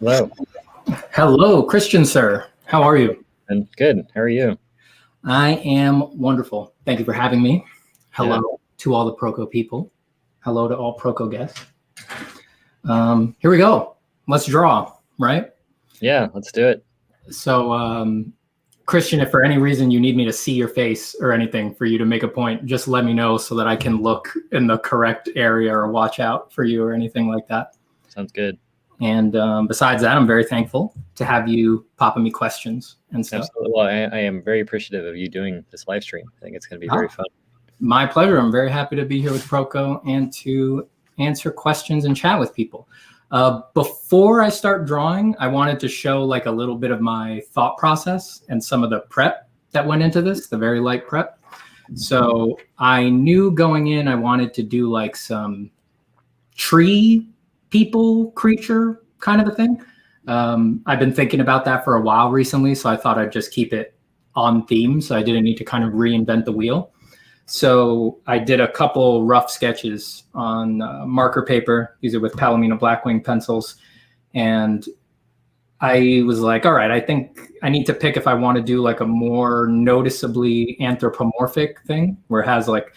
Hello. Hello, Christian, sir. How are you? I'm good. How are you? I am wonderful. Thank you for having me. Hello to all the Proko people. Hello to all Proko guests. Here we go. Let's draw, right? Yeah, let's do it. So, Christian, if for any reason you need me to see your face or anything for you to make a point, just let me know so that I can look in the correct area or watch out for you or anything like that. Sounds good. And besides that, I'm very thankful to have you popping me questions and stuff. Absolutely. Well, I am very appreciative of you doing this live stream. I think it's going to be very fun. My pleasure. I'm very happy to be here with Proko and to answer questions and chat with people. Before I start drawing, I wanted to show like a little bit of my thought process and some of the prep that went into this, the very light prep. So I knew going in, I wanted to do like some tree people creature kind of a thing. I've been thinking about that for a while recently, so I thought I'd just keep it on theme so I didn't need to kind of reinvent the wheel. So I did a couple rough sketches on marker paper. These are with Palomino Blackwing pencils. And I was like, all right, I think I need to pick if I want to do like a more noticeably anthropomorphic thing where it has like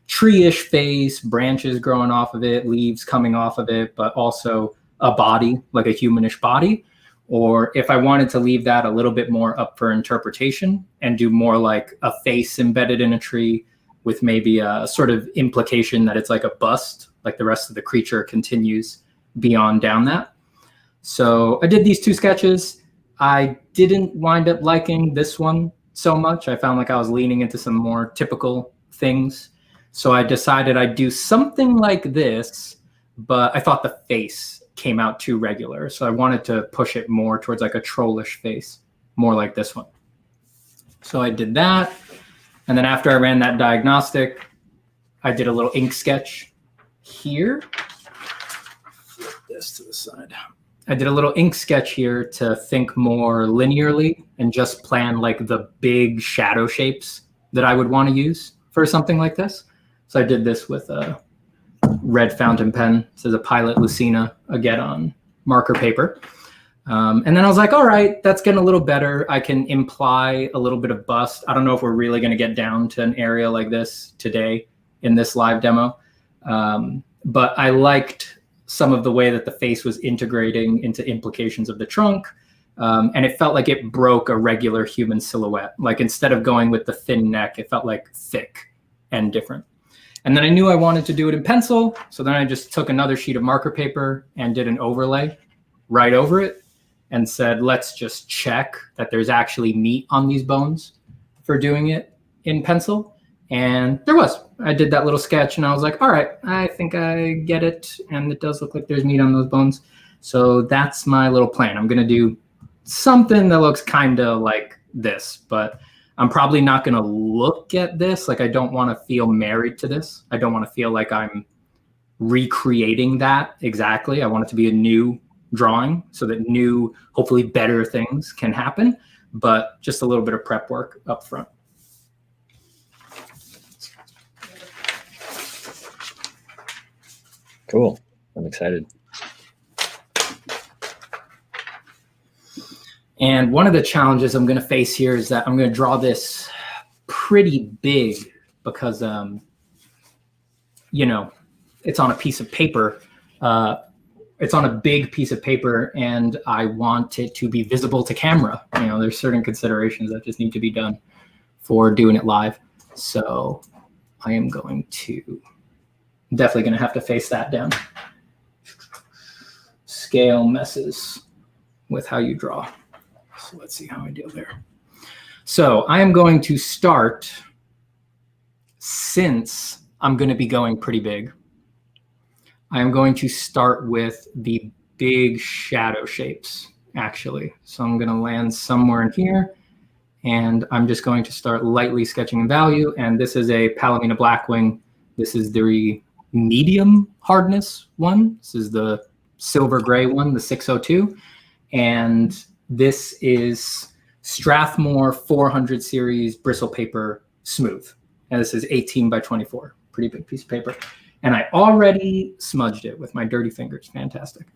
tree-ish face, branches growing off of it, leaves coming off of it, but also a body, like a humanish body. Or if I wanted to leave that a little bit more up for interpretation and do more like a face embedded in a tree with maybe a sort of implication that it's like a bust, like the rest of the creature continues beyond down that. So I did these two sketches. I didn't wind up liking this one so much. I found like I was leaning into some more typical things. So I decided I'd do something like this, but I thought the face came out too regular. So I wanted to push it more towards like a trollish face, more like this one. So I did that. And then after I ran that diagnostic, I did a little ink sketch here. Flip this to the side. I did a little ink sketch here to think more linearly and just plan like the big shadow shapes that I would want to use for something like this. So I did this with a red fountain pen. This is a Pilot Lucina Agate on marker paper. And then I was like, all right, that's getting a little better. I can imply a little bit of bust. I don't know if we're really going to get down to an area like this today in this live demo. But I liked some of the way that the face was integrating into implications of the trunk. And it felt like it broke a regular human silhouette. Like instead of going with the thin neck, it felt like thick and different. And then I knew I wanted to do it in pencil. So then I just took another sheet of marker paper and did an overlay right over it and said, let's just check that there's actually meat on these bones for doing it in pencil. And there was. I did that little sketch and I was like, all right, I think I get it. And it does look like there's meat on those bones. So that's my little plan. I'm going to do something that looks kind of like this, but I'm probably not going to look at this. Like, I don't want to feel married to this. I don't want to feel like I'm recreating that exactly. I want it to be a new drawing so that new, hopefully better things can happen, but just a little bit of prep work up front. Cool. I'm excited. And one of the challenges I'm going to face here is that I'm going to draw this pretty big because, you know, it's on a piece of paper. It's on a big piece of paper and I want it to be visible to camera. You know, there's certain considerations that just need to be done for doing it live. So I am definitely going to have to face that down. Scale messes with how you draw. So let's see how I deal there. So I am going to start, since I'm going to be going pretty big, I am going to start with the big shadow shapes, actually. So I'm going to land somewhere in here, and I'm just going to start lightly sketching in value. And this is a Palomino Blackwing. This is the medium hardness one. This is the silver gray one, the 602. And this is Strathmore 400 series bristle paper smooth. And this is 18 by 24, pretty big piece of paper. And I already smudged it with my dirty fingers. Fantastic.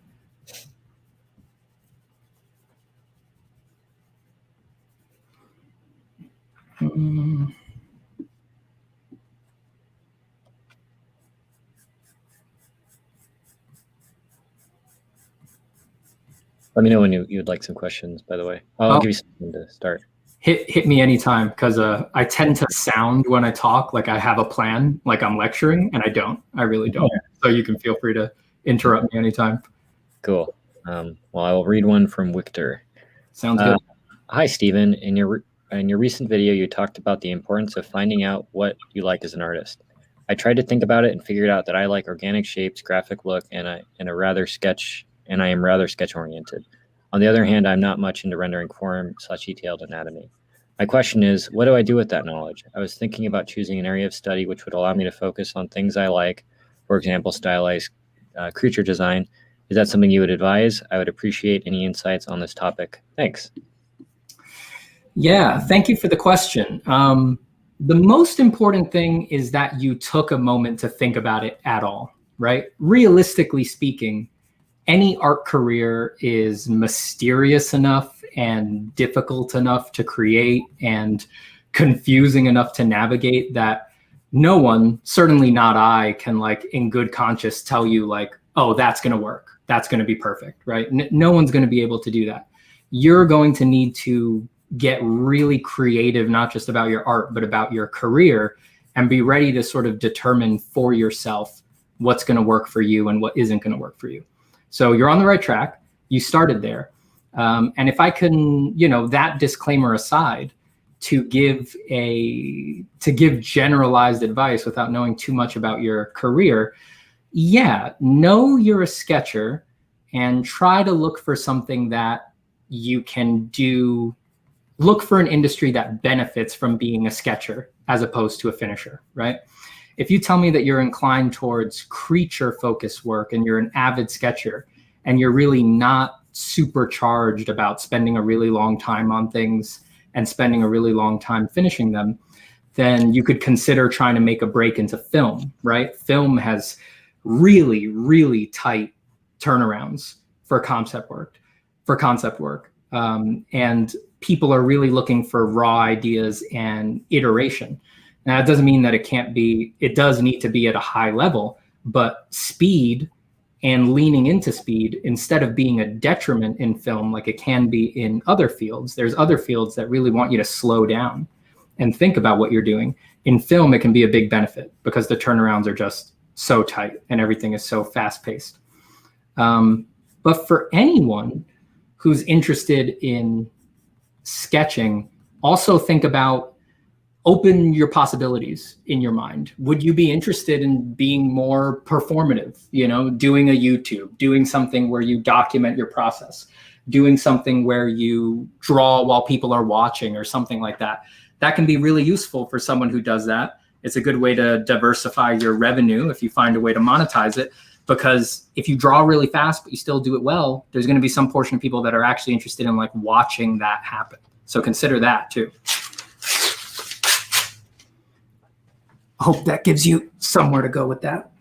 Let me know when you'd like some questions, by the way. I'll give you something to start. Hit me anytime, because I tend to sound when I talk like I have a plan, like I'm lecturing, and I don't. I really don't. So you can feel free to interrupt me anytime. Cool. Well, I will read one from Victor. Sounds good. Hi, Stephen. In your recent video, you talked about the importance of finding out what you like as an artist. I tried to think about it and figured out that I like organic shapes, graphic look, and I am rather sketch oriented. On the other hand, I'm not much into rendering form/detailed anatomy. My question is, what do I do with that knowledge? I was thinking about choosing an area of study which would allow me to focus on things I like, for example, stylized creature design. Is that something you would advise? I would appreciate any insights on this topic. Thanks. Yeah, thank you for the question. The most important thing is that you took a moment to think about it at all, right? Realistically speaking, any art career is mysterious enough and difficult enough to create and confusing enough to navigate that no one, certainly not I, can like in good conscience tell you like, oh, that's going to work. That's going to be perfect, right? No one's going to be able to do that. You're going to need to get really creative, not just about your art, but about your career, and be ready to sort of determine for yourself what's going to work for you and what isn't going to work for you. So you're on the right track. You started there. And if I can, that disclaimer aside, to give generalized advice without knowing too much about your career, yeah, know you're a sketcher and try to look for something that you can do. Look for an industry that benefits from being a sketcher as opposed to a finisher, right? If you tell me that you're inclined towards creature-focused work and you're an avid sketcher and you're really not supercharged about spending a really long time on things and spending a really long time finishing them, then you could consider trying to make a break into film, right? Film has really, really tight turnarounds for concept work, and people are really looking for raw ideas and iteration. Now, it doesn't mean that it does need to be at a high level, but speed and leaning into speed, instead of being a detriment in film like it can be in other fields, there's other fields that really want you to slow down and think about what you're doing. In film, it can be a big benefit because the turnarounds are just so tight and everything is so fast-paced. But for anyone who's interested in sketching, also think about, open your possibilities in your mind. Would you be interested in being more performative, doing a YouTube, doing something where you document your process, doing something where you draw while people are watching or something like that? That can be really useful for someone who does that. It's a good way to diversify your revenue if you find a way to monetize it, because if you draw really fast but you still do it well, there's going to be some portion of people that are actually interested in like watching that happen. So consider that too. I hope that gives you somewhere to go with that.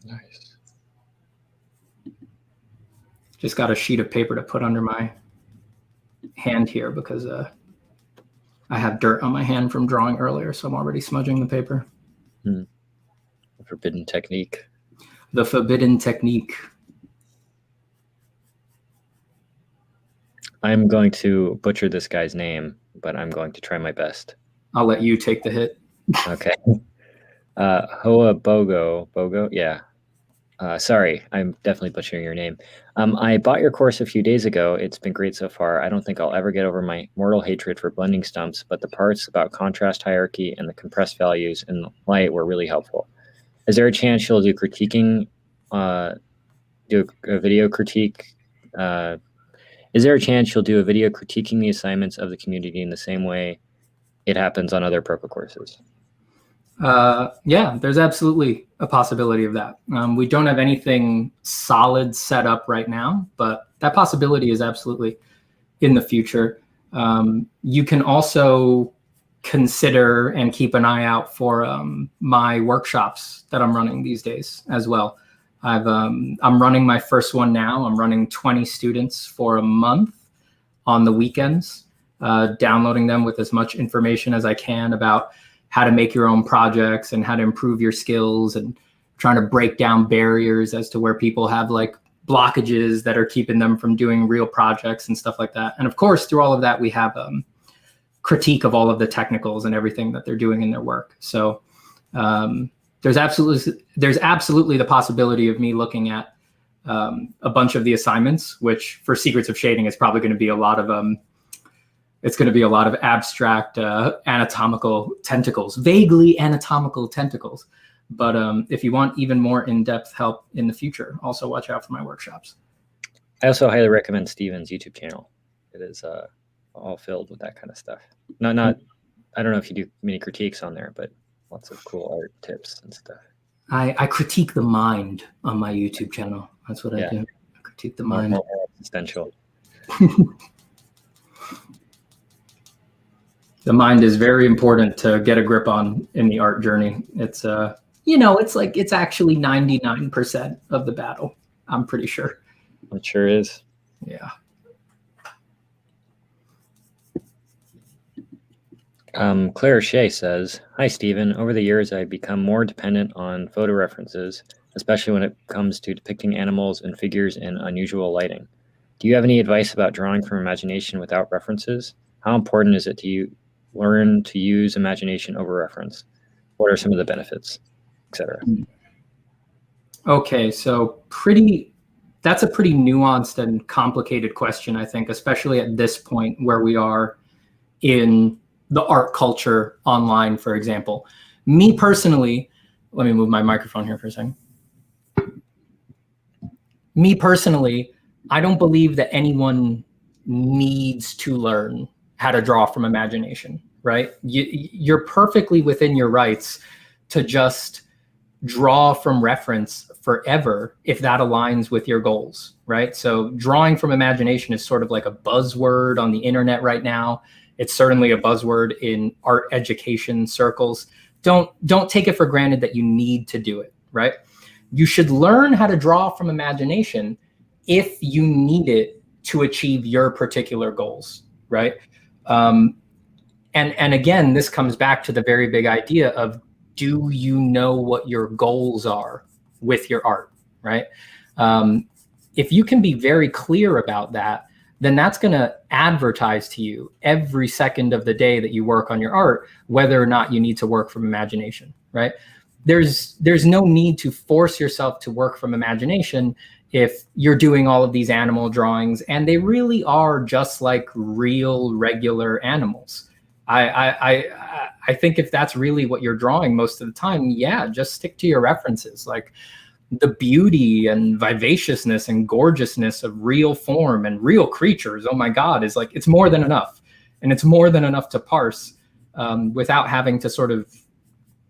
Nice. Just got a sheet of paper to put under my hand here because I have dirt on my hand from drawing earlier, so I'm already smudging the paper. The forbidden technique. The forbidden technique. I'm going to butcher this guy's name, but I'm going to try my best. I'll let you take the hit. Okay. Hoa Bogo, yeah. Sorry, I'm definitely butchering your name. I bought your course a few days ago. It's been great so far. I don't think I'll ever get over my mortal hatred for blending stumps, but the parts about contrast hierarchy and the compressed values in the light were really helpful. Is there a chance you'll do critiquing, do a video critique? Is there a chance you'll do a video critiquing the assignments of the community in the same way it happens on other Proko courses? Yeah, there's absolutely a possibility of that. We don't have anything solid set up right now, but that possibility is absolutely in the future. You can also consider and keep an eye out for my workshops that I'm running these days as well. I'm running my first one now. I'm running 20 students for a month on the weekends. downloading them with as much information as I can about how to make your own projects and how to improve your skills, and trying to break down barriers as to where people have like blockages that are keeping them from doing real projects and stuff like that. And of course, through all of that, we have critique of all of the technicals and everything that they're doing in their work. So there's absolutely the possibility of me looking at a bunch of the assignments, which for Secrets of Shading is probably going to be a lot of it's going to be a lot of abstract anatomical tentacles, vaguely anatomical tentacles. But if you want even more in-depth help in the future, also watch out for my workshops. I also highly recommend Stephen's YouTube channel. It is all filled with that kind of stuff. I don't know if you do many critiques on there, but lots of cool art tips and stuff. I critique the mind on my YouTube channel. That's what I do. I critique the mind. More existential. The mind is very important to get a grip on in the art journey. It's it's actually 99% of the battle. I'm pretty sure. It sure is. Yeah. Claire Shea says, "Hi, Stephen. Over the years, I've become more dependent on photo references, especially when it comes to depicting animals and figures in unusual lighting. Do you have any advice about drawing from imagination without references? How important is it to you learn to use imagination over reference? What are some of the benefits, etc.?" Okay, so that's a pretty nuanced and complicated question, I think, especially at this point where we are in the art culture online, for example. Me personally, let me move my microphone here for a second. Me personally, I don't believe that anyone needs to learn how to draw from imagination, right? You're perfectly within your rights to just draw from reference forever if that aligns with your goals, right? So drawing from imagination is sort of like a buzzword on the internet right now. It's certainly a buzzword in art education circles. Don't take it for granted that you need to do it, right? You should learn how to draw from imagination if you need it to achieve your particular goals, right? And again, this comes back to the very big idea of, do you know what your goals are with your art, right? If you can be very clear about that, then that's going to advertise to you every second of the day that you work on your art, whether or not you need to work from imagination, right? There's no need to force yourself to work from imagination if you're doing all of these animal drawings and they really are just like real, regular animals. I think if that's really what you're drawing most of the time, yeah, just stick to your references. Like, the beauty and vivaciousness and gorgeousness of real form and real creatures, oh my God, is like, it's more than enough. And it's more than enough to parse without having to sort of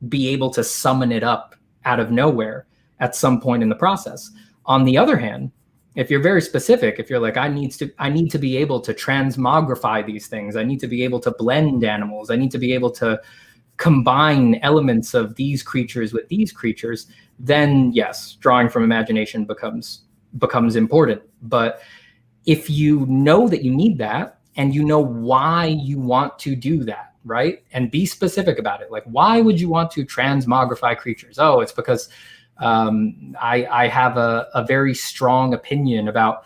be able to summon it up out of nowhere at some point in the process. On the other hand, if you're very specific, if you're like, I need to be able to transmogrify these things, I need to be able to blend animals, I need to be able to combine elements of these creatures with these creatures, then yes, drawing from imagination becomes important. But if you know that you need that and you know why you want to do that, right? And be specific about it. Like, why would you want to transmogrify creatures? Oh, it's because I have a very strong opinion about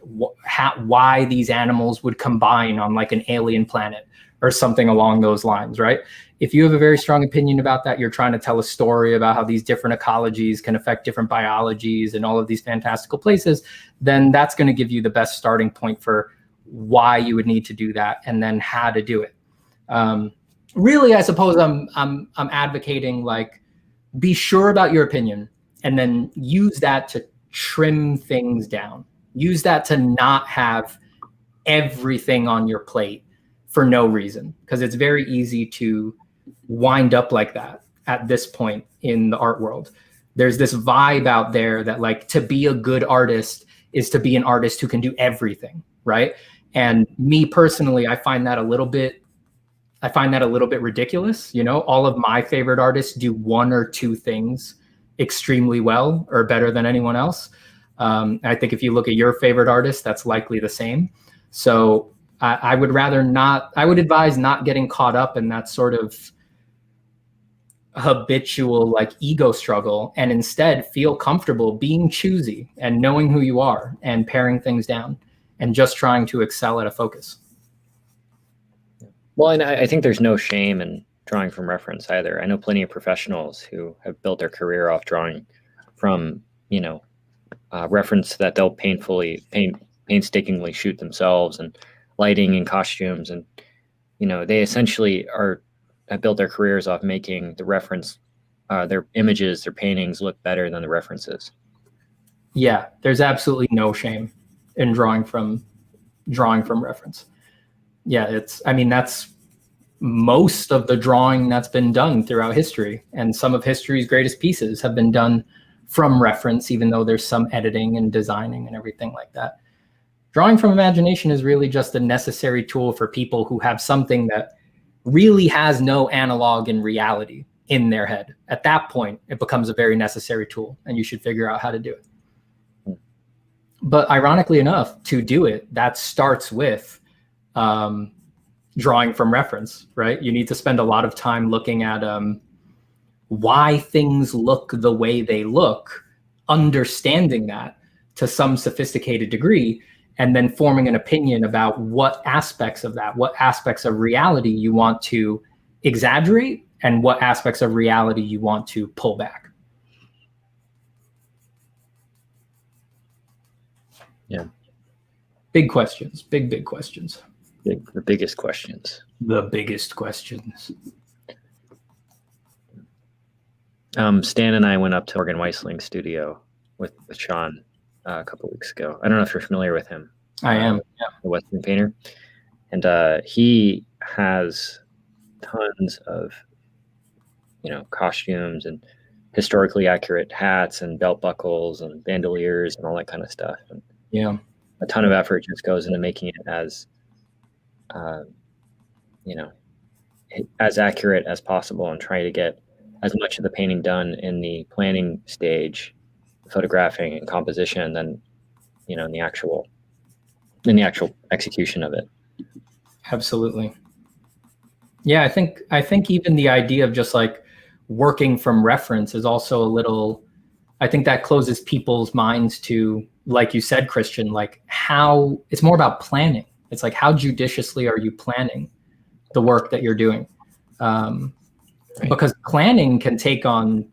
why these animals would combine on like an alien planet or something along those lines, right? If you have a very strong opinion about that, you're trying to tell a story about how these different ecologies can affect different biologies and all of these fantastical places, then that's going to give you the best starting point for why you would need to do that and then how to do it. Really, I suppose I'm advocating, like, be sure about your opinion and then use that to trim things down. Use that to not have everything on your plate for no reason, because it's very easy to wind up like that at this point in the art world. There's this vibe out there that, like, to be a good artist is to be an artist who can do everything, right? And me personally, I find that a little bit ridiculous. You know, all of my favorite artists do one or two things extremely well or better than anyone else. I think if you look at your favorite artist, that's likely the same. So I would rather not, I would advise not getting caught up in that sort of habitual like ego struggle, and instead feel comfortable being choosy and knowing who you are and paring things down and just trying to excel at a focus. Well, and I think there's no shame in drawing from reference either. I know plenty of professionals who have built their career off drawing from, you know, reference that they'll painstakingly shoot themselves, and lighting and costumes, and you know, they essentially have built their careers off making the reference, their images, their paintings look better than the references. Yeah, there's absolutely no shame in drawing from reference. Yeah, I mean, that's most of the drawing that's been done throughout history, and some of history's greatest pieces have been done from reference, even though there's some editing and designing and everything like that. Drawing from imagination is really just a necessary tool for people who have something that really has no analog in reality in their head. At that point, it becomes a very necessary tool, and you should figure out how to do it. But ironically enough, to do it, that starts with drawing from reference, right? You need to spend a lot of time looking at why things look the way they look, understanding that to some sophisticated degree, and then forming an opinion about what aspects of that, what aspects of reality you want to exaggerate and what aspects of reality you want to pull back. Yeah. Big questions, big questions. The biggest questions. The biggest questions. Stan and I went up to Morgan Weissling's studio with Sean a couple of weeks ago. I don't know if you're familiar with him. I am, yeah. The Western painter. And he has tons of, you know, costumes and historically accurate hats and belt buckles and bandoliers and all that kind of stuff. And yeah, a ton of effort just goes into making it as, you know, as accurate as possible, and trying to get as much of the painting done in the planning stage, photographing and composition, than, you know, in the actual execution of it. Absolutely. Yeah, I think even the idea of just like working from reference is also a little, I think that closes people's minds to, like you said, Christian, like how it's more about planning. It's like, how judiciously are you planning the work that you're doing? Right. Because planning can take on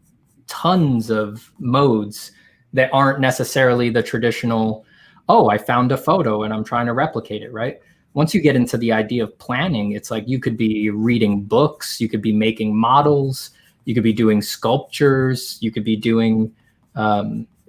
tons of modes that aren't necessarily the traditional, oh, I found a photo and I'm trying to replicate it, right? Once you get into the idea of planning, it's like you could be reading books, you could be making models, you could be doing sculptures, you could be doing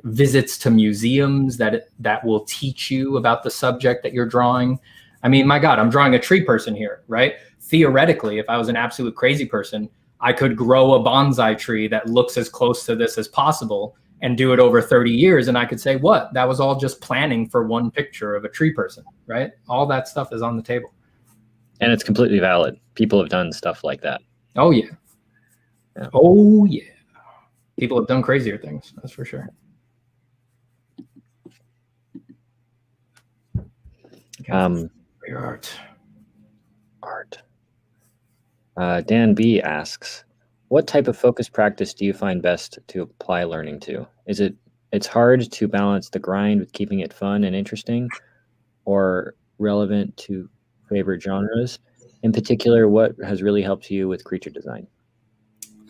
visits to museums that will teach you about the subject that you're drawing. I mean, my God, I'm drawing a tree person here, right? Theoretically, if I was an absolute crazy person, I could grow a bonsai tree that looks as close to this as possible and do it over 30 years. And I could say, what? That was all just planning for one picture of a tree person, right? All that stuff is on the table. And it's completely valid. People have done stuff like that. Oh, yeah. Yeah. Oh, yeah. People have done crazier things, that's for sure. Your art. Dan B asks, what type of focus practice do you find best to apply learning to? It's hard to balance the grind with keeping it fun and interesting, or relevant to favorite genres? In particular, what has really helped you with creature design?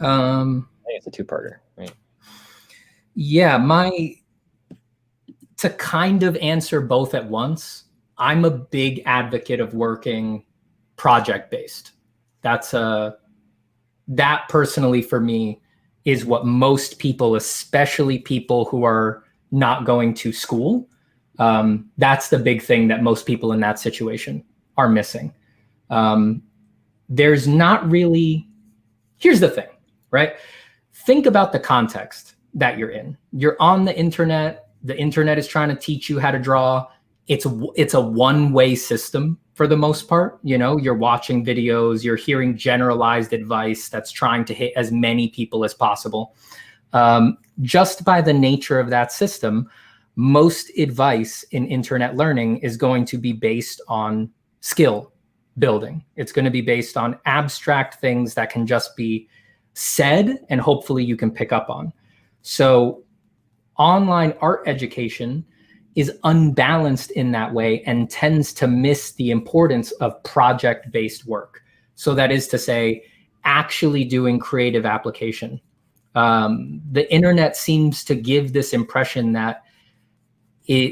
I think it's a two-parter, right? Yeah, to kind of answer both at once, I'm a big advocate of working project-based. That personally for me is what most people, especially people who are not going to school, that's the big thing that most people in that situation are missing. There's not really, here's the thing, right? Think about the context that you're in. You're on the internet is trying to teach you how to draw. It's a one-way system for the most part. You know, you're watching videos, you're hearing generalized advice that's trying to hit as many people as possible. Just by the nature of that system, most advice in internet learning is going to be based on skill building. It's going to be based on abstract things that can just be said and hopefully you can pick up on. So online art education is unbalanced in that way and tends to miss the importance of project-based work. So that is to say, actually doing creative application. The internet seems to give this impression that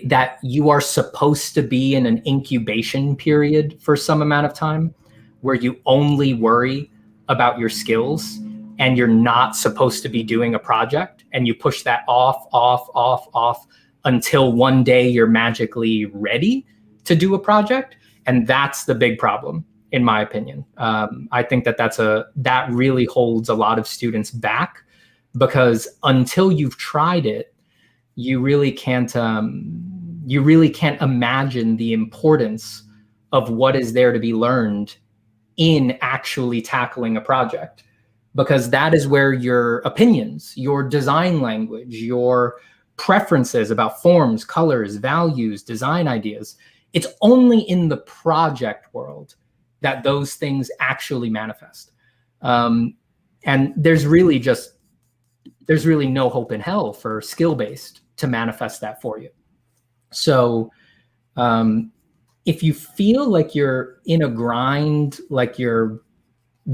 that you are supposed to be in an incubation period for some amount of time where you only worry about your skills and you're not supposed to be doing a project, and you push that off until one day you're magically ready to do a project. And that's the big problem, in my opinion. I think that that really holds a lot of students back, because until you've tried it, you really can't imagine the importance of what is there to be learned in actually tackling a project, because that is where your opinions, your design language, your preferences about forms, colors, values, design ideas, it's only in the project world that those things actually manifest. And there's really no hope in hell for skill-based to manifest that for you. So if you feel like you're in a grind, like you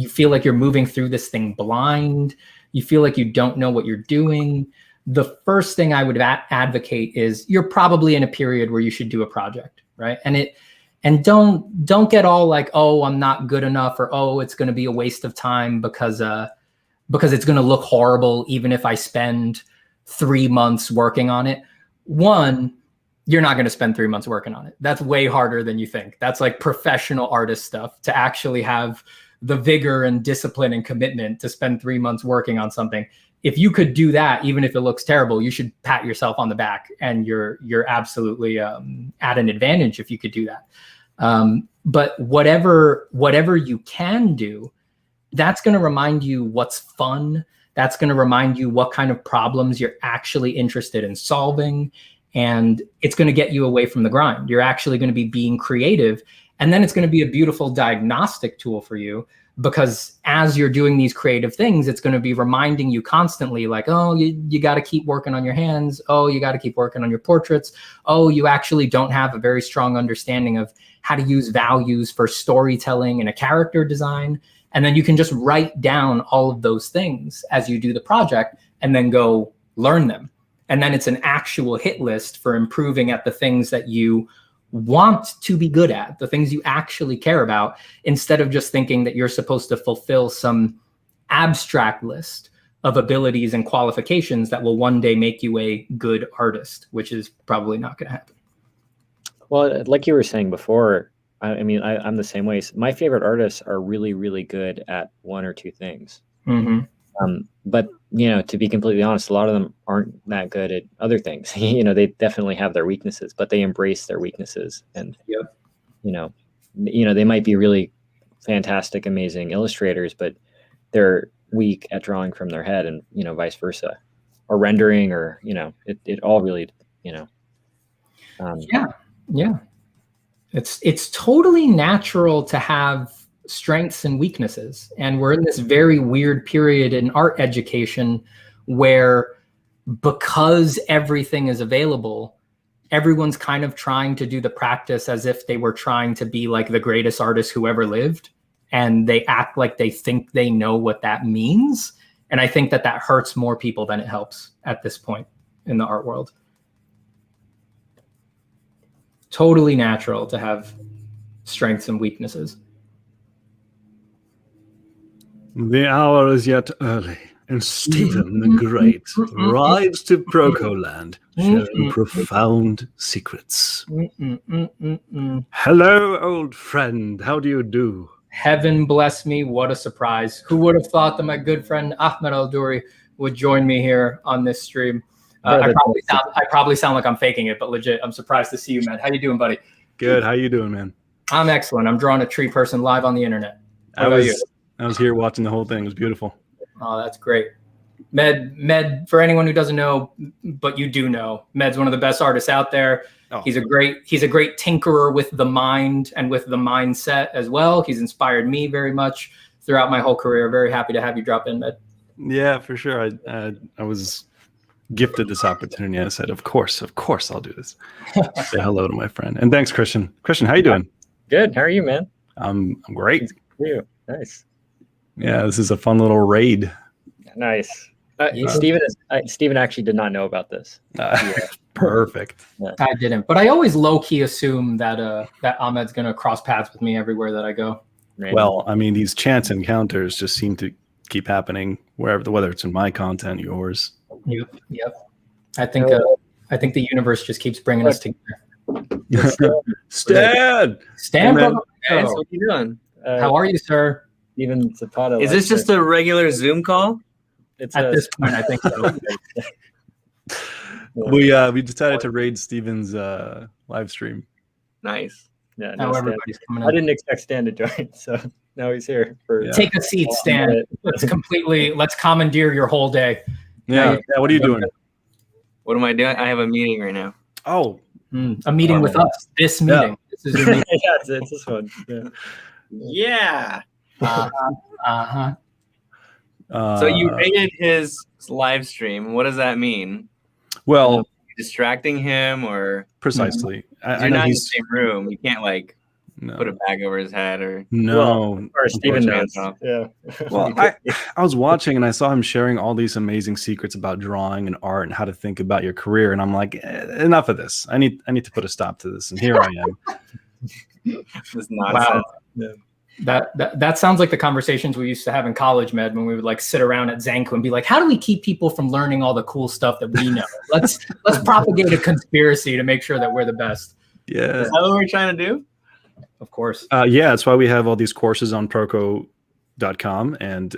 feel like you're moving through this thing blind, you feel like you don't know what you're doing, the first thing I would advocate is you're probably in a period where you should do a project, right? And don't get all like, oh, I'm not good enough, or oh, it's going to be a waste of time because it's going to look horrible even if I spend 3 months working on it. One, you're not going to spend 3 months working on it. That's way harder than you think. That's like professional artist stuff, to actually have the vigor and discipline and commitment to spend 3 months working on something. If you could do that, even if it looks terrible, you should pat yourself on the back, and you're absolutely at an advantage if you could do that. But whatever you can do, that's going to remind you what's fun. That's going to remind you what kind of problems you're actually interested in solving. And it's going to get you away from the grind. You're actually going to be being creative. And then it's going to be a beautiful diagnostic tool for you, because as you're doing these creative things, it's going to be reminding you constantly like, oh, you got to keep working on your hands. Oh, you got to keep working on your portraits. Oh, you actually don't have a very strong understanding of how to use values for storytelling and a character design. And then you can just write down all of those things as you do the project and then go learn them. And then it's an actual hit list for improving at the things that you want to be good at, the things you actually care about, instead of just thinking that you're supposed to fulfill some abstract list of abilities and qualifications that will one day make you a good artist, which is probably not going to happen. Well, like you were saying before, I'm the same way. My favorite artists are really, really good at one or two things. Mm-hmm. But, to be completely honest, a lot of them aren't that good at other things. They definitely have their weaknesses, but they embrace their weaknesses. And, yep. They might be really fantastic, amazing illustrators, but they're weak at drawing from their head, and, vice versa, or rendering, or, it all really, Yeah. It's totally natural to have strengths and weaknesses. And we're in this very weird period in art education where, because everything is available, everyone's kind of trying to do the practice as if they were trying to be like the greatest artist who ever lived. And they act like they think they know what that means. And I think that hurts more people than it helps at this point in the art world. Totally natural to have strengths and weaknesses. The hour is yet early, and Stephen the Great rides to Proko land, sharing profound secrets. Hello, old friend. How do you do? Heaven bless me. What a surprise. Who would have thought that my good friend Ahmed Aldoori would join me here on this stream? I probably sound like I'm faking it, but legit, I'm surprised to see you, man. How you doing, buddy? Good. How you doing, man? I'm excellent. I'm drawing a tree person live on the internet. What about you? I was here watching the whole thing. It was beautiful. Oh, that's great. Med, for anyone who doesn't know, but you do know, Med's one of the best artists out there. Oh. He's a great tinkerer with the mind and with the mindset as well. He's inspired me very much throughout my whole career. Very happy to have you drop in, Med. Yeah, for sure. I was gifted this opportunity. I said, of course, I'll do this. Say hello to my friend. And thanks, Christian. Christian, how you doing? Good. How are you, man? I'm great. You. Nice. Yeah, this is a fun little raid. Nice. Yeah. Stephen actually did not know about this. Perfect. Yeah. I didn't, but I always low-key assume that that Ahmed's going to cross paths with me everywhere that I go. Right. Well, I mean, these chance encounters just seem to keep happening whether it's in my content, yours. Yep. I think the universe just keeps bringing us together. Stan! Stan, Hey, man. Guys, what are you doing? how are you, sir? Even Zapata. Is this just a regular Zoom call? It's At this point, I think so. We decided to raid Steven's live stream. Nice. Yeah, Now Stan. everybody's coming I in. didn't expect Stan to join, so now he's here. For Take a seat, Stan. Let's commandeer your whole day. Yeah. What are you doing? What am I doing? I have a meeting right now. Oh, A meeting with us. This meeting. This is your meeting. yeah, it's this one. Yeah. Yeah. Uh-huh. So you rated his live stream. What does that mean? Well, Distracting him, or precisely. I you're know not in the he's same room? You can't like no, put a bag over his head or. no. Or Stephen knows. Unfortunately. Yeah. Well, I was watching and I saw him sharing all these amazing secrets about drawing and art and how to think about your career, and I'm like, enough of this. I need to put a stop to this, and here I am. This nonsense. Yeah. That sounds like the conversations we used to have in college, Med, when we would like sit around at Zanku and be like, how do we keep people from learning all the cool stuff that we know? Let's propagate a conspiracy to make sure that we're the best. Yeah. Is that what we're trying to do? Of course. Yeah, that's why we have all these courses on Proko.com and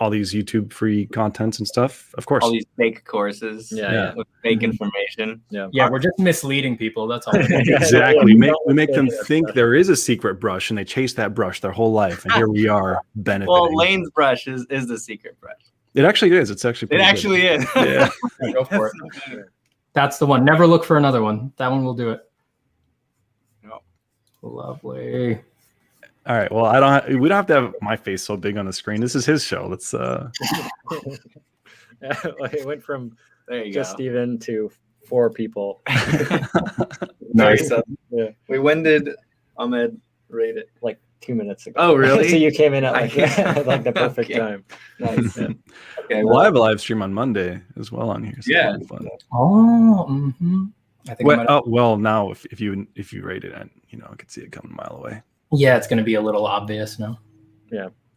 all these YouTube free contents and stuff. Of course. All these fake courses. Yeah. With fake information. Yeah, we're just misleading people. That's all. Exactly. We make them think there is a secret brush, and they chase that brush their whole life, and here we are benefiting. Well, Lane's brush is the secret brush. It actually is. It's actually It pretty actually good. is. Yeah. Go for it. That's the one. Never look for another one. That one will do it. No. Lovely. All right. Well, we don't have to have my face so big on the screen. This is his show. Let's It went from There you just go. Stephen to 4 people. Nice. Yeah. Wait, when did Ahmed rate it? Like 2 minutes ago. Oh, really? So you came in at like, like the perfect Okay. time. Nice. Yeah. Okay. We'll have a live stream on Monday as well on here. So Yeah. it'll be fun. Oh, mm-hmm. I think I might have- Well, now if you rate it, and I could see it coming a mile away. yeah, it's going to be a little obvious now.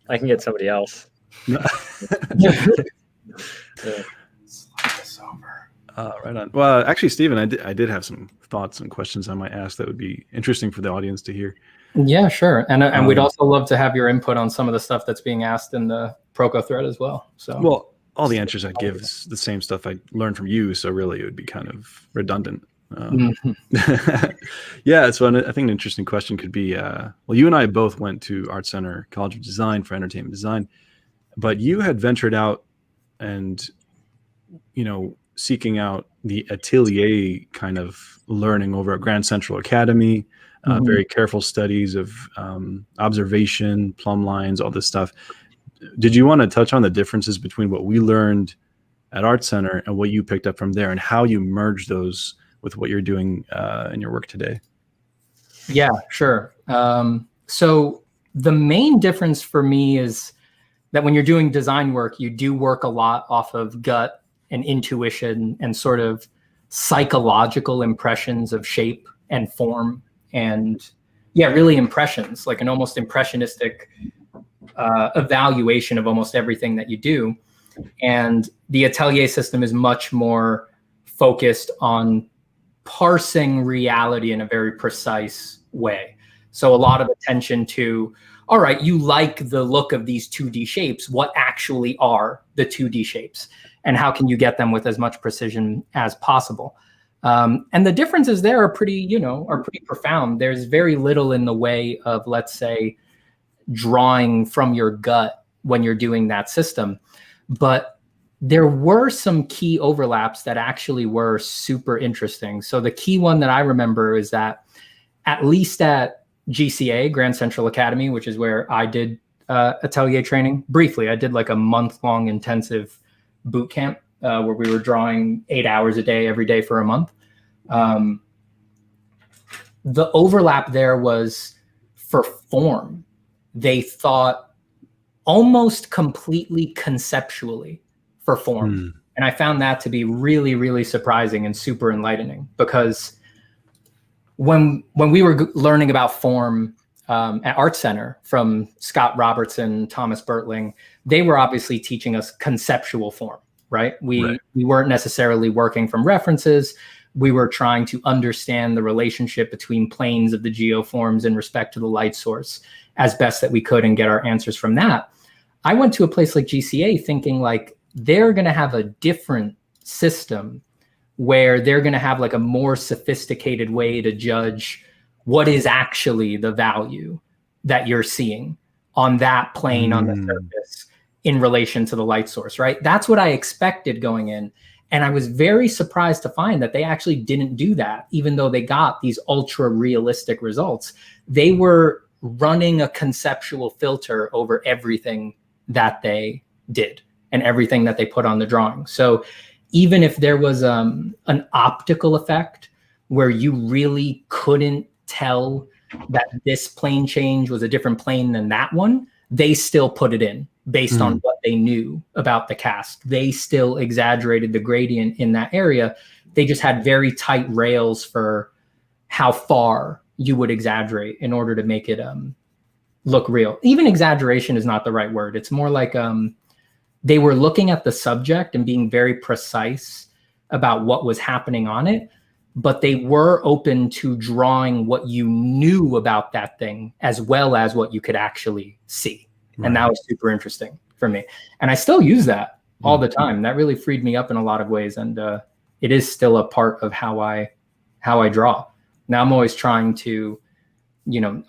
I can get somebody else. Yeah. Slide this over. Right on. Well, actually, Stephen, I did have some thoughts and questions I might ask that would be interesting for the audience to hear. Yeah, sure. And we'd also love to have your input on some of the stuff that's being asked in the Proko thread as well. So Well, all the answers I give is the same stuff I learned from you, so really it would be kind of redundant. Yeah, so I think an interesting question could be, well, you and I both went to Art Center College of Design for entertainment design, but you had ventured out and, seeking out the Atelier kind of learning over at Grand Central Academy, very careful studies of observation, plumb lines, all this stuff. Did you want to touch on the differences between what we learned at Art Center and what you picked up from there, and how you merge those with what you're doing in your work today? yeah, sure. So the main difference for me is that when you're doing design work, you do work a lot off of gut and intuition and sort of psychological impressions of shape and form, and really impressions, like an almost impressionistic evaluation of almost everything that you do. And the Atelier system is much more focused on parsing reality in a very precise way. So a lot of attention to, all right, you like the look of these 2D shapes. What actually are the 2D shapes? And how can you get them with as much precision as possible? And the differences there are pretty profound. There's very little in the way of, let's say, drawing from your gut when you're doing that system. But there were some key overlaps that actually were super interesting. So the key one that I remember is that at least at GCA, Grand Central Academy, which is where I did Atelier training briefly, I did like a month-long intensive boot camp where we were drawing 8 hours a day, every day for a month. The overlap there was for form. They thought almost completely conceptually for form. And I found that to be really, really surprising and super enlightening, because when we were learning about form at Art Center from Scott Robertson, Thomas Bertling, they were obviously teaching us conceptual form, right? We weren't necessarily working from references. We were trying to understand the relationship between planes of the geoforms in respect to the light source as best that we could and get our answers from that. I went to a place like GCA thinking like they're going to have a different system where they're going to have like a more sophisticated way to judge what is actually the value that you're seeing on that plane on the surface in relation to the light source, right? That's what I expected going in. And I was very surprised to find that they actually didn't do that, even though they got these ultra realistic results. They were running a conceptual filter over everything that they did and everything that they put on the drawing. So even if there was an optical effect where you really couldn't tell that this plane change was a different plane than that one, they still put it in based on what they knew about the cast. They still exaggerated the gradient in that area. They just had very tight rails for how far you would exaggerate in order to make it look real. Even exaggeration is not the right word. It's more like they were looking at the subject and being very precise about what was happening on it, but they were open to drawing what you knew about that thing as well as what you could actually see. Right. And that was super interesting for me. And I still use that all the time. That really freed me up in a lot of ways. And it is still a part of how I draw. Now I'm always trying to,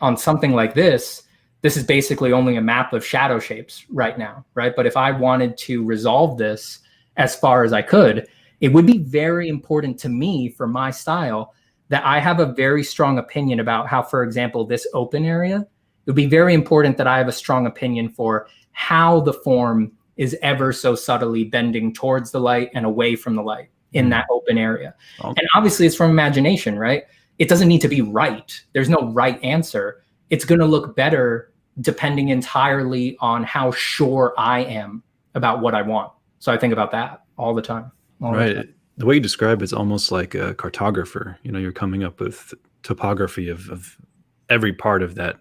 on something like this is basically only a map of shadow shapes right now, right? But if I wanted to resolve this as far as I could, it would be very important to me for my style that I have a very strong opinion about how, for example, this open area, it would be very important that I have a strong opinion for how the form is ever so subtly bending towards the light and away from the light in that open area. Okay. And obviously it's from imagination, right? It doesn't need to be right. There's no right answer. It's going to look better depending entirely on how sure I am about what I want. So I think about that all the time. Right. The way you describe it's almost like a cartographer. You're coming up with topography of every part of that,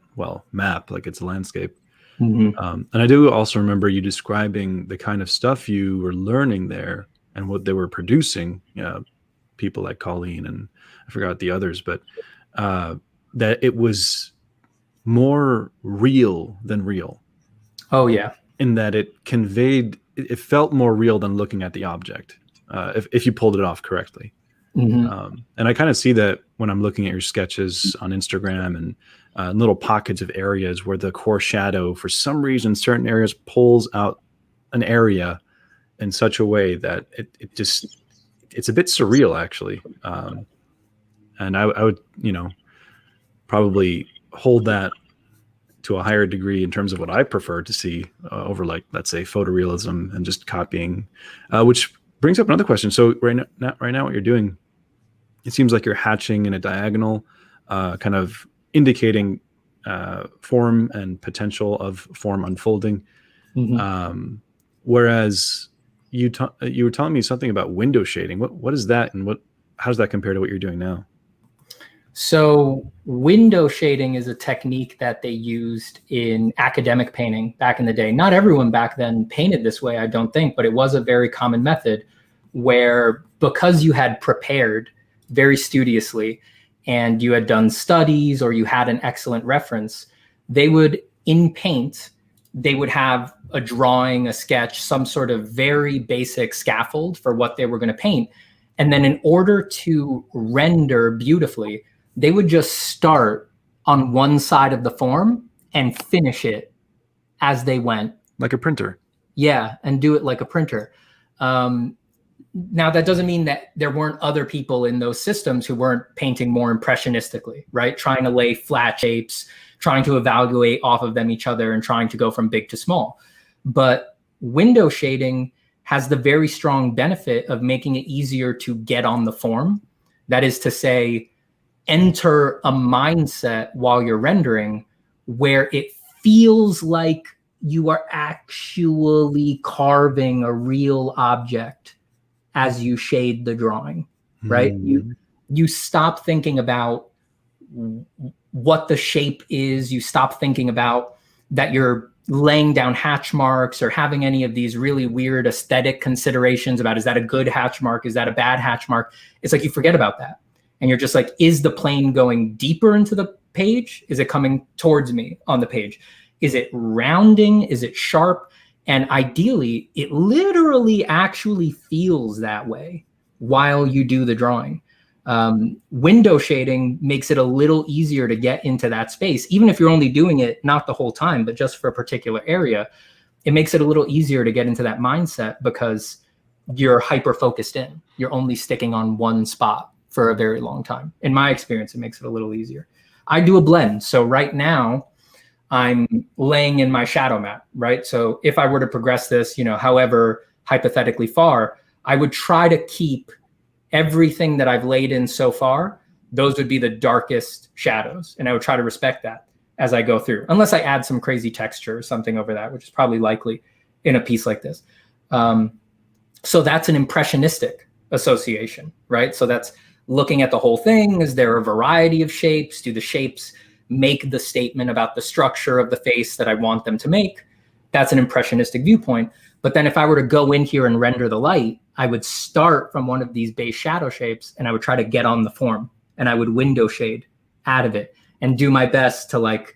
map, like it's a landscape. And I do also remember you describing the kind of stuff you were learning there and what they were producing, people like Colleen and I forgot the others, but that it was more real than real. Oh, yeah. In that it felt more real than looking at the object, if you pulled it off correctly. And I kind of see that when I'm looking at your sketches on Instagram and little pockets of areas where the core shadow, for some reason, certain areas pulls out an area in such a way that it's a bit surreal, actually. And I would, probably hold that to a higher degree in terms of what I prefer to see over, like, let's say, photorealism and just copying, which brings up another question. So right now, what you're doing, it seems like you're hatching in a diagonal, kind of indicating form and potential of form unfolding. Whereas you were telling me something about window shading. What is that, and how does that compare to what you're doing now? So window shading is a technique that they used in academic painting back in the day. Not everyone back then painted this way, I don't think, but it was a very common method where, because you had prepared very studiously and you had done studies or you had an excellent reference, they would, in paint, they would have a drawing, a sketch, some sort of very basic scaffold for what they were going to paint. And then in order to render beautifully, they would just start on one side of the form and finish it as they went. Like a printer. Yeah, and do it like a printer. Now, that doesn't mean that there weren't other people in those systems who weren't painting more impressionistically, right? Trying to lay flat shapes, trying to evaluate off of them each other, and trying to go from big to small. But window shading has the very strong benefit of making it easier to get on the form. That is to say, enter a mindset while you're rendering where it feels like you are actually carving a real object as you shade the drawing, right? You stop thinking about what the shape is. You stop thinking about that you're laying down hatch marks or having any of these really weird aesthetic considerations about, is that a good hatch mark? Is that a bad hatch mark? It's like you forget about that. And you're just like, is the plane going deeper into the page? Is it coming towards me on the page? Is it rounding? Is it sharp? And ideally, it literally actually feels that way while you do the drawing. Window shading makes it a little easier to get into that space. Even if you're only doing it, not the whole time, but just for a particular area, it makes it a little easier to get into that mindset because you're hyper-focused in. You're only sticking on one spot for a very long time. In my experience, it makes it a little easier. I do a blend. So right now, I'm laying in my shadow map, right? So if I were to progress this, however hypothetically far, I would try to keep everything that I've laid in so far. Those would be the darkest shadows. And I would try to respect that as I go through, unless I add some crazy texture or something over that, which is probably likely in a piece like this. So that's an impressionistic association, right? So that's looking at the whole thing. Is there a variety of shapes? Do the shapes make the statement about the structure of the face that I want them to make? That's an impressionistic viewpoint. But then if I were to go in here and render the light, I would start from one of these base shadow shapes and I would try to get on the form and I would window shade out of it and do my best to like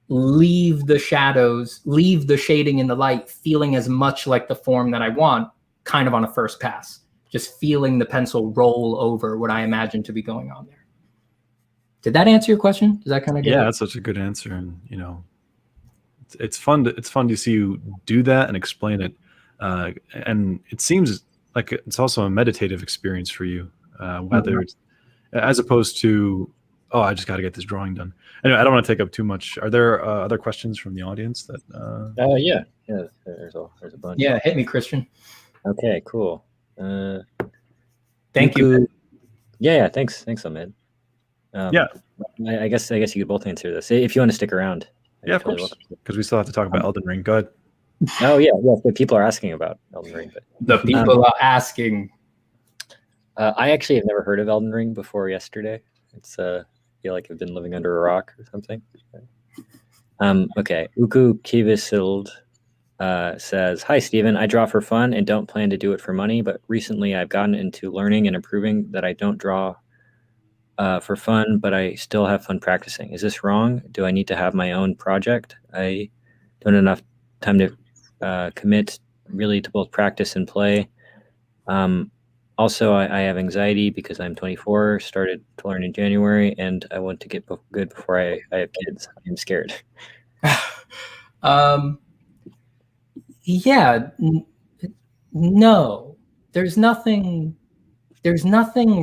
leave the shadows, leave the shading in the light, feeling as much like the form that I want kind of on a first pass, just feeling the pencil roll over what I imagine to be going on there. Did that answer your question? Does that kind of get Yeah, that's such a good answer. And it's fun to see you do that and explain it. And it seems like it's also a meditative experience for you, whether it's as opposed to, oh, I just got to get this drawing done. Anyway, I don't want to take up too much. Are there other questions from the audience that? Yeah, there's a bunch. Yeah, hit me, Christian. Okay, cool. Thank you. Yeah, thanks, Ahmed. Yeah, I guess you could both answer this if you want to stick around. Yeah, of course, because we still have to talk about Elden Ring. Go ahead. Oh yeah, but people are asking about Elden Ring. But the people are asking. I actually have never heard of Elden Ring before yesterday. It's I feel like I've been living under a rock or something. Okay, Uku Kivisild says, "Hi Stephen, I draw for fun and don't plan to do it for money, but recently I've gotten into learning and improving that I don't draw for fun, but I still have fun practicing. Is this wrong? Do I need to have my own project? I don't have enough time to commit really to both practice and play. Also, I have anxiety because I'm 24, started to learn in January, and I want to get good before I have kids. I'm scared." Yeah, no, there's nothing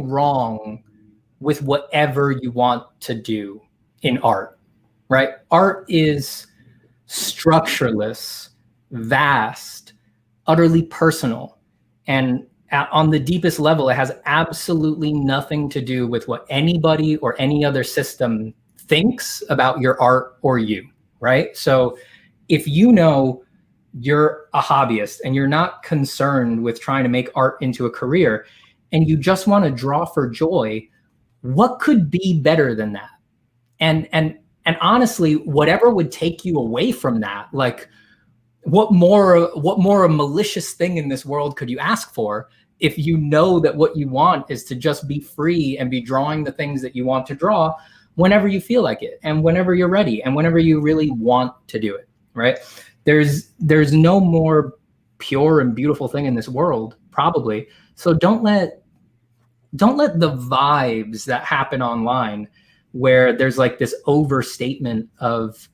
wrong with whatever you want to do in art, right? Art is structureless, vast, utterly personal. And on the deepest level, it has absolutely nothing to do with what anybody or any other system thinks about your art or you, right? So if you know you're a hobbyist and you're not concerned with trying to make art into a career and you just want to draw for joy, what could be better than that? And honestly, whatever would take you away from that, like what more a malicious thing in this world could you ask for if you know that what you want is to just be free and be drawing the things that you want to draw whenever you feel like it and whenever you're ready and whenever you really want to do it, right? There's no more pure and beautiful thing in this world, probably. So don't let the vibes that happen online where there's like this overstatement of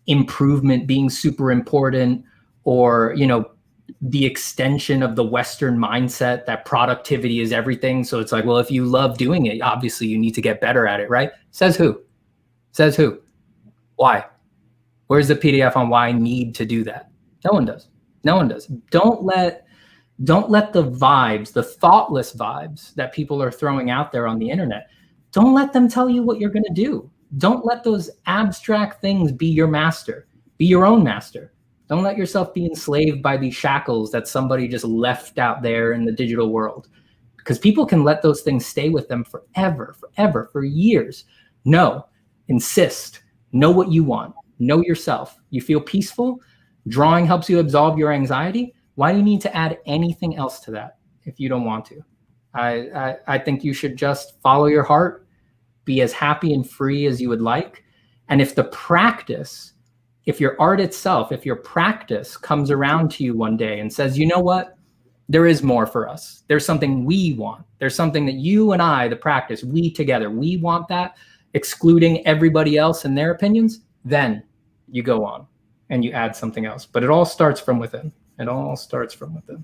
improvement being super important or, the extension of the Western mindset that productivity is everything. So it's like, well, if you love doing it, obviously you need to get better at it, right? Says who? Says who? Why? Where's the PDF on why I need to do that? No one does. No one does. Don't let the vibes, the thoughtless vibes that people are throwing out there on the internet, don't let them tell you what you're going to do. Don't let those abstract things be your master. Be your own master. Don't let yourself be enslaved by these shackles that somebody just left out there in the digital world. Because people can let those things stay with them forever, for years. No, insist. Know what you want. Know yourself. You feel peaceful? Drawing helps you absolve your anxiety. Why do you need to add anything else to that if you don't want to? I think you should just follow your heart, be as happy and free as you would like. And if the practice, if your art itself, if your practice comes around to you one day and says, you know what, there is more for us. There's something we want. There's something that you and I, the practice, we together, we want that, excluding everybody else and their opinions, then you go on and you add something else. But it all starts from within. It all starts from within.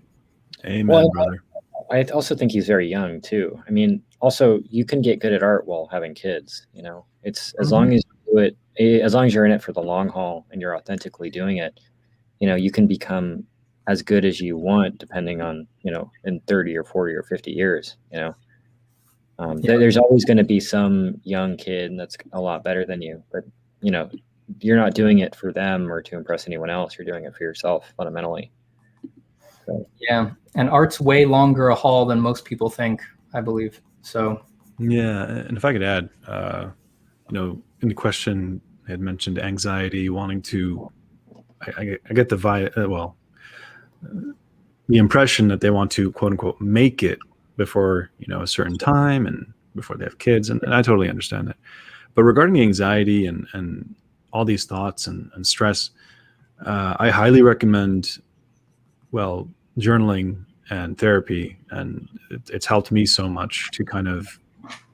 Amen, brother. I also think he's very young too. I mean, also you can get good at art while having kids, you know. It's as long as you do it, as long as you're in it for the long haul and you're authentically doing it, you know, you can become as good as you want depending on, you know, in 30 or 40 or 50 years, you know. There's always going to be some young kid that's a lot better than you, but you know, you're not doing it for them or to impress anyone else. You're doing it for yourself fundamentally. So. Yeah, and art's way longer a haul than most people think, I believe. So yeah, and if I could add, you know, in the question I had mentioned anxiety, wanting to, I get the the impression that they want to quote unquote make it before, you know, a certain time and before they have kids, and I totally understand that. But regarding the anxiety and all these thoughts and stress, I highly recommend, well, journaling and therapy. And it's helped me so much to kind of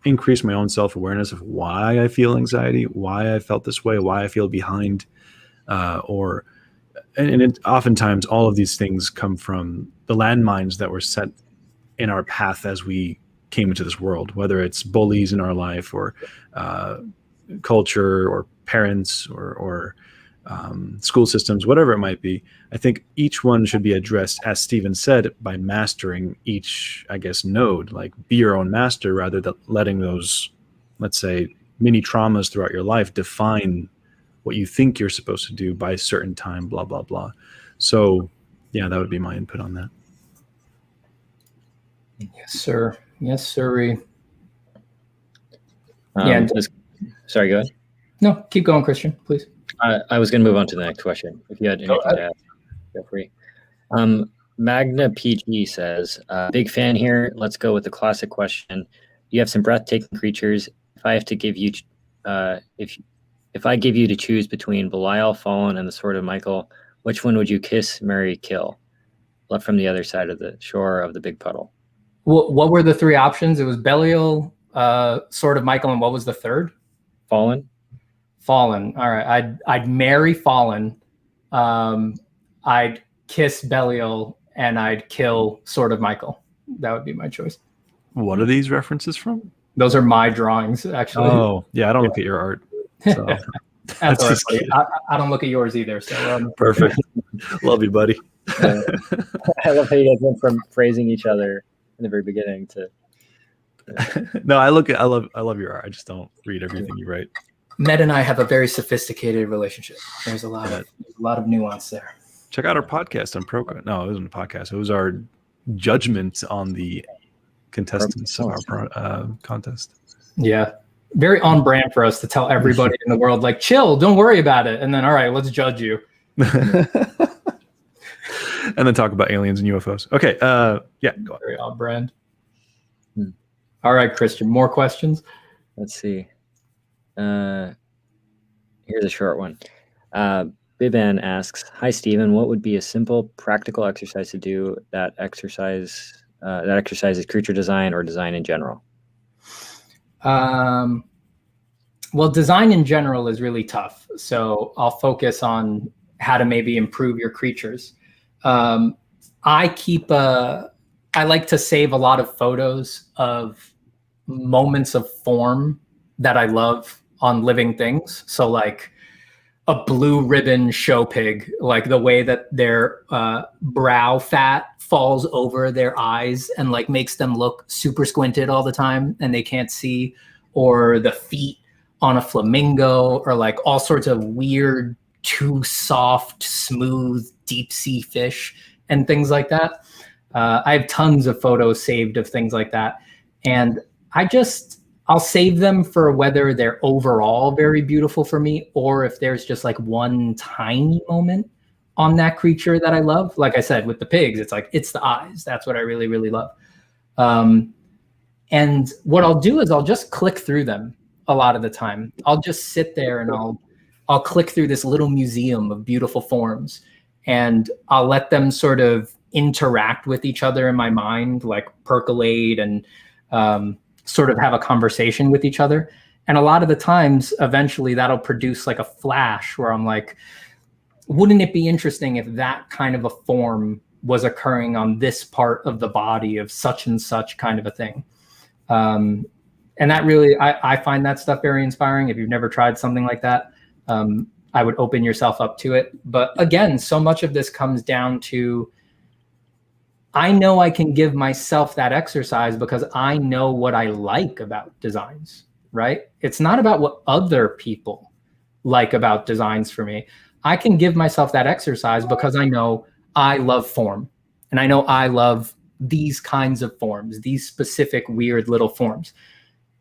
increase my own self-awareness of why I feel anxiety, why I felt this way, why I feel behind, and oftentimes all of these things come from the landmines that were set in our path as we came into this world, whether it's bullies in our life or culture or parents or school systems, whatever it might be. I think each one should be addressed, as Stephen said, by mastering each, I guess, node, like be your own master rather than letting those, let's say, mini traumas throughout your life define what you think you're supposed to do by a certain time, blah, blah, blah. So yeah, that would be my input on that. Yes, sir. Yes, sir. Sorry, go ahead. No, keep going, Christian, please. I was going to move on to the next question. If you had anything to add, feel free. Magna PG says, big fan here. Let's go with the classic question. You have some breathtaking creatures. If I have to give you, if I give you to choose between Belial, Fallen, and the Sword of Michael, which one would you kiss, marry, kill? Left from the other side of the shore of the big puddle. What were the three options? It was Belial, Sword of Michael, and what was the third? Fallen. Fallen. All right. I'd marry Fallen. I'd kiss Belial, and I'd kill Sword of Michael. That would be my choice. What are these references from? Those are my drawings, actually. Oh, yeah. I don't look at your art. So that's all right. I don't look at yours either. So perfect. Love you, buddy. I love how you guys went from praising each other in the very beginning to. No, I love your art. I just don't read everything you write. Ned and I have a very sophisticated relationship. There's a lot of nuance there. Check out our podcast on Proko. No, it wasn't a podcast. It was our judgment on the contestants of our contest. Yeah. Very on brand for us to tell everybody in the world, like, chill, don't worry about it. And then, all right, let's judge you. And then talk about aliens and UFOs. Okay. Yeah. Go on. Very on brand. All right, Christian, more questions? Let's see. Here's a short one. Biban asks, hi, Stephen, what would be a simple practical exercise to do that exercises creature design or design in general? Well, design in general is really tough. So I'll focus on how to maybe improve your creatures. I like to save a lot of photos of moments of form that I love on living things. So like a blue ribbon show pig, like the way that their brow fat falls over their eyes and like makes them look super squinted all the time and they can't see, or the feet on a flamingo, or like all sorts of weird, too soft, smooth, deep sea fish and things like that. I have tons of photos saved of things like that. And I'll save them for whether they're overall very beautiful for me, or if there's just like one tiny moment on that creature that I love. Like I said, with the pigs, it's like, it's the eyes. That's what I really, really love. And what I'll do is I'll just click through them a lot of the time. I'll just sit there and I'll click through this little museum of beautiful forms, and I'll let them sort of interact with each other in my mind, like percolate and sort of have a conversation with each other. And a lot of the times, eventually that'll produce like a flash where I'm like, wouldn't it be interesting if that kind of a form was occurring on this part of the body of such and such kind of a thing? And that really, I find that stuff very inspiring. If you've never tried something like that, I would open yourself up to it. But again, so much of this comes down to, I know I can give myself that exercise because I know what I like about designs, right? It's not about what other people like about designs for me. I can give myself that exercise because I know I love form, and I know I love these kinds of forms, these specific weird little forms.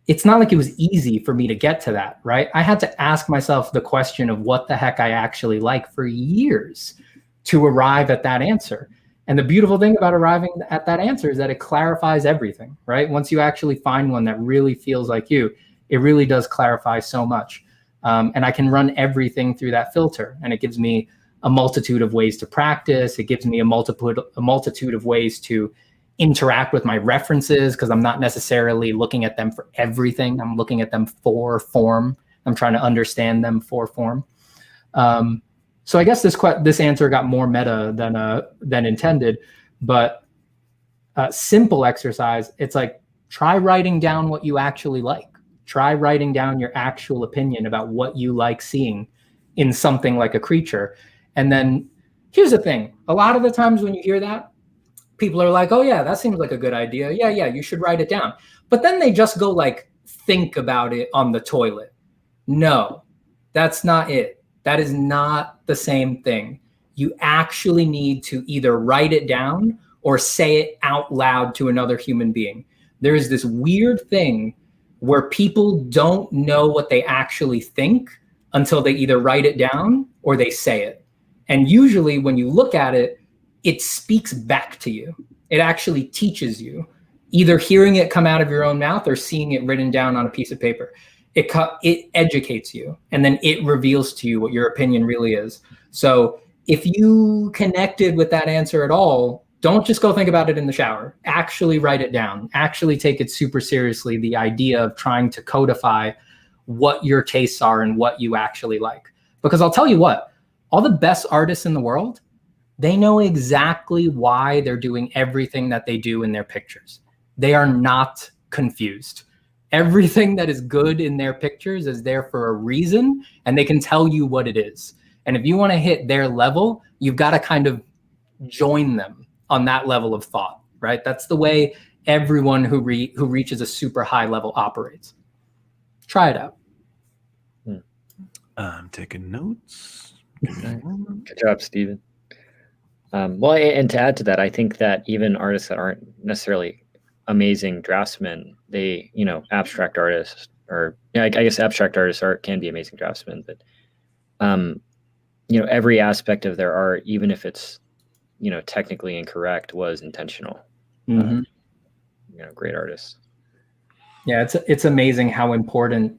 It's not like it was easy for me to get to that, right? I had to ask myself the question of what the heck I actually like for years to arrive at that answer. And the beautiful thing about arriving at that answer is that it clarifies everything, right? Once you actually find one that really feels like you, it really does clarify so much. And I can run everything through that filter, and it gives me a multitude of ways to practice. It gives me a multitude of ways to interact with my references, because I'm not necessarily looking at them for everything. I'm looking at them for form. I'm trying to understand them for form. So I guess this answer got more meta than intended, but simple exercise. It's like, try writing down what you actually like. Try writing down your actual opinion about what you like seeing in something like a creature. And then here's the thing. A lot of the times when you hear that, people are like, oh yeah, that seems like a good idea. Yeah, you should write it down. But then they just go like, think about it on the toilet. No, that's not it. That is not the same thing. You actually need to either write it down or say it out loud to another human being. There is this weird thing where people don't know what they actually think until they either write it down or they say it. And usually when you look at it, it speaks back to you. It actually teaches you, either hearing it come out of your own mouth or seeing it written down on a piece of paper. It educates you, and then it reveals to you what your opinion really is. So if you connected with that answer at all, don't just go think about it in the shower. Actually write it down. Actually take it super seriously, the idea of trying to codify what your tastes are and what you actually like. Because I'll tell you what, all the best artists in the world, they know exactly why they're doing everything that they do in their pictures. They are not confused. Everything that is good in their pictures is there for a reason, and they can tell you what it is. And if you want to hit their level, you've got to kind of join them on that level of thought, right? That's the way everyone who reaches a super high level operates. Try it out. I'm taking notes. Good job, Stephen. Well, and to add to that, I think that even artists that aren't necessarily amazing draftsmen, they, abstract artists, or I guess abstract artists can be amazing draftsmen, but every aspect of their art, even if it's technically incorrect, was intentional. Mm-hmm. Great artists. Yeah, it's amazing how important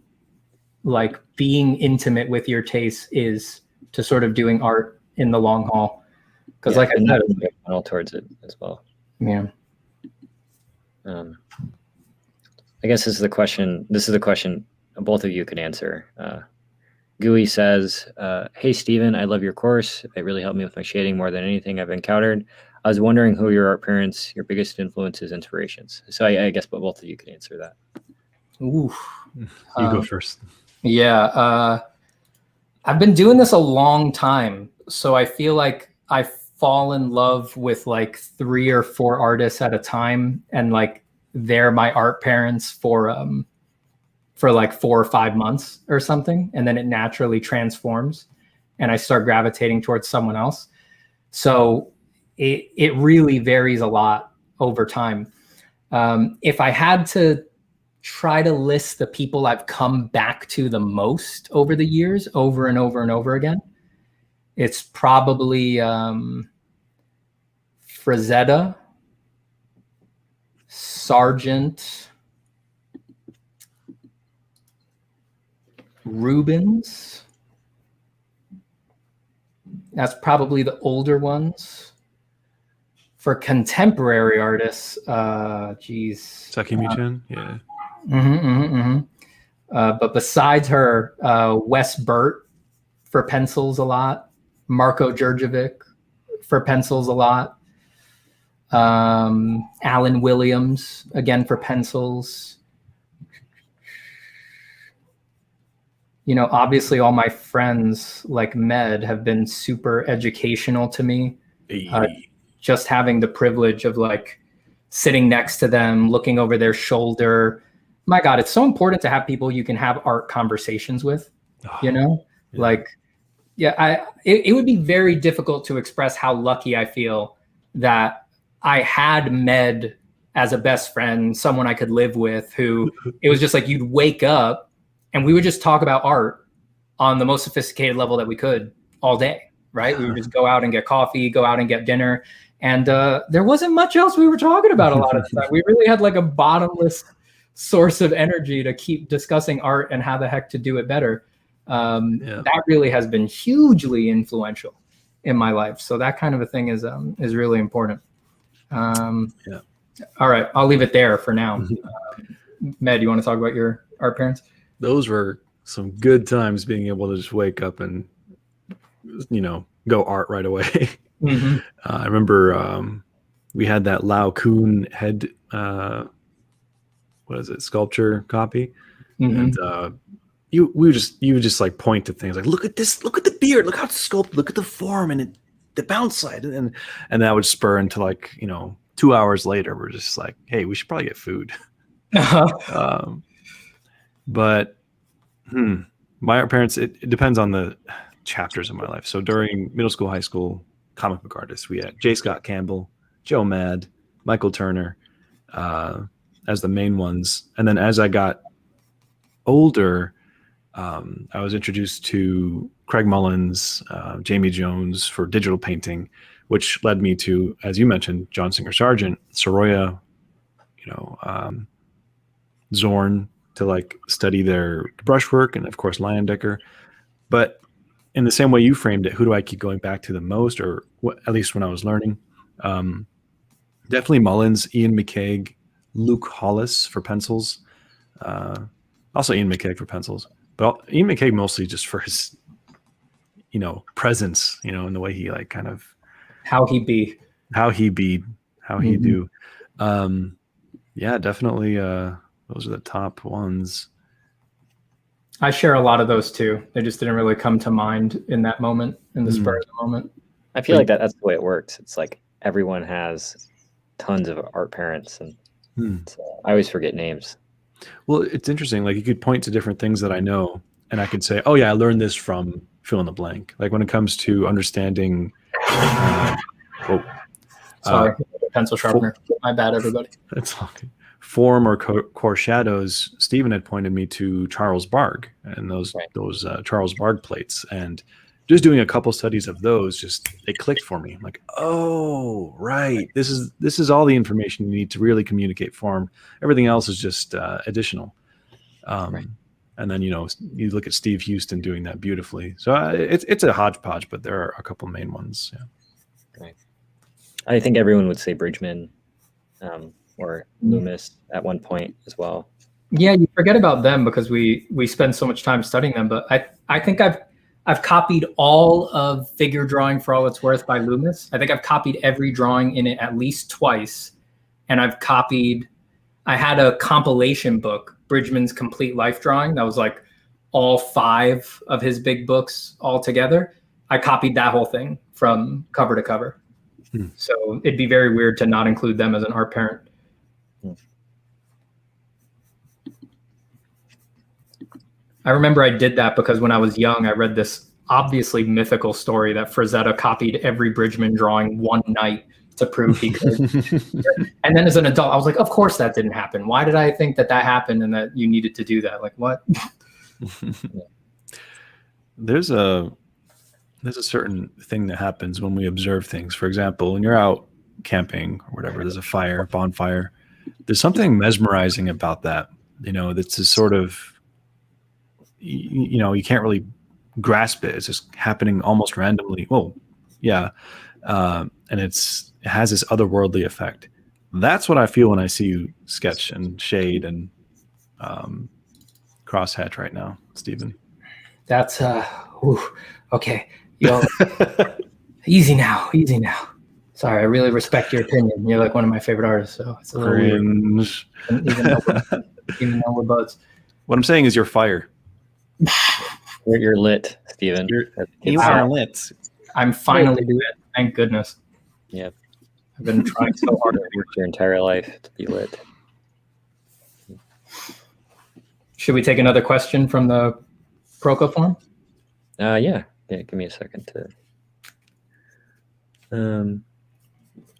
like being intimate with your taste is to sort of doing art in the long haul. Because like I said, funnel towards it as well. Yeah. I guess this is the question both of you could answer. Gooey says, hey, Stephen, I love your course. It really helped me with my shading more than anything I've encountered. I was wondering who your art parents, your biggest influences, inspirations. So I guess both of you could answer that. Ooh. You go first. Yeah. I've been doing this a long time, so I feel like I fall in love with like 3 or 4 artists at a time, and like they're my art parents for like 4 or 5 months or something, and then it naturally transforms and I start gravitating towards someone else. So it really varies a lot over time. If I had to try to list the people I've come back to the most over the years, over and over and over again, it's probably Frazetta, Sargent, Rubens. That's probably the older ones. For contemporary artists, Sakimi-chan, yeah. But besides her, Wes Burt for pencils a lot. Marko Djurdjevic for pencils a lot. Alan Williams, again, for pencils. You know, obviously all my friends like Med have been super educational to me. Just having the privilege of like sitting next to them, looking over their shoulder. My God, it's so important to have people you can have art conversations with, you know? Yeah. Like, yeah, it would be very difficult to express how lucky I feel that I had Med as a best friend, someone I could live with, who it was just like you'd wake up and we would just talk about art on the most sophisticated level that we could all day, right? We would just go out and get coffee, go out and get dinner. And there wasn't much else we were talking about a lot of the time. We really had like a bottomless source of energy to keep discussing art and how the heck to do it better. That really has been hugely influential in my life. So that kind of a thing is really important. All right, I'll leave it there for now. Med, you want to talk about your art parents? Those were some good times, being able to just wake up and, you know, go art right away. I remember we had that Lao Kun head, sculpture copy, and you would just like point to things like, look at this, look at the beard, look how it's sculpted, look at the form and the bounce side, and that would spur into like, you know, 2 hours later we're just like, hey, we should probably get food. But my art parents, it depends on the chapters of my life. So during middle school, high school, comic book artists, we had J. Scott Campbell, Joe Mad, Michael Turner as the main ones. And then as I got older, I was introduced to Craig Mullins, Jamie Jones for digital painting, which led me to, as you mentioned, John Singer Sargent, Soroya, you know, Zorn, to like study their brushwork, and of course Leyendecker. But in the same way you framed it, who do I keep going back to the most, or at least when I was learning? Definitely Mullins, Ian McCaig, Luke Hollis for pencils. Also Ian McCaig for pencils, but Ian McCaig mostly just for his, you know, presence, you know, in the way he like kind of how he do. Yeah, definitely. Those are the top ones. I share a lot of those too. They just didn't really come to mind in that moment, in the spur of the moment. I feel like that's the way it works. It's like everyone has tons of art parents, and so I always forget names. Well, it's interesting. Like you could point to different things that I know, and I could say, "Oh yeah, I learned this from fill in the blank." Like when it comes to understanding. Sorry, pencil sharpener. My bad, everybody. That's okay. Form or core shadows. Stephen had pointed me to Charles Barg and those Charles Barg plates, and just doing a couple studies of those, just they clicked for me. I'm like, oh right, this is all the information you need to really communicate form. Everything else is just additional. And then you look at Steve Houston doing that beautifully. So it's a hodgepodge, but there are a couple main ones. Yeah. Right. I think everyone would say Bridgman. Or Loomis at one point as well. Yeah, you forget about them because we spend so much time studying them. But I think I've I've copied all of Figure Drawing for All It's Worth by Loomis. I think I've copied every drawing in it at least twice. And I had a compilation book, Bridgman's Complete Life Drawing. That was like all 5 of his big books all together. I copied that whole thing from cover to cover. So it'd be very weird to not include them as an art parent. I remember I did that because when I was young, I read this obviously mythical story that Frazetta copied every Bridgman drawing one night to prove he could. And then as an adult, I was like, of course that didn't happen. Why did I think that happened and that you needed to do that? Like, what? There's a certain thing that happens when we observe things. For example, when you're out camping or whatever, there's a bonfire. There's something mesmerizing about that. That's a sort of, you can't really grasp it. It's just happening almost randomly. Well, yeah. And it has this otherworldly effect. That's what I feel when I see you sketch and shade and crosshatch right now, Stephen. That's okay. Easy now. Sorry, I really respect your opinion. You're like one of my favorite artists, so it's a little cringe. Weird. Even though we're buds. What I'm saying is you're fire. You're lit, Stephen. You are lit. I'm finally lit. Thank goodness. Yeah. I've been trying so hard to work your entire life to be lit. Should we take another question from the Proko form? Yeah. Give me a second to.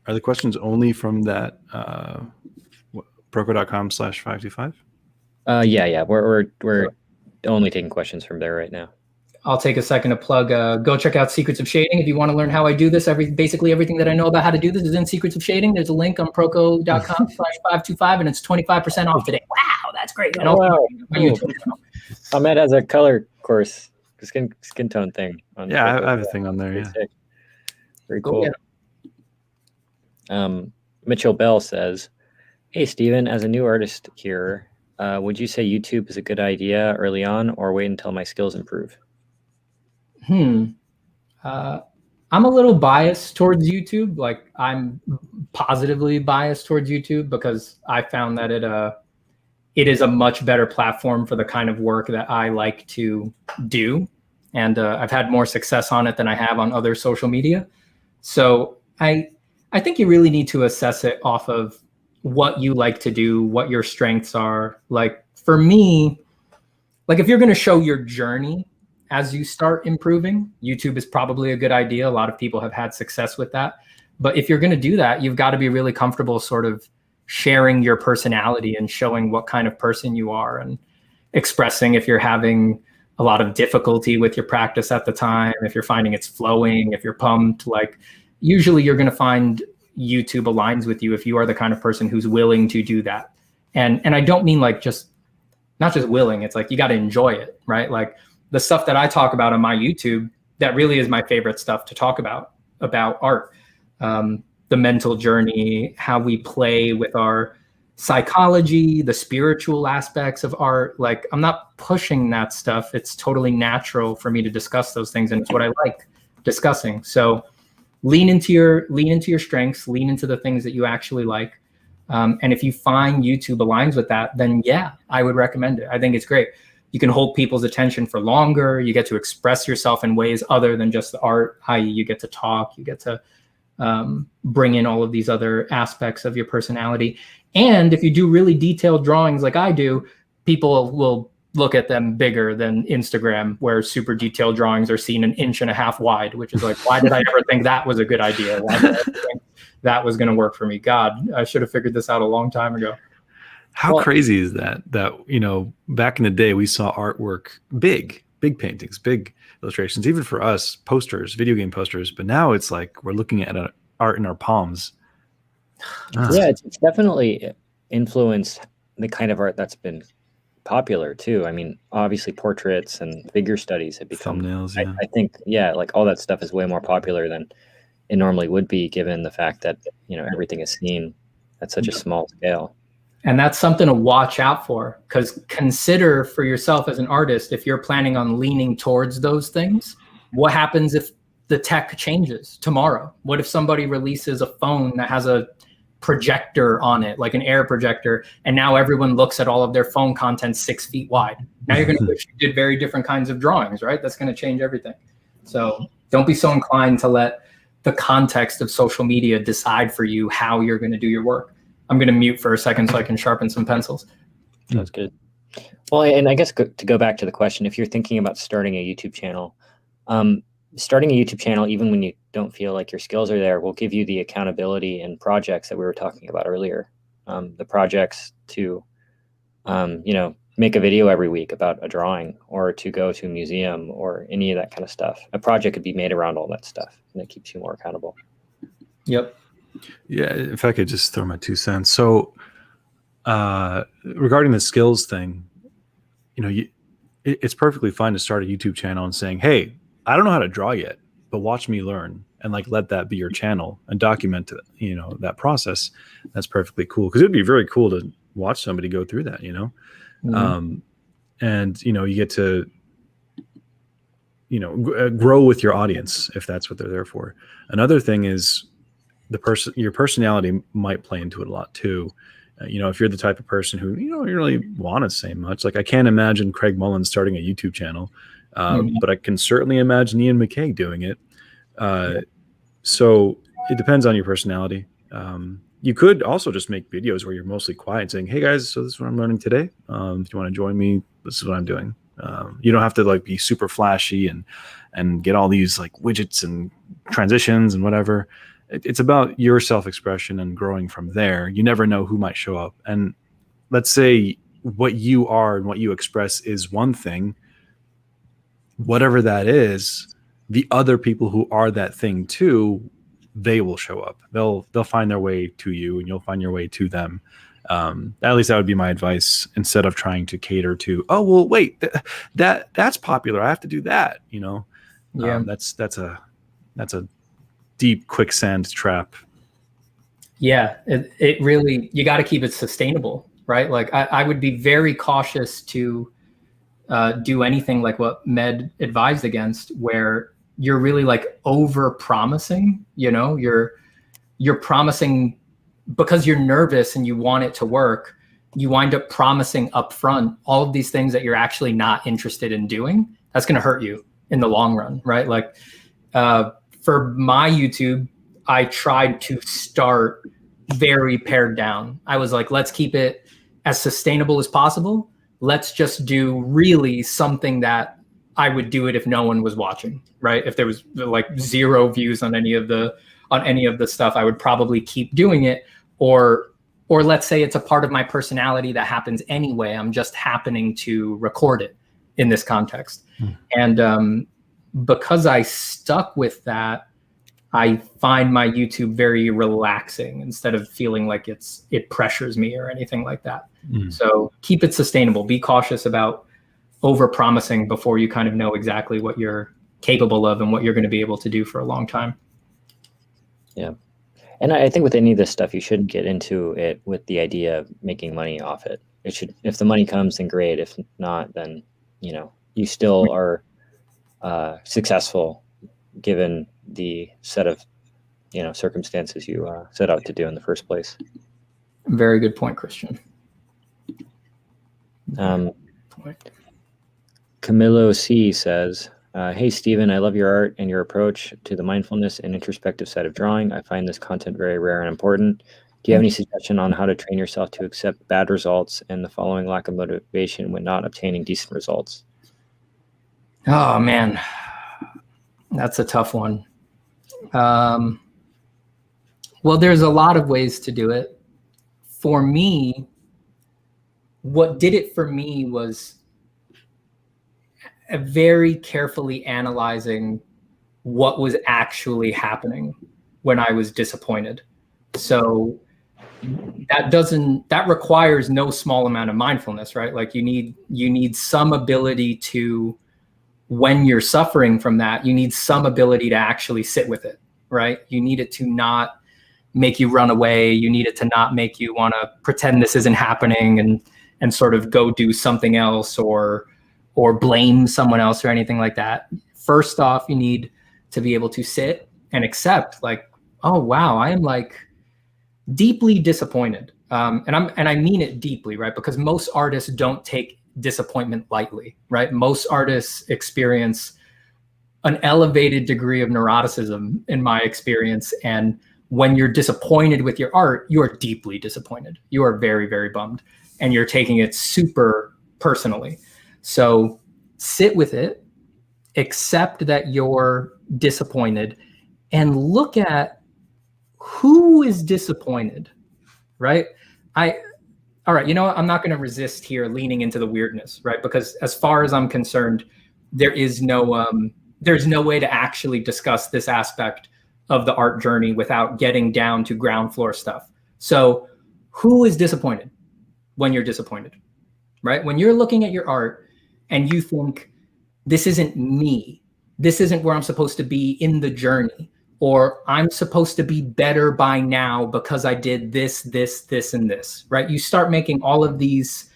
Are the questions only from that proko.com/525? Yeah. We're only taking questions from there right now. I'll take a second to plug. Go check out Secrets of Shading if you want to learn how I do this. Basically everything that I know about how to do this is in Secrets of Shading. There's a link on proko.com/525 and it's 25% off today. Wow, that's great. And wow. Ahmed has a color course, skin tone thing. I have a thing on there. Yeah. Very cool. Mitchell Bell says, "Hey, Stephen, as a new artist here, would you say YouTube is a good idea early on or wait until my skills improve?" I'm a little biased towards YouTube. Like I'm positively biased towards YouTube because I found that it is a much better platform for the kind of work that I like to do. And I've had more success on it than I have on other social media. So I think you really need to assess it off of what you like to do, what your strengths are. Like for me, like if you're going to show your journey as you start improving, YouTube is probably a good idea. A lot of people have had success with that. But if you're going to do that, you've got to be really comfortable sort of sharing your personality and showing what kind of person you are and expressing if you're having a lot of difficulty with your practice at the time, if you're finding it's flowing, if you're pumped. Like usually you're going to find YouTube aligns with you if you are the kind of person who's willing to do that. And I don't mean like not just willing, it's like you got to enjoy it, right? Like the stuff that I talk about on my YouTube, that really is my favorite stuff to talk about art. The mental journey, how we play with our psychology, the spiritual aspects of art. Like I'm not pushing that stuff. It's totally natural for me to discuss those things. And it's what I like discussing. So lean into your strengths, lean into the things that you actually like. And if you find YouTube aligns with that, then yeah, I would recommend it. I think it's great. You can hold people's attention for longer. You get to express yourself in ways other than just the art, i.e. you get to talk, you get to bring in all of these other aspects of your personality. And if you do really detailed drawings like I do, people will look at them bigger than Instagram, where super detailed drawings are seen 1.5 inches wide, which is like, why did I ever think that was a good idea? Why did I ever think that was going to work for me? God, I should have figured this out a long time ago. How crazy is that? That, back in the day, we saw artwork, big paintings, big illustrations, even for us, posters, video game posters. But now it's like we're looking at art in our palms. Yeah, it's definitely influenced the kind of art that's been popular too. I mean, obviously portraits and figure studies have become thumbnails. Yeah. I think, like all that stuff is way more popular than it normally would be, given the fact that, everything is seen at such a small scale. And that's something to watch out for, because consider for yourself as an artist, if you're planning on leaning towards those things, What happens if the tech changes tomorrow? What if somebody releases a phone that has a projector on it, like an air projector, and now everyone looks at all of their phone content 6 feet wide? Now you're going to wish you did very different kinds of drawings, right? That's going to change everything. So don't be so inclined to let the context of social media decide for you how you're going to do your work. I'm going to mute for a second so I can sharpen some pencils. That's good. Well, and I guess to go back to the question, if you're thinking about starting a YouTube channel, starting a YouTube channel, even when you don't feel like your skills are there, will give you the accountability and projects that we were talking about earlier. The projects to, make a video every week about a drawing, or to go to a museum, or any of that kind of stuff. A project could be made around all that stuff, and it keeps you more accountable. Yep. Yeah, if I could just throw my 2 cents. So regarding the skills thing, it's perfectly fine to start a YouTube channel and saying, hey, I don't know how to draw yet, but watch me learn, and like let that be your channel and document that process. That's perfectly cool, because it'd be very cool to watch somebody go through that, and you get to grow with your audience if that's what they're there for. Another thing is your personality might play into it a lot too. If you're the type of person who you don't really want to say much, like I can't imagine Craig Mullins starting a YouTube channel, but I can certainly imagine Ian McKay doing it. So it depends on your personality. You could also just make videos where you're mostly quiet, saying, hey guys, so this is what I'm learning today. If you want to join me, this is what I'm doing. You don't have to like be super flashy and get all these like widgets and transitions and whatever. It's about your self-expression and growing from there. You never know who might show up. And let's say what you are and what you express is one thing. Whatever that is, the other people who are that thing too, they will show up. They'll find their way to you, and you'll find your way to them. At least that would be my advice, instead of trying to cater to, oh well, wait, that's popular, I have to do that. Yeah, that's a deep quicksand trap. Yeah, it really, you got to keep it sustainable, right? Like I would be very cautious to do anything like what Med advised against, where you're really like over promising. You're promising because you're nervous and you want it to work. You wind up promising upfront all of these things that you're actually not interested in doing. That's going to hurt you in the long run, right? Like for my YouTube, I tried to start very pared down. I was like, let's keep it as sustainable as possible. Let's just do really something that I would do it if no one was watching, right? If there was like 0 views on any of the stuff, I would probably keep doing it. Or let's say it's a part of my personality that happens anyway. I'm just happening to record it in this context. And because I stuck with that, I find my YouTube very relaxing instead of feeling like it pressures me or anything like that. So keep it sustainable. Be cautious about over-promising before you kind of know exactly what you're capable of and what you're going to be able to do for a long time. Yeah. And I think with any of this stuff, you shouldn't get into it with the idea of making money off it. It should, if the money comes, then great. If not, then, you still are successful given the set of, circumstances you set out to do in the first place. Very good point, Christian. Camilo C says, hey, Stephen, I love your art and your approach to the mindfulness and introspective side of drawing. I find this content very rare and important. Do you have any suggestion on how to train yourself to accept bad results and the following lack of motivation when not obtaining decent results? Oh, man, that's a tough one. Well, there's a lot of ways to do it. For me, what did it for me was very carefully analyzing what was actually happening when I was disappointed. So that requires no small amount of mindfulness, right? Like you need some ability to, when you're suffering from that, you need some ability to actually sit with it, right? You need it to not make you run away. You need it to not make you want to pretend this isn't happening and sort of go do something else or blame someone else or anything like that. First off, you need to be able to sit and accept, like, oh wow, I am like deeply disappointed, and I mean it deeply, right? Because most artists don't take disappointment lightly, right? Most artists experience an elevated degree of neuroticism, in my experience, and when you're disappointed with your art, you are deeply disappointed. You are very, very bummed, and you're taking it super personally. So sit with it, accept that you're disappointed, and look at who is disappointed, right? All right, you know what? I'm not going to resist here leaning into the weirdness, right? Because as far as I'm concerned, there's no way to actually discuss this aspect of the art journey without getting down to ground floor stuff. So who is disappointed when you're disappointed, right? When you're looking at your art and you think, this isn't me, this isn't where I'm supposed to be in the journey, or I'm supposed to be better by now because I did this, this, this, and this, right? You start making all of these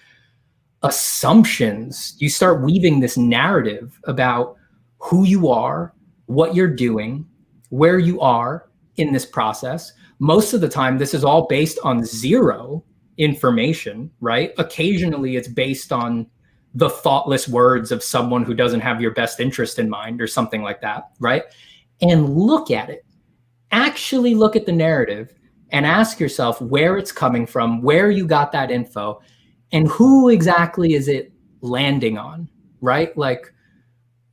assumptions. You start weaving this narrative about who you are, what you're doing, where you are in this process. Most of the time, this is all based on zero information, right? Occasionally, it's based on the thoughtless words of someone who doesn't have your best interest in mind or something like that, right? And look at it. Actually look at the narrative and ask yourself where it's coming from, where you got that info, and who exactly is it landing on, right? Like,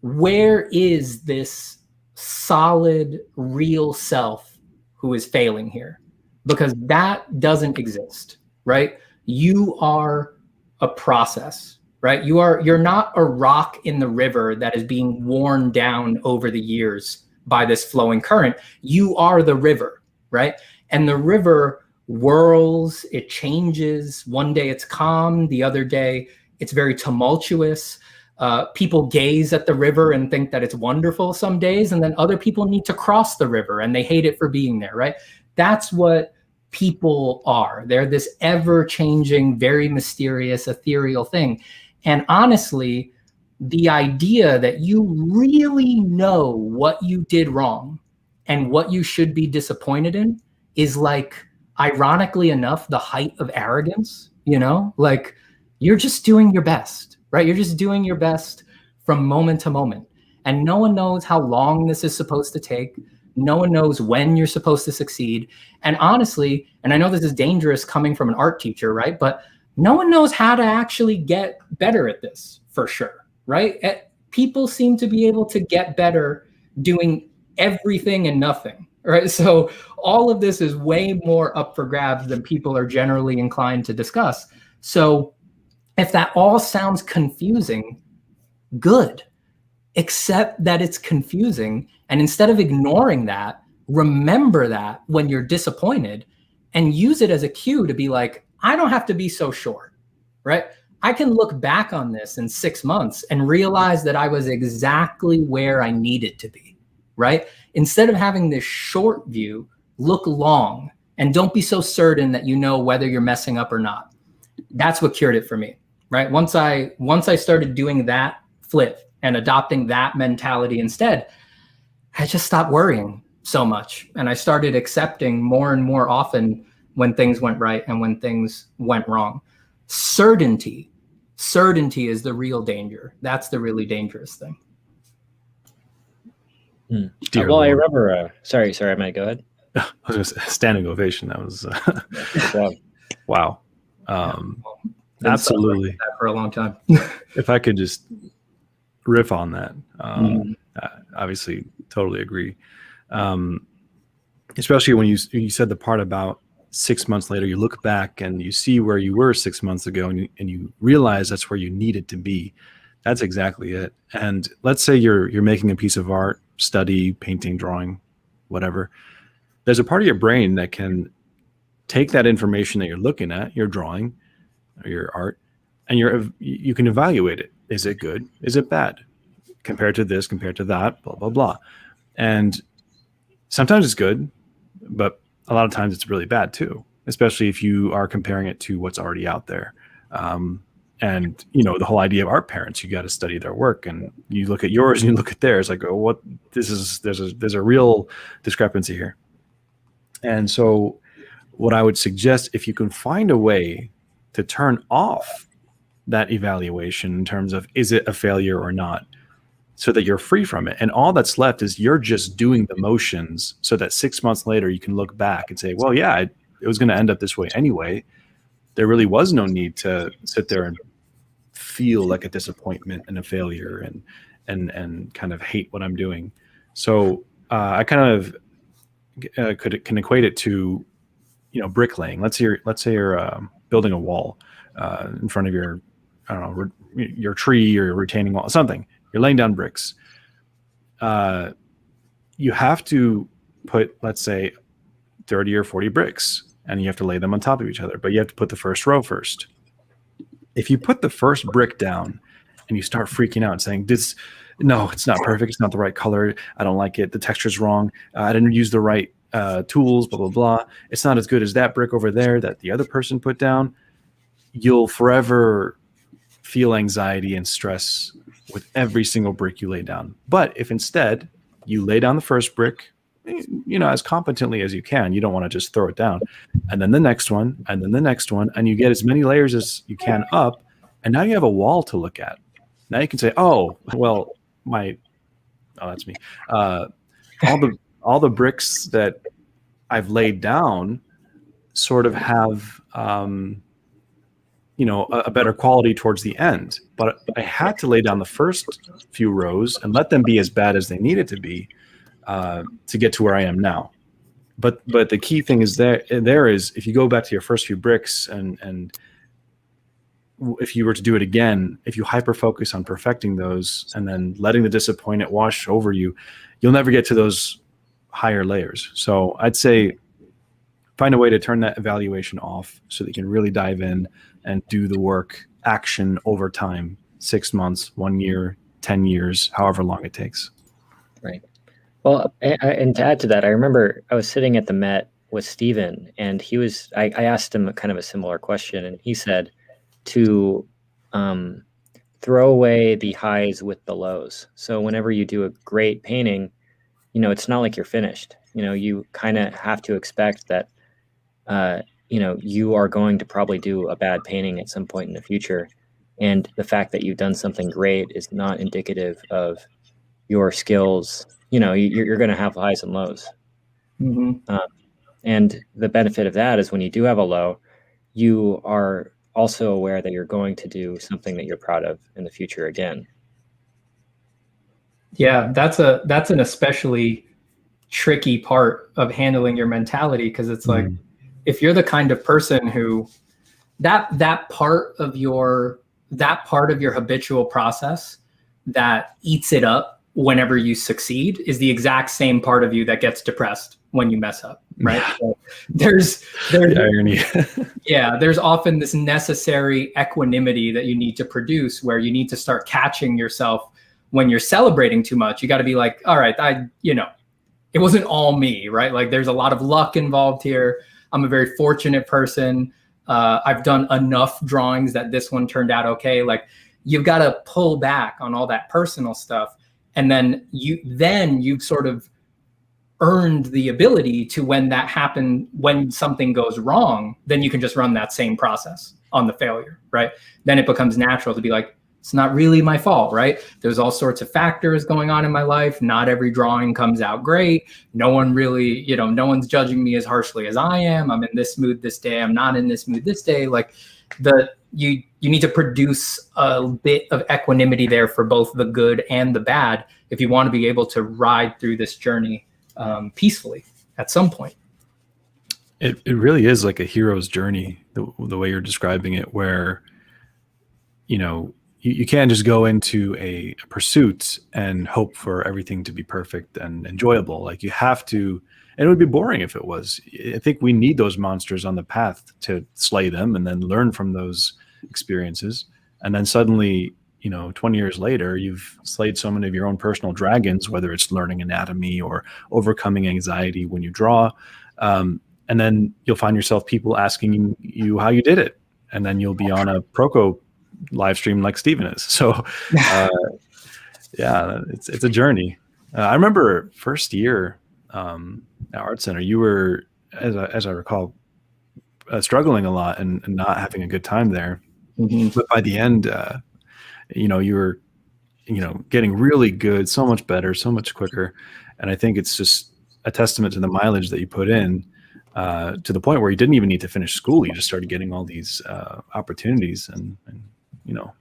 where is this solid, real self who is failing here? Because that doesn't exist, right? You are a process, right? You're not a rock in the river that is being worn down over the years by this flowing current. You are the river, right? And the river whirls, it changes. One day it's calm, the other day it's very tumultuous. People gaze at the river and think that it's wonderful some days, and then other people need to cross the river and they hate it for being there, right? That's what people are. They're this ever-changing, very mysterious, ethereal thing. And honestly, the idea that you really know what you did wrong and what you should be disappointed in is, like, ironically enough, the height of arrogance, you know? Like, you're just doing your best, right? You're just doing your best from moment to moment. And no one knows how long this is supposed to take. No one knows when you're supposed to succeed. And honestly, and I know this is dangerous coming from an art teacher, right? But no one knows how to actually get better at this for sure, right? People seem to be able to get better doing everything and nothing, right? So all of this is way more up for grabs than people are generally inclined to discuss. So if that all sounds confusing, good. Accept that it's confusing. And instead of ignoring that, remember that when you're disappointed and use it as a cue to be like, I don't have to be so sure, right? I can look back on this in 6 months and realize that I was exactly where I needed to be, right? Instead of having this short view, look long and don't be so certain that you know whether you're messing up or not. That's what cured it for me, right? Once I started doing that flip and adopting that mentality instead, I just stopped worrying so much. And I started accepting more and more often when things went right and when things went wrong. Certainty is the real danger. That's the really dangerous thing. Well, I remember, sorry, I might go ahead. I was going to say, standing ovation. That was, wow. Absolutely. That for a long time. If I could just riff on that, obviously totally agree. Especially when you said the part about 6 months later, you look back and you see where you were 6 months ago and you realize that's where you needed to be. That's exactly it. And let's say you're making a piece of art, study, painting, drawing, whatever. There's a part of your brain that can take that information that you're looking at, your drawing or your art, and you can evaluate it. Is it good? Is it bad? Compared to this, compared to that, blah, blah, blah. And sometimes it's good, but a lot of times it's really bad too, especially if you are comparing it to what's already out there. And, you know, the whole idea of art parents, you got to study their work, and you look at yours and you look at theirs, like, oh, what, there's a real discrepancy here. And so what I would suggest, if you can find a way to turn off that evaluation in terms of, is it a failure or not, so that you're free from it. And all that's left is you're just doing the motions, so that 6 months later you can look back and say, well, yeah, it was going to end up this way anyway. There really was no need to sit there and feel like a disappointment and a failure and kind of hate what I'm doing. So I kind of can equate it to, you know, bricklaying. Let's say you're building a wall in front of your, I don't know, your tree or your retaining wall, something. You're laying down bricks. You have to put, let's say, 30 or 40 bricks, and you have to lay them on top of each other, but you have to put the first row first. If you put the first brick down and you start freaking out and saying, no, it's not perfect, it's not the right color, I don't like it, the texture's wrong, I didn't use the right tools, blah, blah, blah, it's not as good as that brick over there that the other person put down, you'll forever feel anxiety and stress with every single brick you lay down. But if instead you lay down the first brick, you know, as competently as you can, you don't want to just throw it down, and then the next one, and then the next one, and you get as many layers as you can up, and now you have a wall to look at. Now you can say, oh, well, that's me. All the bricks that I've laid down sort of have, you know, a better quality towards the end, but I had to lay down the first few rows and let them be as bad as they needed to be to get to where I am now. But the key thing is there is, if you go back to your first few bricks and if you were to do it again, if you hyper focus on perfecting those and then letting the disappointment wash over you, you'll never get to those higher layers. So I'd say find a way to turn that evaluation off so that you can really dive in and do the work, action over time, 6 months, 1 year, 10 years, however long it takes. Right. Well, and to add to that, I remember I was sitting at the Met with Stephen, and I asked him kind of a similar question, and he said to throw away the highs with the lows. So whenever you do a great painting, you know, it's not like you're finished. You know, you kind of have to expect that, you know, you are going to probably do a bad painting at some point in the future. And the fact that you've done something great is not indicative of your skills. You know, you're going to have highs and lows. Mm-hmm. And the benefit of that is when you do have a low, you are also aware that you're going to do something that you're proud of in the future again. Yeah, that's an especially tricky part of handling your mentality, because it's like, if you're the kind of person who that part of your habitual process that eats it up whenever you succeed is the exact same part of you that gets depressed when you mess up, right? Yeah. So there's the irony. Yeah, there's often this necessary equanimity that you need to produce, where you need to start catching yourself when you're celebrating too much. You got to be like, all right, it wasn't all me, right? Like, there's a lot of luck involved here. I'm a very fortunate person. I've done enough drawings that this one turned out okay. Like, you've got to pull back on all that personal stuff. And then you've sort of earned the ability to, when something goes wrong, then you can just run that same process on the failure, right? Then it becomes natural to be like, it's not really my fault, right? There's all sorts of factors going on in my life. Not every drawing comes out great. No one really, no one's judging me as harshly as I am. I'm in this mood this day. I'm not in this mood this day. Like, you need to produce a bit of equanimity there for both the good and the bad if you want to be able to ride through this journey peacefully at some point. It really is like a hero's journey, the way you're describing it, where, you can't just go into a pursuit and hope for everything to be perfect and enjoyable. Like, you have to, and it would be boring if it was. I think we need those monsters on the path to slay them and then learn from those experiences. And then suddenly, 20 years later, you've slayed so many of your own personal dragons, whether it's learning anatomy or overcoming anxiety when you draw. And then you'll find yourself people asking you how you did it. And then you'll be on a Proko live stream like Stephen is. So yeah, it's a journey. I remember first year at Art Center, you were, as I recall, struggling a lot and not having a good time there. But by the end, you were, getting really good, so much better, so much quicker. And I think it's just a testament to the mileage that you put in, to the point where you didn't even need to finish school. You just started getting all these opportunities, and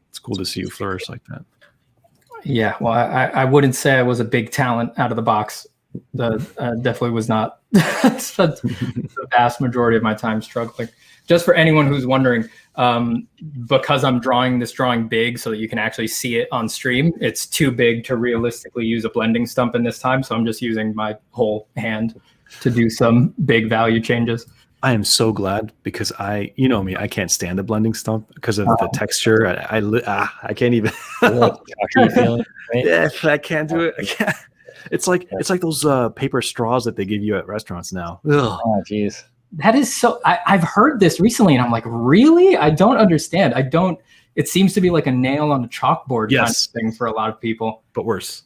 it's cool to see you flourish like that. Yeah, well, I wouldn't say I was a big talent out of the box. Definitely was not. Spent the vast majority of my time struggling. Just for anyone who's wondering, because I'm drawing this drawing big so that you can actually see it on stream, it's too big to realistically use a blending stump in this time. So I'm just using my whole hand to do some big value changes. I am so glad, because you know me, I can't stand a blending stump because of the texture. I can't even. Feeling, right? Yeah, I can't do it. I can't. It's like those paper straws that they give you at restaurants now. Ugh. Oh, geez. That is so. I've heard this recently, and I'm like, really? I don't understand. It seems to be like a nail on a chalkboard kind of thing for a lot of people. But worse.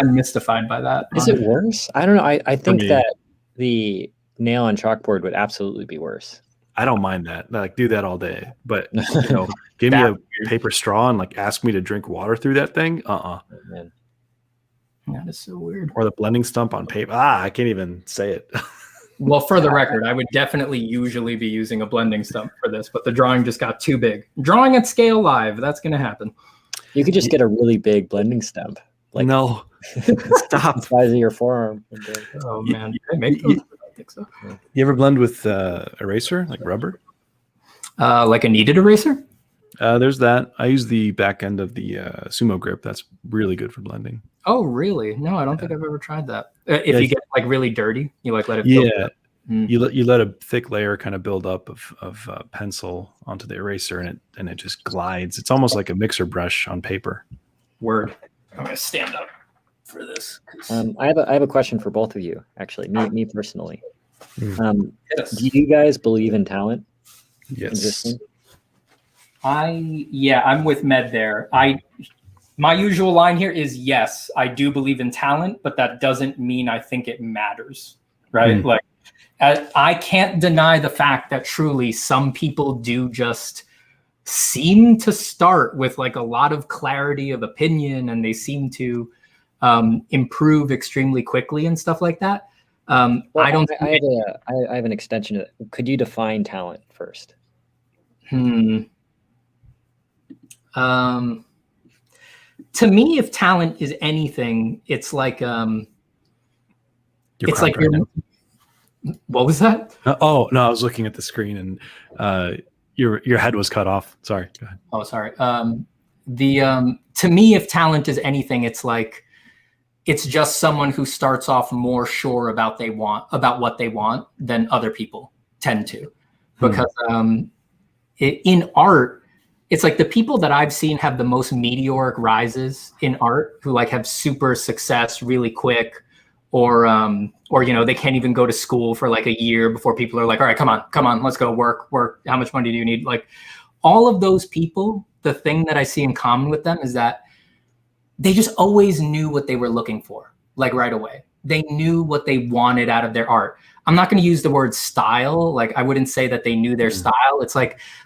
I'm mystified by that. Is it worse? I don't know. I think that the nail on chalkboard would absolutely be worse. I don't mind that. Like, do that all day. But give me a paper straw and ask me to drink water through that thing. Oh, man. That is so weird. Or the blending stump on paper. I can't even say it. Well, for the record, I would definitely usually be using a blending stump for this, but the drawing just got too big. Drawing at scale live, that's going to happen. You could just get a really big blending stump. No, stop. The size of your forearm. Oh, man. I make those? I think so. You ever blend with eraser, like rubber? Like a kneaded eraser? There's that. I use the back end of the Sumo grip. That's really good for blending. Oh, really? No, I don't think I've ever tried that. If you get really dirty, you let it build up. You let a thick layer kind of build up of pencil onto the eraser, and it just glides. It's almost like a mixer brush on paper. Word. I'm gonna stand up for this. I have a question for both of you, actually. Me personally. Yes. Do you guys believe in talent? Yes. Existing? I'm with Med there. My usual line here is, yes, I do believe in talent, but that doesn't mean I think it matters, right? Like, I can't deny the fact that truly some people do just seem to start with a lot of clarity of opinion, and they seem to improve extremely quickly and stuff like that. I have an extension of that. Could you define talent first? To me, if talent is anything, it's like what was that? Oh no, I was looking at the screen and your head was cut off. Sorry. Go ahead. Oh, sorry. To me, if talent is anything, it's just someone who starts off more sure about what they want than other people tend to, because in art, it's like the people that I've seen have the most meteoric rises in art, who have super success really quick, or they can't even go to school for a year before people are like, all right, come on, let's go work. How much money do you need? All of those people, the thing that I see in common with them is that they just always knew what they were looking for, right away. They knew what they wanted out of their art. I'm not going to use the word style. I wouldn't say that they knew their style. It's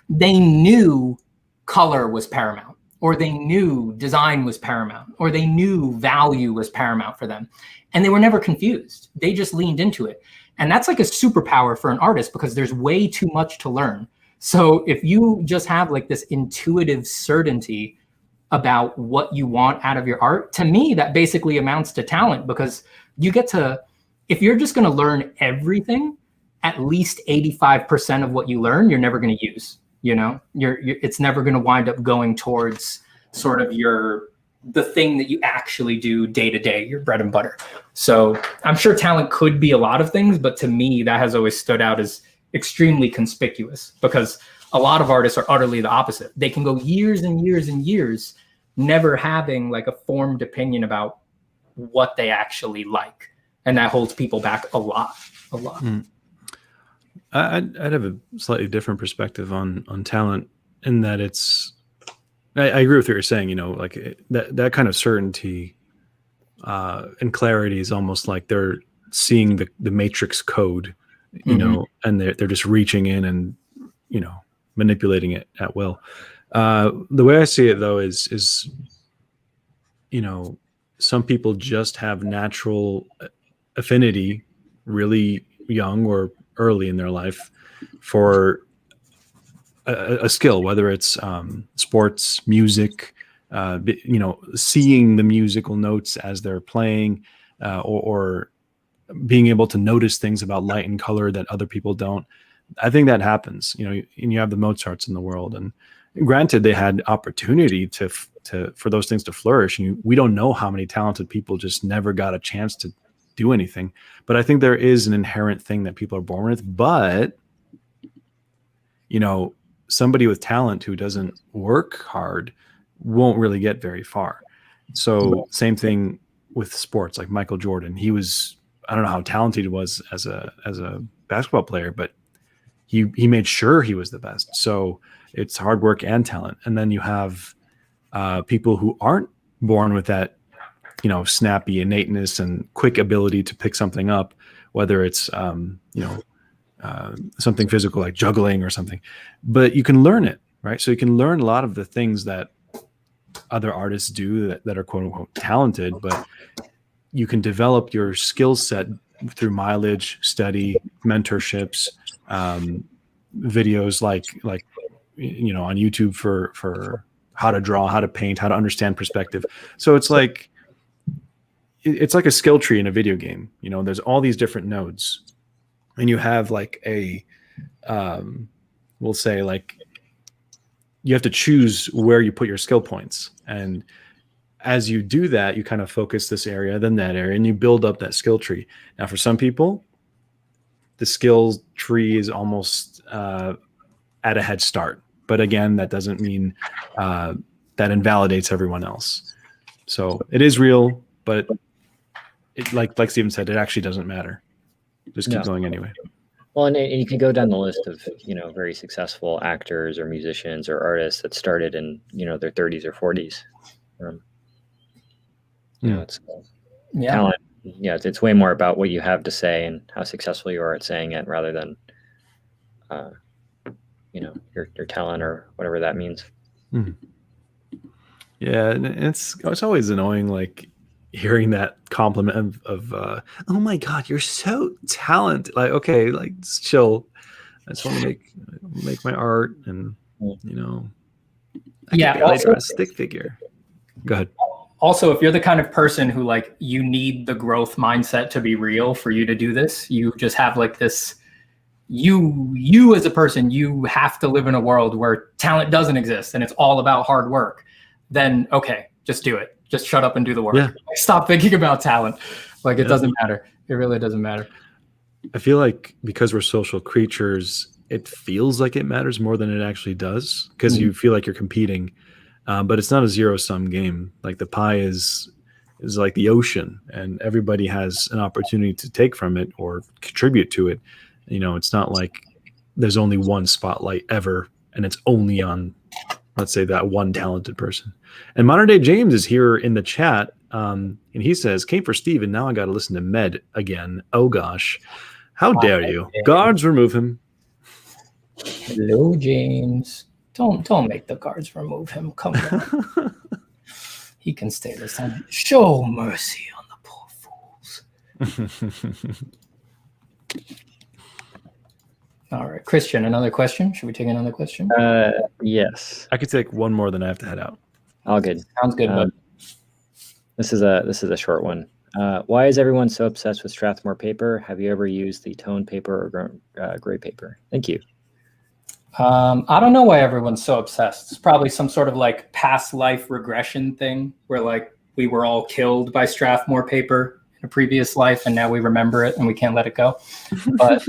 they knew color was paramount, or they knew design was paramount, or they knew value was paramount for them. And they were never confused. They just leaned into it. And that's a superpower for an artist, because there's way too much to learn. So if you just have this intuitive certainty about what you want out of your art, to me, that basically amounts to talent, because you get to, if you're just going to learn everything, at least 85% of what you learn, you're never going to use. It's never going to wind up going towards sort of the thing that you actually do day to day, your bread and butter. So I'm sure talent could be a lot of things, but to me, that has always stood out as extremely conspicuous, because a lot of artists are utterly the opposite. They can go years and years and years never having a formed opinion about what they actually like. And that holds people back a lot. I'd have a slightly different perspective on talent, in that I agree with what you're saying. You know, like that kind of certainty and clarity is almost like they're seeing the matrix code, you know, and they're just reaching in and, you know, manipulating it at will. The way I see it though is, you know, some people just have natural affinity really young or early in their life for a skill, whether it's sports, music, you know, seeing the musical notes as they're playing, or being able to notice things about light and color that other people don't. I think that happens, you know, and you have the Mozarts in the world, and granted they had opportunity for those things to flourish. And we don't know how many talented people just never got a chance to do anything. But I think there is an inherent thing that people are born with. But, you know, somebody with talent who doesn't work hard won't really get very far. So same thing with sports, like Michael Jordan. He was, I don't know how talented he was as a basketball player, but he made sure he was the best. So it's hard work and talent. And then you have people who aren't born with that, you know, snappy innateness and quick ability to pick something up, whether it's, you know, something physical like juggling or something, but you can learn it, right? So you can learn a lot of the things that other artists do that are quote unquote talented, but you can develop your skill set through mileage, study, mentorships, videos like, you know, on YouTube for how to draw, how to paint, how to understand perspective. So it's like a skill tree in a video game. You know, there's all these different nodes. And you have like we'll say like you have to choose where you put your skill points. And as you do that, you kind of focus this area, then that area, and you build up that skill tree. Now, for some people, the skills tree is almost at a head start. But again, that doesn't mean that invalidates everyone else. So it is real, but it, like Stephen said, it actually doesn't matter. Just keep going anyway. Well, and you can go down the list of, you know, very successful actors or musicians or artists that started in, you know, their 30s or 40s. You know, it's talent. Yeah, it's way more about what you have to say and how successful you are at saying it, rather than, you know, your talent or whatever that means. Yeah, and it's always annoying, like, hearing that compliment of oh my god, you're so talented. Like, okay, like, just chill. I just want to make my art, and you know, I can barely draw a stick figure. Go ahead. Also, if you're the kind of person who, like, you need the growth mindset to be real for you to do this, you just have like this, you as a person, you have to live in a world where talent doesn't exist and it's all about hard work, then okay, just do it. Just shut up and do the work. Yeah. Stop thinking about talent. Like, it doesn't matter. It really doesn't matter. I feel like because we're social creatures, it feels like it matters more than it actually does, because you feel like you're competing. But it's not a zero-sum game. Like, the pie is like the ocean, and everybody has an opportunity to take from it or contribute to it. You know, it's not like there's only one spotlight ever, and it's only on, let's say, that one talented person. And Modern Day James is here in the chat, and he says, came for Steve, and now I got to listen to Med again. Oh, gosh. How dare you? Guards, remove him. Hello, James. Don't make the guards remove him. Come on. He can stay this time. Show mercy on the poor fools. All right, Christian, another question? Should we take another question? Yes. I could take one more, then I have to head out. All good. Sounds good, bud. This is a short one. Why is everyone so obsessed with Strathmore paper? Have you ever used the tone paper or gray paper? Thank you. I don't know why everyone's so obsessed. It's probably some sort of like past life regression thing where, like, we were all killed by Strathmore paper in a previous life and now we remember it and we can't let it go. But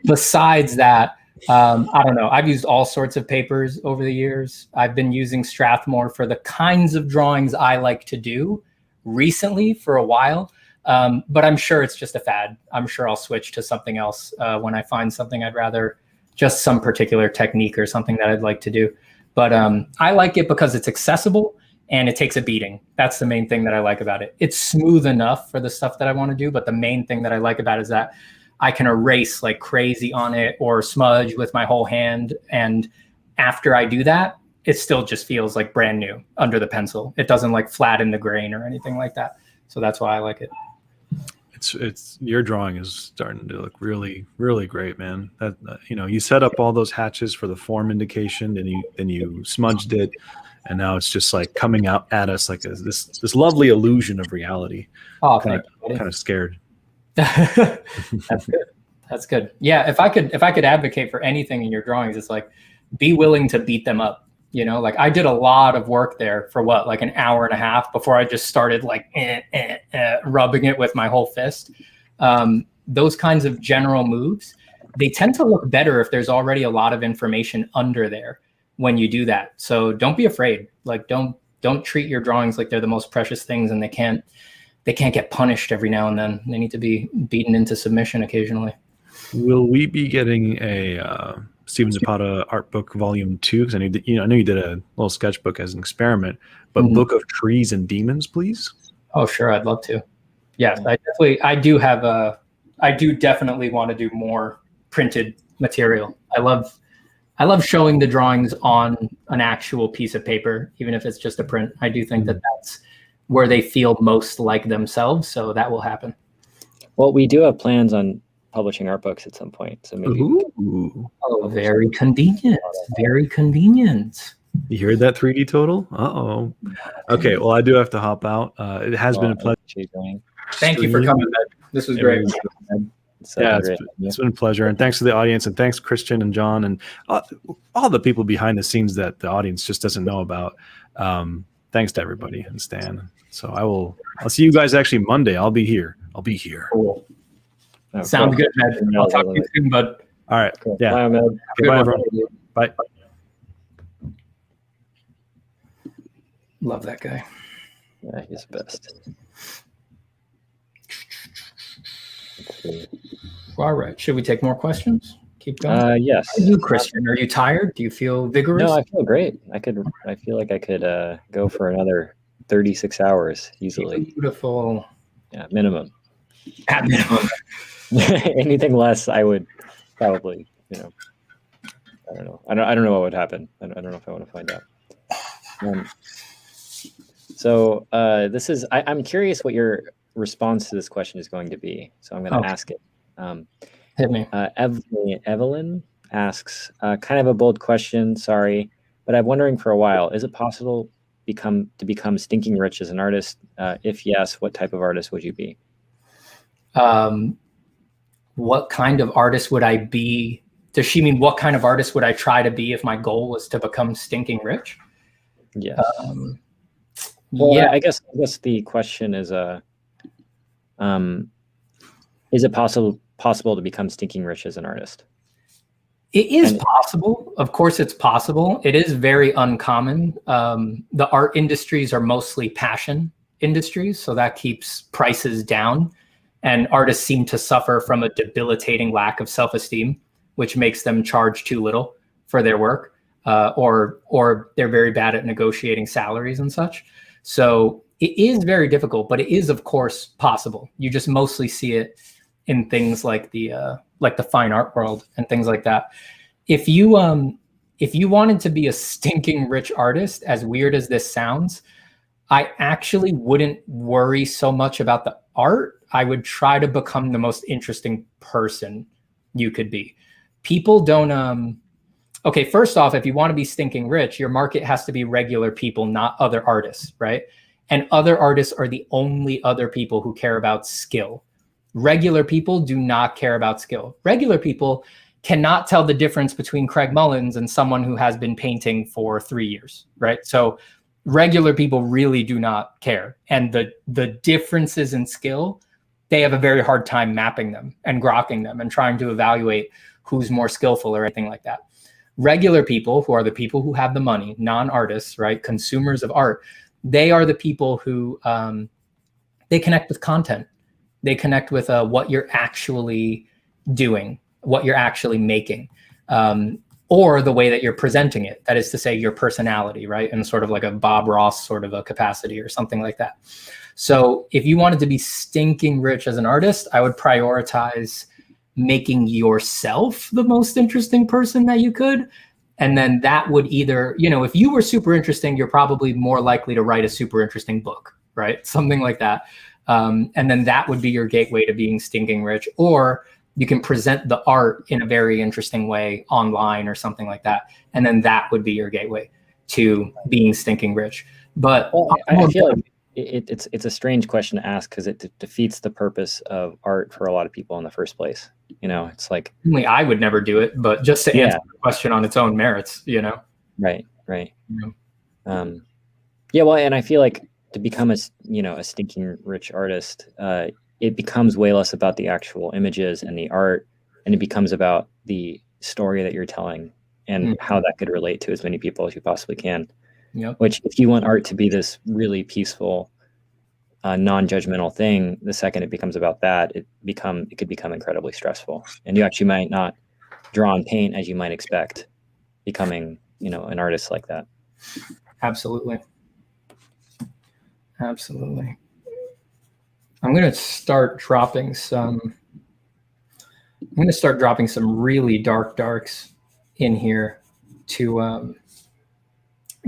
besides that, I don't know. I've used all sorts of papers over the years. I've been using Strathmore for the kinds of drawings I like to do recently for a while. But I'm sure it's just a fad. I'm sure I'll switch to something else when I find something I'd rather, just some particular technique or something that I'd like to do. But I like it because it's accessible and it takes a beating. That's the main thing that I like about it. It's smooth enough for the stuff that I want to do, but the main thing that I like about it is that I can erase like crazy on it or smudge with my whole hand. And after I do that, it still just feels like brand new under the pencil. It doesn't like flatten the grain or anything like that. So that's why I like it. It's your drawing is starting to look really, really great, man. That you set up all those hatches for the form indication, and then you smudged it, and now it's just like coming out at us like this lovely illusion of reality. Oh, kind of scared. That's good. That's good. Yeah, if I could advocate for anything in your drawings, it's like be willing to beat them up. Like I did a lot of work there for like an hour and a half before I just started like rubbing it with my whole fist. Those kinds of general moves, they tend to look better if there's already a lot of information under there when you do that. So don't be afraid. Like don't treat your drawings like they're the most precious things and they can't get punished every now and then. They need to be beaten into submission occasionally. Will we be getting a Stephen Zapata art book volume 2? Because I know you did a little sketchbook as an experiment, but Book of Trees and Demons, please. Oh, sure, I'd love to. Yes, I do definitely want to do more printed material. I love showing the drawings on an actual piece of paper, even if it's just a print. I do think that that's where they feel most like themselves, so that will happen. Well, we do have plans on publishing art books at some point, so maybe. Oh, very convenient. Very convenient. You heard that 3D total? Okay, well, I do have to hop out. It has been a pleasure. Thank you for coming, Ed. This was great. It's been a pleasure, and thanks to the audience, and thanks Christian and John and all the people behind the scenes that the audience just doesn't know about. Thanks to everybody and Stan. So I'll see you guys actually Monday. I'll be here. Cool. Sounds good, Ed. I'll talk to you soon, bud. All right. Cool. Yeah. Bye, Ahmed. Goodbye, everyone. Bye. Love that guy. Yeah, he's the best. All right. Should we take more questions? Keep going. Yes. How are you, Christian? Are you tired? Do you feel vigorous? No, I feel great. I feel like I could go for another 36 hours easily. Beautiful. Yeah, minimum. At minimum. Anything less, I would probably, I don't know. I don't know what would happen. I don't know if I want to find out. So this is. I'm curious what your response to this question is going to be. So I'm going to ask it. Hit me. Evelyn asks, kind of a bold question. Sorry, but I'm wondering for a while: is it possible to become stinking rich as an artist? If yes, what type of artist would you be? What kind of artist would I be? Does she mean what kind of artist would I try to be if my goal was to become stinking rich? Yes. Well, yeah. I guess the question is, is it possible to become stinking rich as an artist? It is possible. Of course, it's possible. It is very uncommon. The art industries are mostly passion industries, so that keeps prices down. And artists seem to suffer from a debilitating lack of self-esteem, which makes them charge too little for their work, or they're very bad at negotiating salaries and such. So it is very difficult, but it is, of course, possible. You just mostly see it in things like the fine art world and things like that. If you wanted to be a stinking rich artist, as weird as this sounds, I actually wouldn't worry so much about the art. I would try to become the most interesting person you could be. People don't, okay, first off, if you want to be stinking rich, your market has to be regular people, not other artists, right? And other artists are the only other people who care about skill. Regular people do not care about skill. Regular people cannot tell the difference between Craig Mullins and someone who has been painting for 3 years, right? So regular people really do not care. And the differences in skill, they have a very hard time mapping them and grokking them and trying to evaluate who's more skillful or anything like that. Regular people, who are the people who have the money, non-artists, right, consumers of art, they are the people who, they connect with content. They connect with what you're actually doing, what you're actually making. or the way that you're presenting it. That is to say, your personality, right? In sort of like a Bob Ross sort of a capacity or something like that. So if you wanted to be stinking rich as an artist, I would prioritize making yourself the most interesting person that you could. And then that would either, you know, if you were super interesting, you're probably more likely to write a super interesting book, right? Something like that. And then that would be your gateway to being stinking rich. Or you can present the art in a very interesting way online or something like that. And then that would be your gateway to being stinking rich. But well, I feel like it's a strange question to ask because it defeats the purpose of art for a lot of people in the first place. You know, it's like I would never do it, but just to answer the question on its own merits, you know? Right. Yeah. Yeah, well, and I feel like to become a stinking rich artist, it becomes way less about the actual images and the art, and it becomes about the story that you're telling and how that could relate to as many people as you possibly can. Yep. Which, if you want art to be this really peaceful, non-judgmental thing, the second it becomes about that, it could become incredibly stressful, and you actually might not draw and paint as you might expect, becoming an artist like that. Absolutely. I'm going to start dropping some really dark darks in here to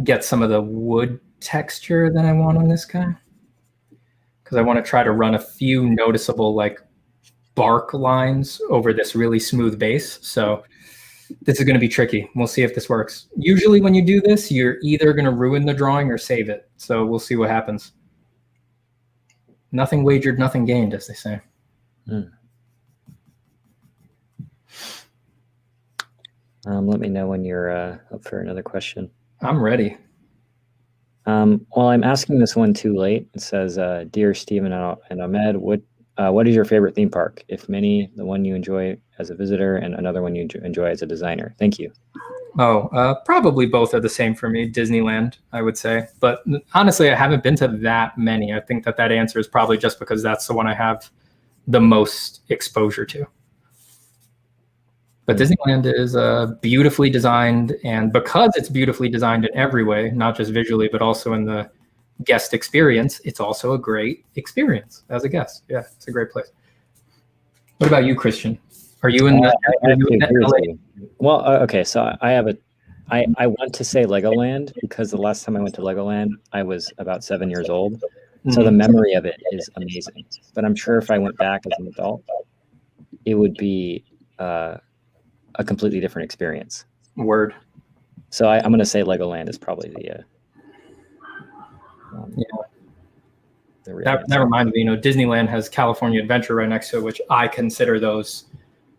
get some of the wood texture that I want on this guy. Because I want to try to run a few noticeable like bark lines over this really smooth base. So this is going to be tricky. We'll see if this works. Usually when you do this, you're either going to ruin the drawing or save it. So we'll see what happens. Nothing wagered, nothing gained, as they say. Let me know when you're up for another question. I'm ready. Well, I'm asking this one too late. It says, "Dear Stephen and Ahmed, what is your favorite theme park? If many, the one you enjoy as a visitor and another one you enjoy as a designer. Thank you." Oh, probably both are the same for me. Disneyland, I would say. But honestly, I haven't been to that many. I think that answer is probably just because that's the one I have the most exposure to. But Disneyland is beautifully designed. And because it's beautifully designed in every way, not just visually, but also in the guest experience, it's also a great experience as a guest. Yeah, it's a great place. What about you, Christian? Are you in LA? Well, okay, so I want to say Legoland because the last time I went to Legoland, I was about 7 years old. So the memory of it is amazing. But I'm sure if I went back as an adult, it would be a completely different experience. Word. So I'm going to say Legoland is probably the That reminds me, Disneyland has California Adventure right next to it, which I consider those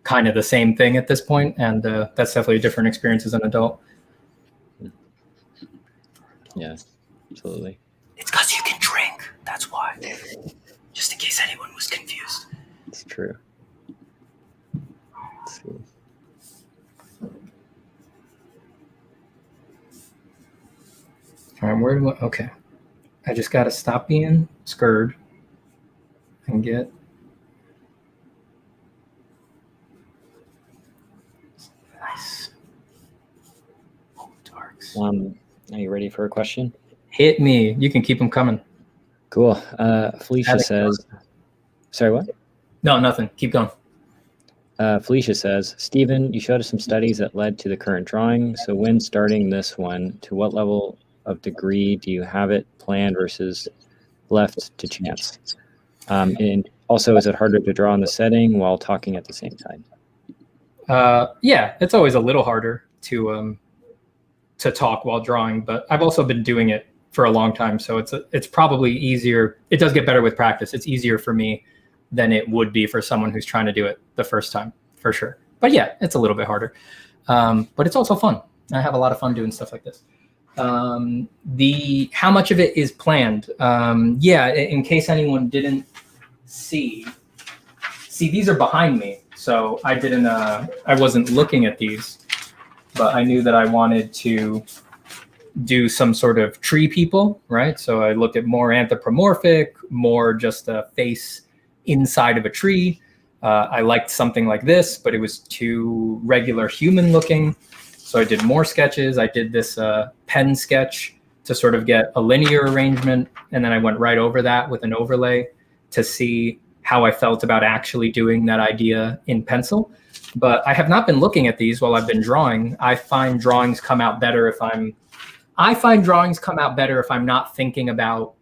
kind of the same thing at this point, and that's definitely a different experience as an adult. Yeah, absolutely. It's because you can drink. That's why. Just in case anyone was confused. It's true. Let's see. All right, okay. I just got to stop being scared and get. Nice. Oh, darks. Are you ready for a question? Hit me. You can keep them coming. Cool. Felicia says, sorry, what? No, nothing. Keep going. Felicia says, Stephen, you showed us some studies that led to the current drawing. So when starting this one, to what level of degree do you have it planned versus left to chance? And also, is it harder to draw in the setting while talking at the same time? Yeah, it's always a little harder to talk while drawing, but I've also been doing it for a long time, so it's probably easier. It does get better with practice. It's easier for me than it would be for someone who's trying to do it the first time, for sure. But yeah, it's a little bit harder, but it's also fun. I have a lot of fun doing stuff like this. How much of it is planned? Yeah, in case anyone didn't see, these are behind me. So I wasn't looking at these, but I knew that I wanted to do some sort of tree people, right? So I looked at more anthropomorphic, more just a face inside of a tree. I liked something like this, but it was too regular human looking. So I did more sketches. I did this pen sketch to sort of get a linear arrangement. And then I went right over that with an overlay to see how I felt about actually doing that idea in pencil. But I have not been looking at these while I've been drawing. I find drawings come out better if I'm not thinking about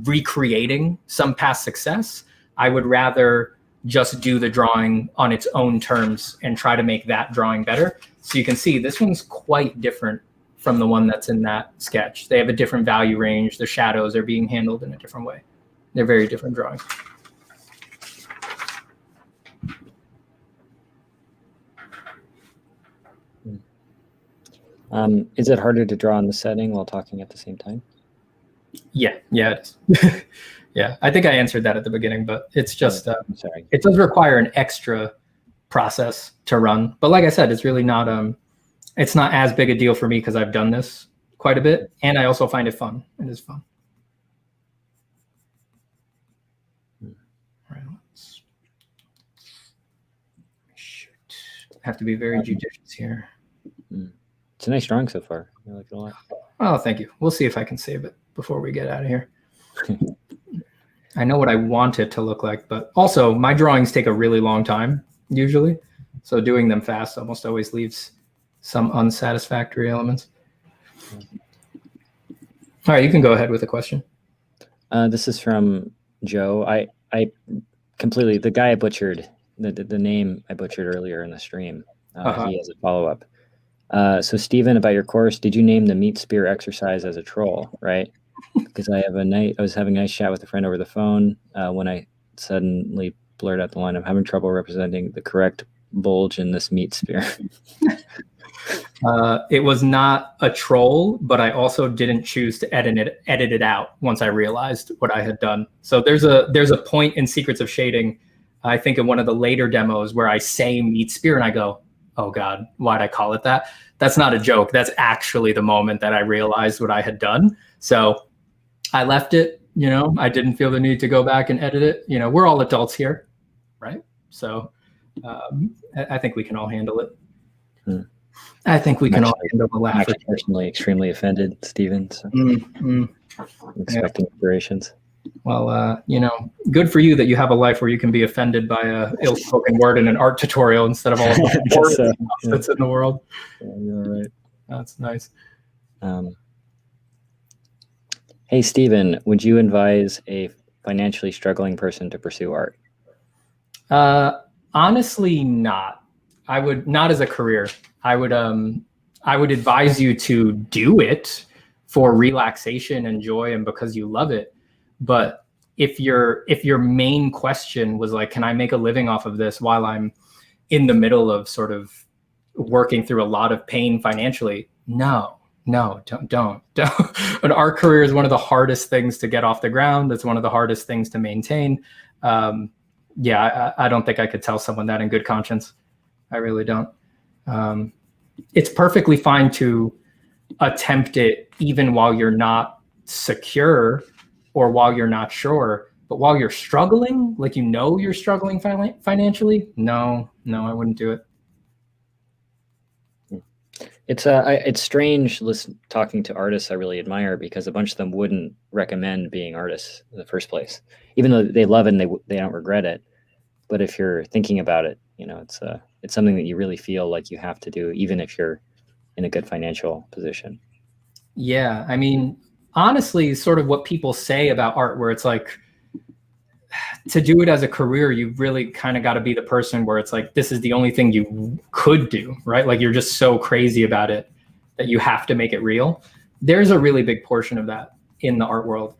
recreating some past success. I would rather just do the drawing on its own terms and try to make that drawing better. So you can see this one's quite different from the one that's in that sketch. They have a different value range. The shadows are being handled in a different way. They're very different drawings. Is it harder to draw in the setting while talking at the same time? Yeah, it is. Yeah, I think I answered that at the beginning, but it's just, sorry. It does require an extra process to run. But like I said, it's really not, it's not as big a deal for me because I've done this quite a bit. And I also find it fun. It is fun. All right, let's shoot. Have to be very judicious here. It's a nice drawing so far. I like it a lot. Oh, thank you. We'll see if I can save it before we get out of here. I know what I want it to look like, but also my drawings take a really long time usually. So doing them fast almost always leaves some unsatisfactory elements. All right, you can go ahead with a question. This is from Joe. I completely, the guy I butchered, the name I butchered earlier in the stream. He has a follow-up. So Stephen, about your course, did you name the meat spear exercise as a troll, right? Because I was having a nice chat with a friend over the phone when I suddenly blurted out the line, I'm having trouble representing the correct bulge in this meat spear. It was not a troll, but I also didn't choose to edit it out once I realized what I had done. So there's a point in Secrets of Shading, I think in one of the later demos, where I say meat spear and I go, oh God, why'd I call it that? That's not a joke. That's actually the moment that I realized what I had done. So I left it, I didn't feel the need to go back and edit it. We're all adults here, right? So I think we can all handle it. I think we can all handle the laughter. I'm personally extremely offended, Stephen. So expecting inspirations. Well, good for you that you have a life where you can be offended by a ill-spoken word in an art tutorial instead of all of the that's in the world. Yeah, you're right. That's nice. Hey, Stephen, would you advise a financially struggling person to pursue art? Honestly, not. I would not as a career. I would advise you to do it for relaxation and joy and because you love it. But if your main question was like, can I make a living off of this while I'm in the middle of sort of working through a lot of pain financially? No, don't. An art career is one of the hardest things to get off the ground. It's one of the hardest things to maintain. I don't think I could tell someone that in good conscience. I really don't. It's perfectly fine to attempt it even while you're not secure or while you're not sure, but while you're struggling, like you're struggling financially, no, I wouldn't do it. It's strange talking to artists I really admire because a bunch of them wouldn't recommend being artists in the first place, even though they love it and they don't regret it. But if you're thinking about it, it's something that you really feel like you have to do, even if you're in a good financial position. Yeah, I mean, honestly, sort of what people say about art, where it's like, to do it as a career, you really kind of got to be the person where it's like, this is the only thing you could do, right? Like you're just so crazy about it that you have to make it real. There's a really big portion of that in the art world.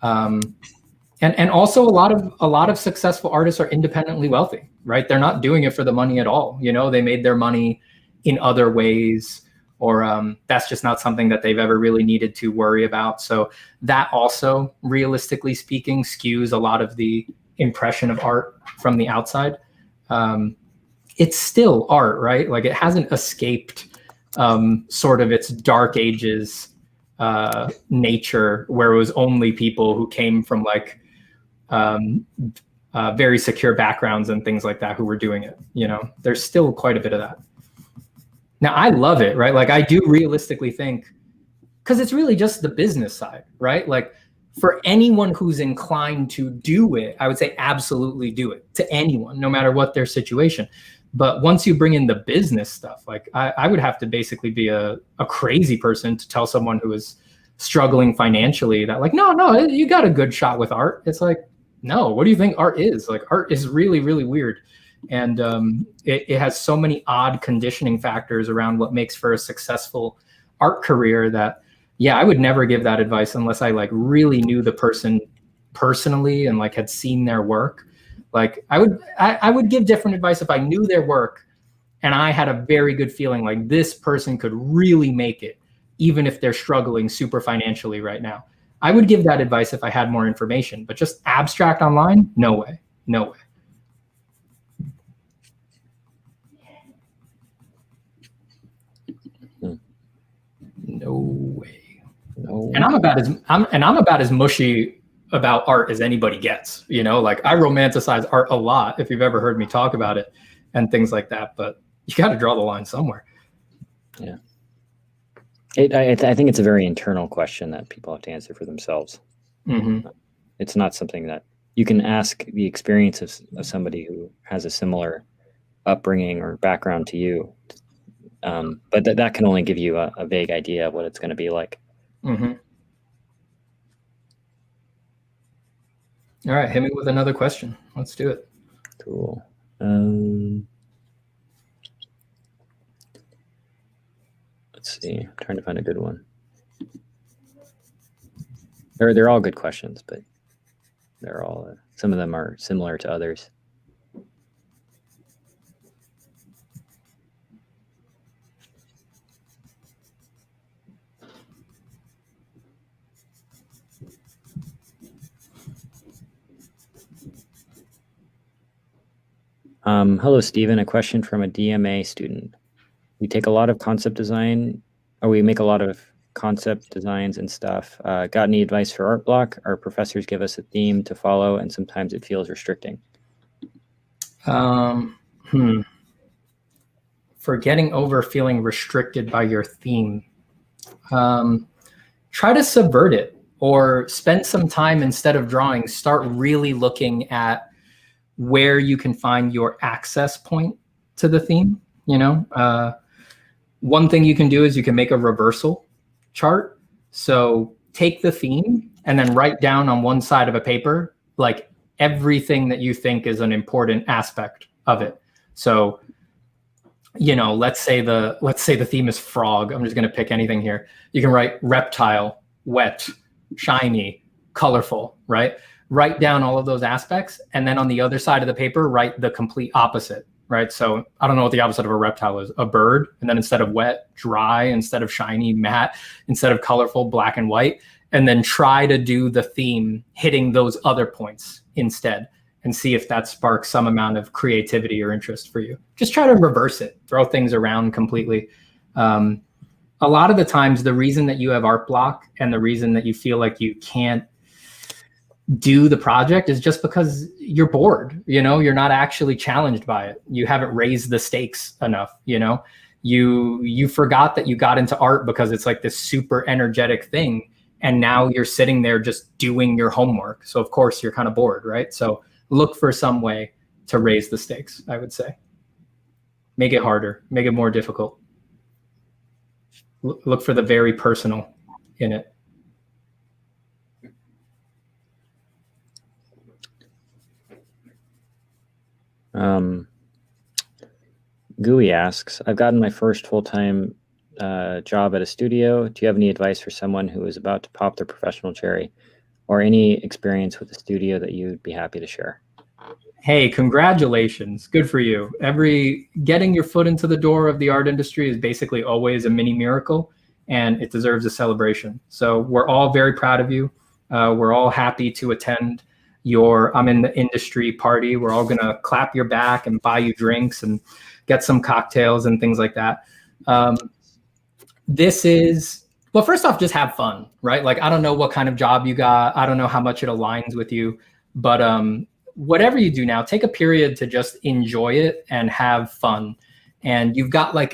And also a lot of successful artists are independently wealthy, right? They're not doing it for the money at all. They made their money in other ways, or that's just not something that they've ever really needed to worry about. So that also, realistically speaking, skews a lot of the impression of art from the outside. It's still art, right? Like it hasn't escaped sort of its dark ages nature, where it was only people who came from like very secure backgrounds and things like that who were doing it. There's still quite a bit of that. Now, I love it, right? Like, I do realistically think, because it's really just the business side, right? Like, for anyone who's inclined to do it, I would say absolutely do it, to anyone, no matter what their situation. But once you bring in the business stuff, like I would have to basically be a crazy person to tell someone who is struggling financially that, like, no, you got a good shot with art. It's like, no, what do you think art is? Like, art is really, really weird. And it has so many odd conditioning factors around what makes for a successful art career that, yeah, I would never give that advice unless I like really knew the person personally and like had seen their work. Like, I would give different advice if I knew their work and I had a very good feeling like this person could really make it, even if they're struggling super financially right now. I would give that advice if I had more information, but just abstract online, no way, no way. No way. No. And I'm about as mushy about art as anybody gets, you know, like I romanticize art a lot if you've ever heard me talk about it and things like that, but you got to draw the line somewhere. Yeah. I think it's a very internal question that people have to answer for themselves. Mm-hmm. It's not something that you can ask the experience of somebody who has a similar upbringing or background to you. But that can only give you a vague idea of what it's going to be like. Mm-hmm. All right, hit me with another question. Let's do it. Cool. Let's see. I'm trying to find a good one. They're all good questions, but they're all some of them are similar to others. Hello, Stephen. A question from a DMA student. We take a lot of concept design, or we make a lot of concept designs and stuff. Got any advice for art block? Our professors give us a theme to follow, and sometimes it feels restricting. For getting over feeling restricted by your theme, try to subvert it, or spend some time instead of drawing, start really looking at where you can find your access point to the theme. You know, one thing you can do is you can make a reversal chart. So take the theme and then write down on one side of a paper, like everything that you think is an important aspect of it. So, you know, let's say the theme is frog. I'm just going to pick anything here. You can write reptile, wet, shiny, colorful, right? Write down all of those aspects. And then on the other side of the paper, write the complete opposite, right? So I don't know what the opposite of a reptile is. A bird. And then instead of wet, dry. Instead of shiny, matte. Instead of colorful, black and white. And then try to do the theme hitting those other points instead, and see if that sparks some amount of creativity or interest for you. Just try to reverse it, throw things around completely. A lot of the times, the reason that you have art block and the reason that you feel like you can't do the project is just because you're bored. You know, you're not actually challenged by it. You haven't raised the stakes enough. You know, you forgot that you got into art because it's like this super energetic thing. And now you're sitting there just doing your homework. So of course you're kind of bored, right? So look for some way to raise the stakes, I would say. Make it harder, make it more difficult. Look for the very personal in it. Gooey asks, I've gotten my first full-time job at a studio. Do you have any advice for someone who is about to pop their professional cherry, or any experience with a studio that you'd be happy to share? Hey, congratulations. Good for you. Getting your foot into the door of the art industry is basically always a mini miracle, and it deserves a celebration. So we're all very proud of you. We're all happy to attend your I'm in the industry party. We're all gonna clap your back and buy you drinks and get some cocktails and things like that. Well, first off, just have fun, right? Like, I don't know what kind of job you got. I don't know how much it aligns with you, but whatever you do now, take a period to just enjoy it and have fun. And you've got like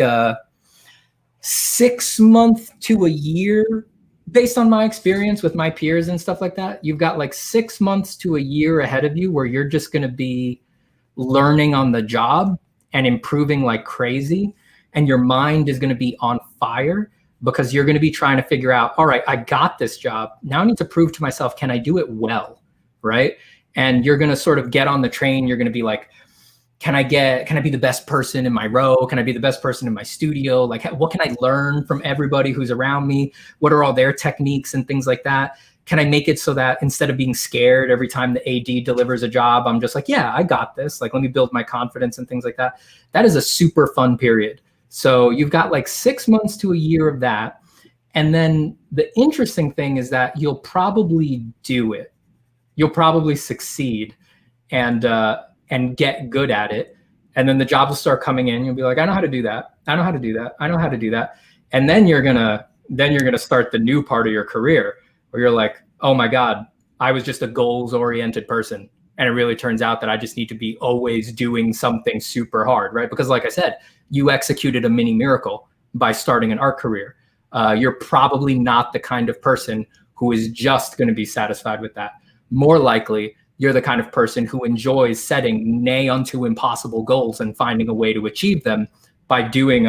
6 months to a year, based on my experience with my peers and stuff like that, you've got like 6 months to a year ahead of you where you're just going to be learning on the job and improving like crazy. And your mind is going to be on fire because you're going to be trying to figure out, all right, I got this job. Now I need to prove to myself, can I do it well? Right. And you're going to sort of get on the train. You're going to be like, can I be the best person in my row? Can I be the best person in my studio? Like, what can I learn from everybody who's around me? What are all their techniques and things like that? Can I make it so that instead of being scared every time the AD delivers a job, I'm just like, yeah, I got this. Like, let me build my confidence and things like that. That is a super fun period. So you've got like 6 months to a year of that. And then the interesting thing is that you'll probably do it. You'll probably succeed and get good at it. And then the job will start coming in. You'll be like, I know how to do that. I know how to do that. I know how to do that. And then you're gonna start the new part of your career where you're like, oh my God, I was just a goals-oriented person. And it really turns out that I just need to be always doing something super hard, right? Because like I said, you executed a mini miracle by starting an art career. You're probably not the kind of person who is just going to be satisfied with that. More likely, you're the kind of person who enjoys setting nay unto impossible goals and finding a way to achieve them by doing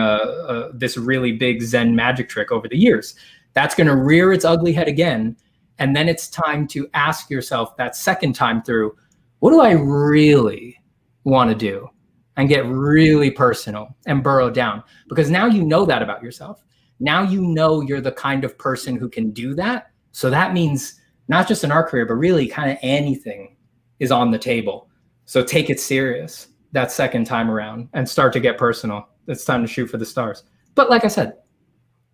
this really big Zen magic trick over the years. That's going to rear its ugly head again. And then it's time to ask yourself that second time through, what do I really want to do? And get really personal and burrow down. Because now you know that about yourself. Now you know you're the kind of person who can do that. So that means not just an art career, but really kind of anything is on the table. So take it serious that second time around and start to get personal. It's time to shoot for the stars. But like I said,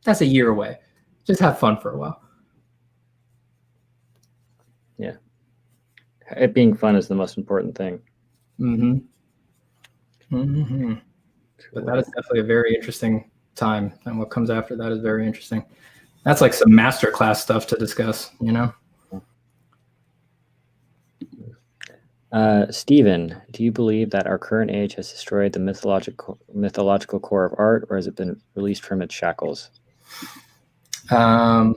that's a year away. Just have fun for a while. Yeah. It being fun is the most important thing. Mm-hmm. Mm-hmm. But that is definitely a very interesting time. And what comes after that is very interesting. That's like some masterclass stuff to discuss, you know? Stephen, do you believe that our current age has destroyed the mythological core of art, or has it been released from its shackles? A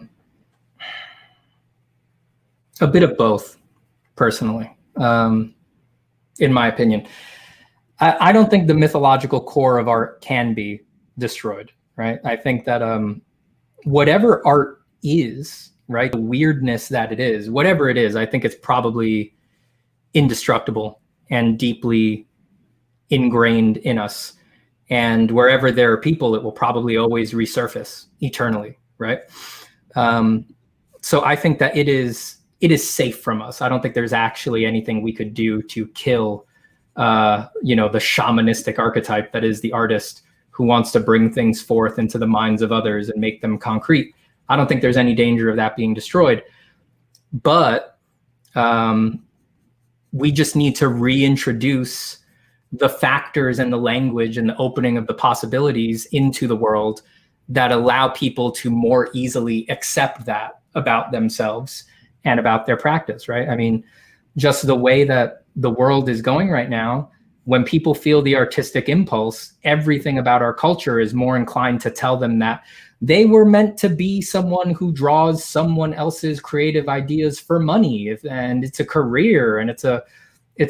bit of both, personally, in my opinion. I don't think the mythological core of art can be destroyed, right? I think that whatever art is, right, the weirdness that it is, whatever it is, I think it's probably indestructible and deeply ingrained in us. And wherever there are people, it will probably always resurface eternally, right? So I think that it is safe from us. I don't think there's actually anything we could do to kill, the shamanistic archetype that is the artist who wants to bring things forth into the minds of others and make them concrete. I don't think there's any danger of that being destroyed. But we just need to reintroduce the factors and the language and the opening of the possibilities into the world that allow people to more easily accept that about themselves and about their practice, right? I mean, just the way that the world is going right now, when people feel the artistic impulse, everything about our culture is more inclined to tell them that they were meant to be someone who draws someone else's creative ideas for money, and it's a career and it's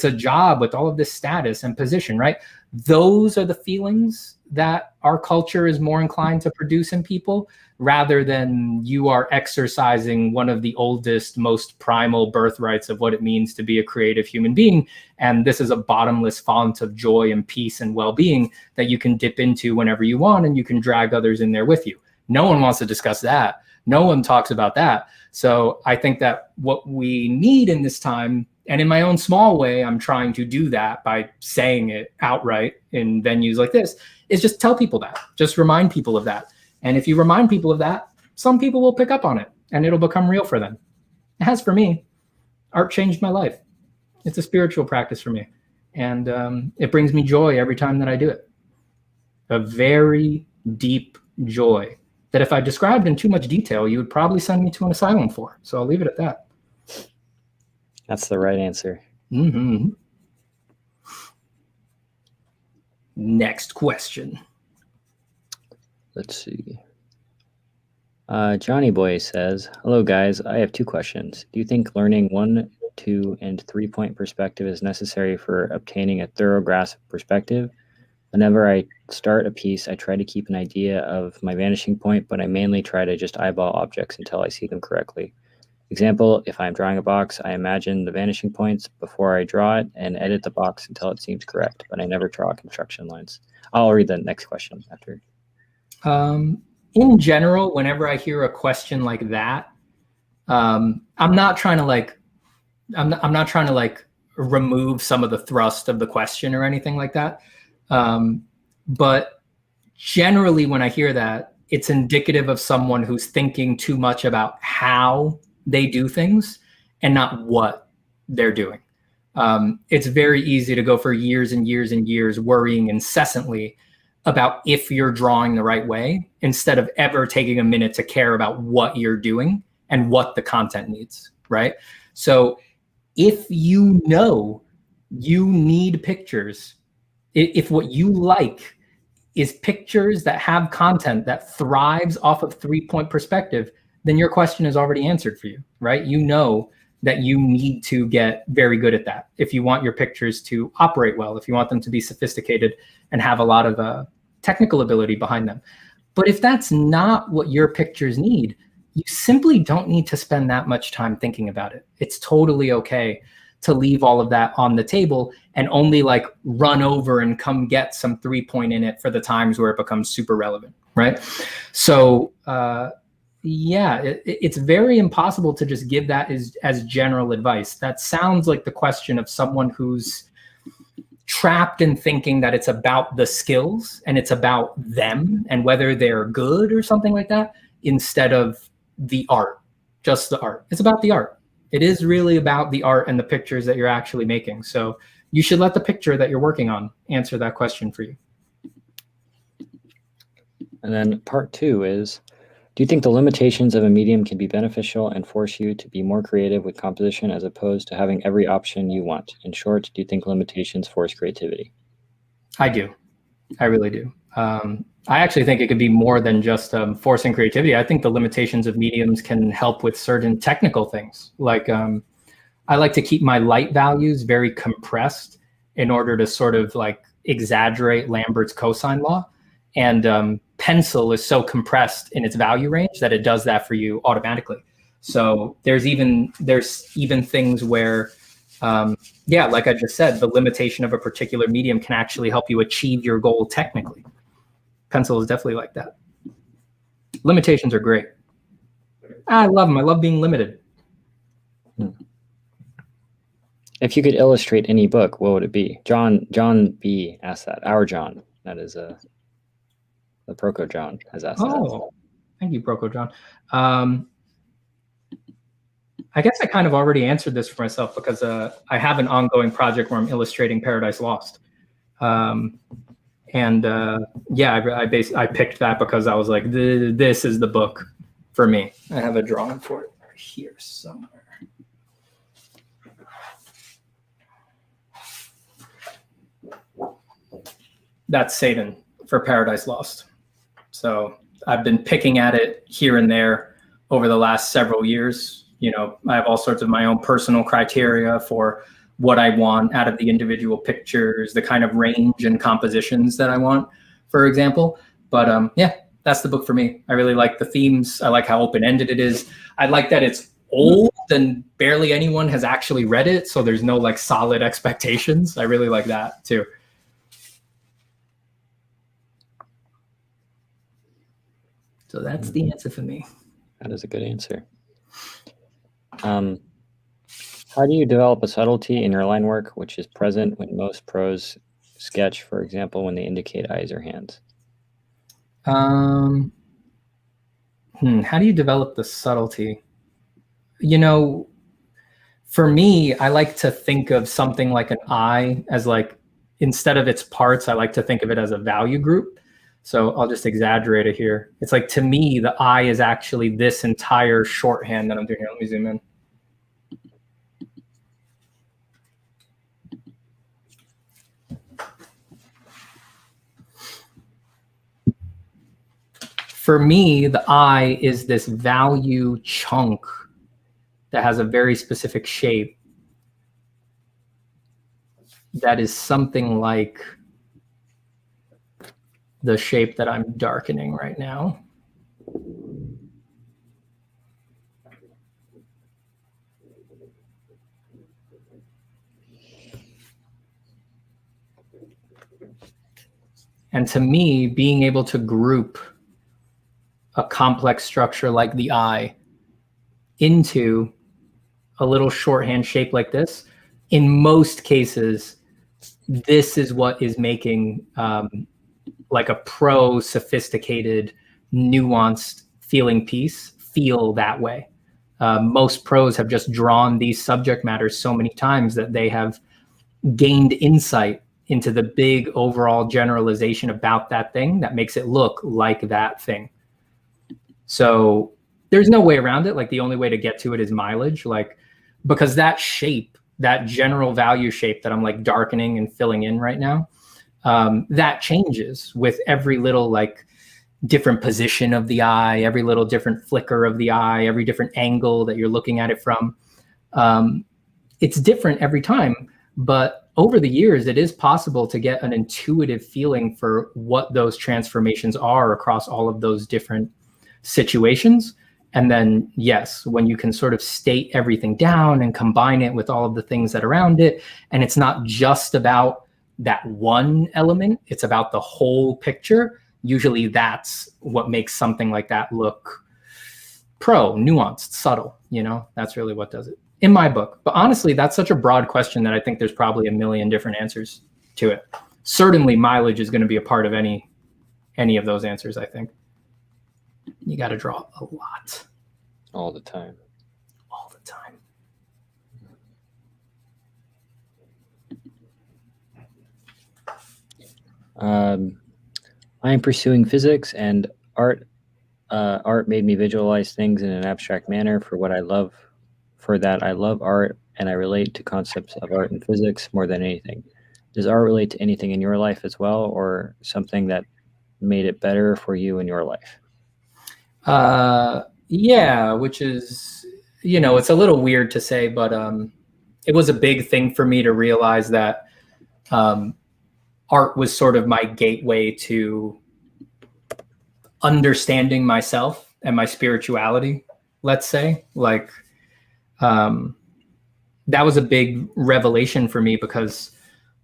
a job with all of this status and position, right? Those are the feelings that our culture is more inclined to produce in people, rather than you are exercising one of the oldest, most primal birthrights of what it means to be a creative human being. And this is a bottomless font of joy and peace and well-being that you can dip into whenever you want, and you can drag others in there with you. No one wants to discuss that. No one talks about that. So I think that what we need in this time, and in my own small way, I'm trying to do that by saying it outright in venues like this, is just tell people that. Just remind people of that. And if you remind people of that, some people will pick up on it and it'll become real for them. It has for me. Art changed my life. It's a spiritual practice for me. And it brings me joy every time that I do it. A very deep joy that if I described in too much detail, you would probably send me to an asylum for. So I'll leave it at that. That's the right answer. Mm-hmm. Next question. let's see. Johnny Boy says, hello guys, I have 2 questions. Do you think learning 1, 2, and 3-point perspective is necessary for obtaining a thorough grasp of perspective? Whenever I start a piece, I try to keep an idea of my vanishing point, but I mainly try to just eyeball objects until I see them correctly. Example, if I'm drawing a box, I imagine the vanishing points before I draw it and edit the box until it seems correct, but I never draw construction lines. I'll read the next question after. In general, whenever I hear a question like that, I'm not trying to I'm not trying to remove some of the thrust of the question or anything like that. But generally when I hear that, it's indicative of someone who's thinking too much about how they do things and not what they're doing. It's very easy to go for years and years and years worrying incessantly about if you're drawing the right way instead of ever taking a minute to care about what you're doing and what the content needs, right? So if you know you need pictures, if what you like is pictures that have content that thrives off of 3-point perspective, then your question is already answered for you, right? You know that you need to get very good at that if you want your pictures to operate well, if you want them to be sophisticated and have a lot of technical ability behind them. But if that's not what your pictures need, you simply don't need to spend that much time thinking about it. It's totally okay to leave all of that on the table and only run over and come get some 3-point in it for the times where it becomes super relevant, right? So yeah, it's very impossible to just give that as general advice. That sounds like the question of someone who's trapped in thinking that it's about the skills and it's about them and whether they're good or something like that, instead of the art, just the art. It's about the art. It is really about the art and the pictures that you're actually making. So you should let the picture that you're working on answer that question for you. And then part 2 is, do you think the limitations of a medium can be beneficial and force you to be more creative with composition as opposed to having every option you want? In short, do you think limitations force creativity? I do. I really do. I actually think it could be more than just forcing creativity. I think the limitations of mediums can help with certain technical things. I like to keep my light values very compressed in order to sort of exaggerate Lambert's cosine law. And pencil is so compressed in its value range that it does that for you automatically. So there's even things where, yeah, like I just said, the limitation of a particular medium can actually help you achieve your goal technically. Pencil is definitely like that. Limitations are great. I love them. I love being limited. If you could illustrate any book, what would it be? John B asked that. Our John. That is the Proko John has asked that. Oh, thank you, Proko John. I guess I kind of already answered this for myself because I have an ongoing project where I'm illustrating Paradise Lost. Yeah, I picked that because I was like, this is the book for me. I have a drawing for it here somewhere. That's Satan for Paradise Lost. So I've been picking at it here and there over the last several years. You know, I have all sorts of my own personal criteria for what I want out of the individual pictures, the kind of range and compositions that I want, for example. But yeah, that's the book for me. I really like the themes. I like how open-ended it is. I like that it's old and barely anyone has actually read it. So there's no solid expectations. I really like that too. So that's the answer for me. That is a good answer. How do you develop a subtlety in your line work, which is present when most pros sketch, for example, when they indicate eyes or hands? How do you develop the subtlety? You know, for me, I like to think of something like an eye as instead of its parts, I like to think of it as a value group. So I'll just exaggerate it here. It's to me, the eye is actually this entire shorthand that I'm doing here. Let me zoom in. for me, the I is this value chunk that has a very specific shape that is something like the shape that I'm darkening right now. And to me, being able to group a complex structure like the eye into a little shorthand shape like this, in most cases, this is what is making like a pro sophisticated, nuanced feeling piece feel that way. Most pros have just drawn these subject matters so many times that they have gained insight into the big overall generalization about that thing that makes it look like that thing. So there's no way around it. Like the only way to get to it is mileage, like, because that shape, that general value shape that I'm like darkening and filling in right now, that changes with every little like different position of the eye, every little different flicker of the eye, every different angle that you're looking at it from. It's different every time, but over the years, it is possible to get an intuitive feeling for what those transformations are across all of those different situations. And then, yes, when you can sort of state everything down and combine it with all of the things that are around it, and it's not just about that one element, it's about the whole picture. Usually that's what makes something like that look pro, nuanced, subtle, you know, that's really what does it. In my book. But honestly, that's such a broad question that I think there's probably a million different answers to it. Certainly mileage is going to be a part of any of those answers, I think. You got to draw a lot. All the time. All the time. I am pursuing physics and art. Art made me visualize things in an abstract manner. For that, I love art, and I relate to concepts of art and physics more than anything. Does art relate to anything in your life as well, or something that made it better for you in your life? Yeah, which is, you know, it's a little weird to say, but it was a big thing for me to realize that art was sort of my gateway to understanding myself and my spirituality, let's say. Like, that was a big revelation for me because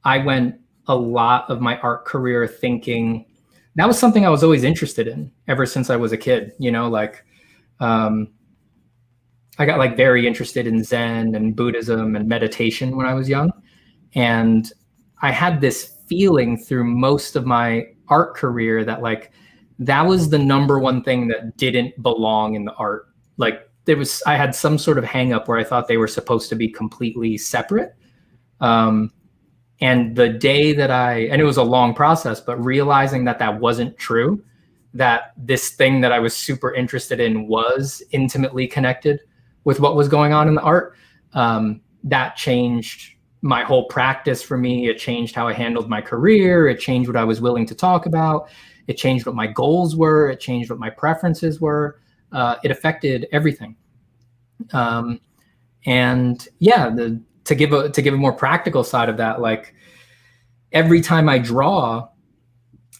I went a lot of my art career thinking that was something I was always interested in ever since I was a kid, you know, like, I got like very interested in Zen and Buddhism and meditation when I was young. And I had this feeling through most of my art career that like, that was the number one thing that didn't belong in the art. Like, I had some sort of hang up where I thought they were supposed to be completely separate. And the day that and it was a long process, but realizing that that wasn't true, that this thing that I was super interested in was intimately connected with what was going on in the art, that changed my whole practice for me. It changed how I handled my career. It changed what I was willing to talk about. It changed what my goals were. It changed what my preferences were. It affected everything. And yeah, to give a more practical side of that, like every time I draw,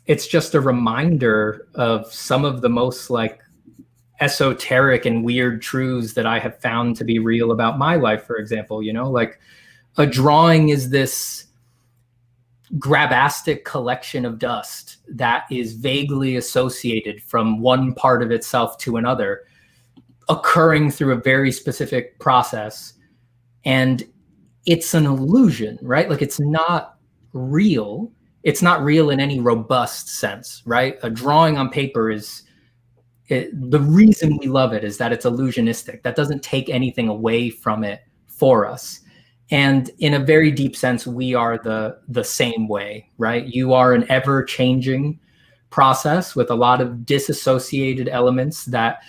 it's just a reminder of some of the most like esoteric and weird truths that I have found to be real about my life, for example. You know, like a drawing is this grabastic collection of dust that is vaguely associated from one part of itself to another, occurring through a very specific process. And it's an illusion, right? Like it's not real. It's not real in any robust sense, right? A drawing on paper the reason we love it is that it's illusionistic. That doesn't take anything away from it for us. And in a very deep sense, we are the same way, right? You are an ever-changing process with a lot of disassociated elements that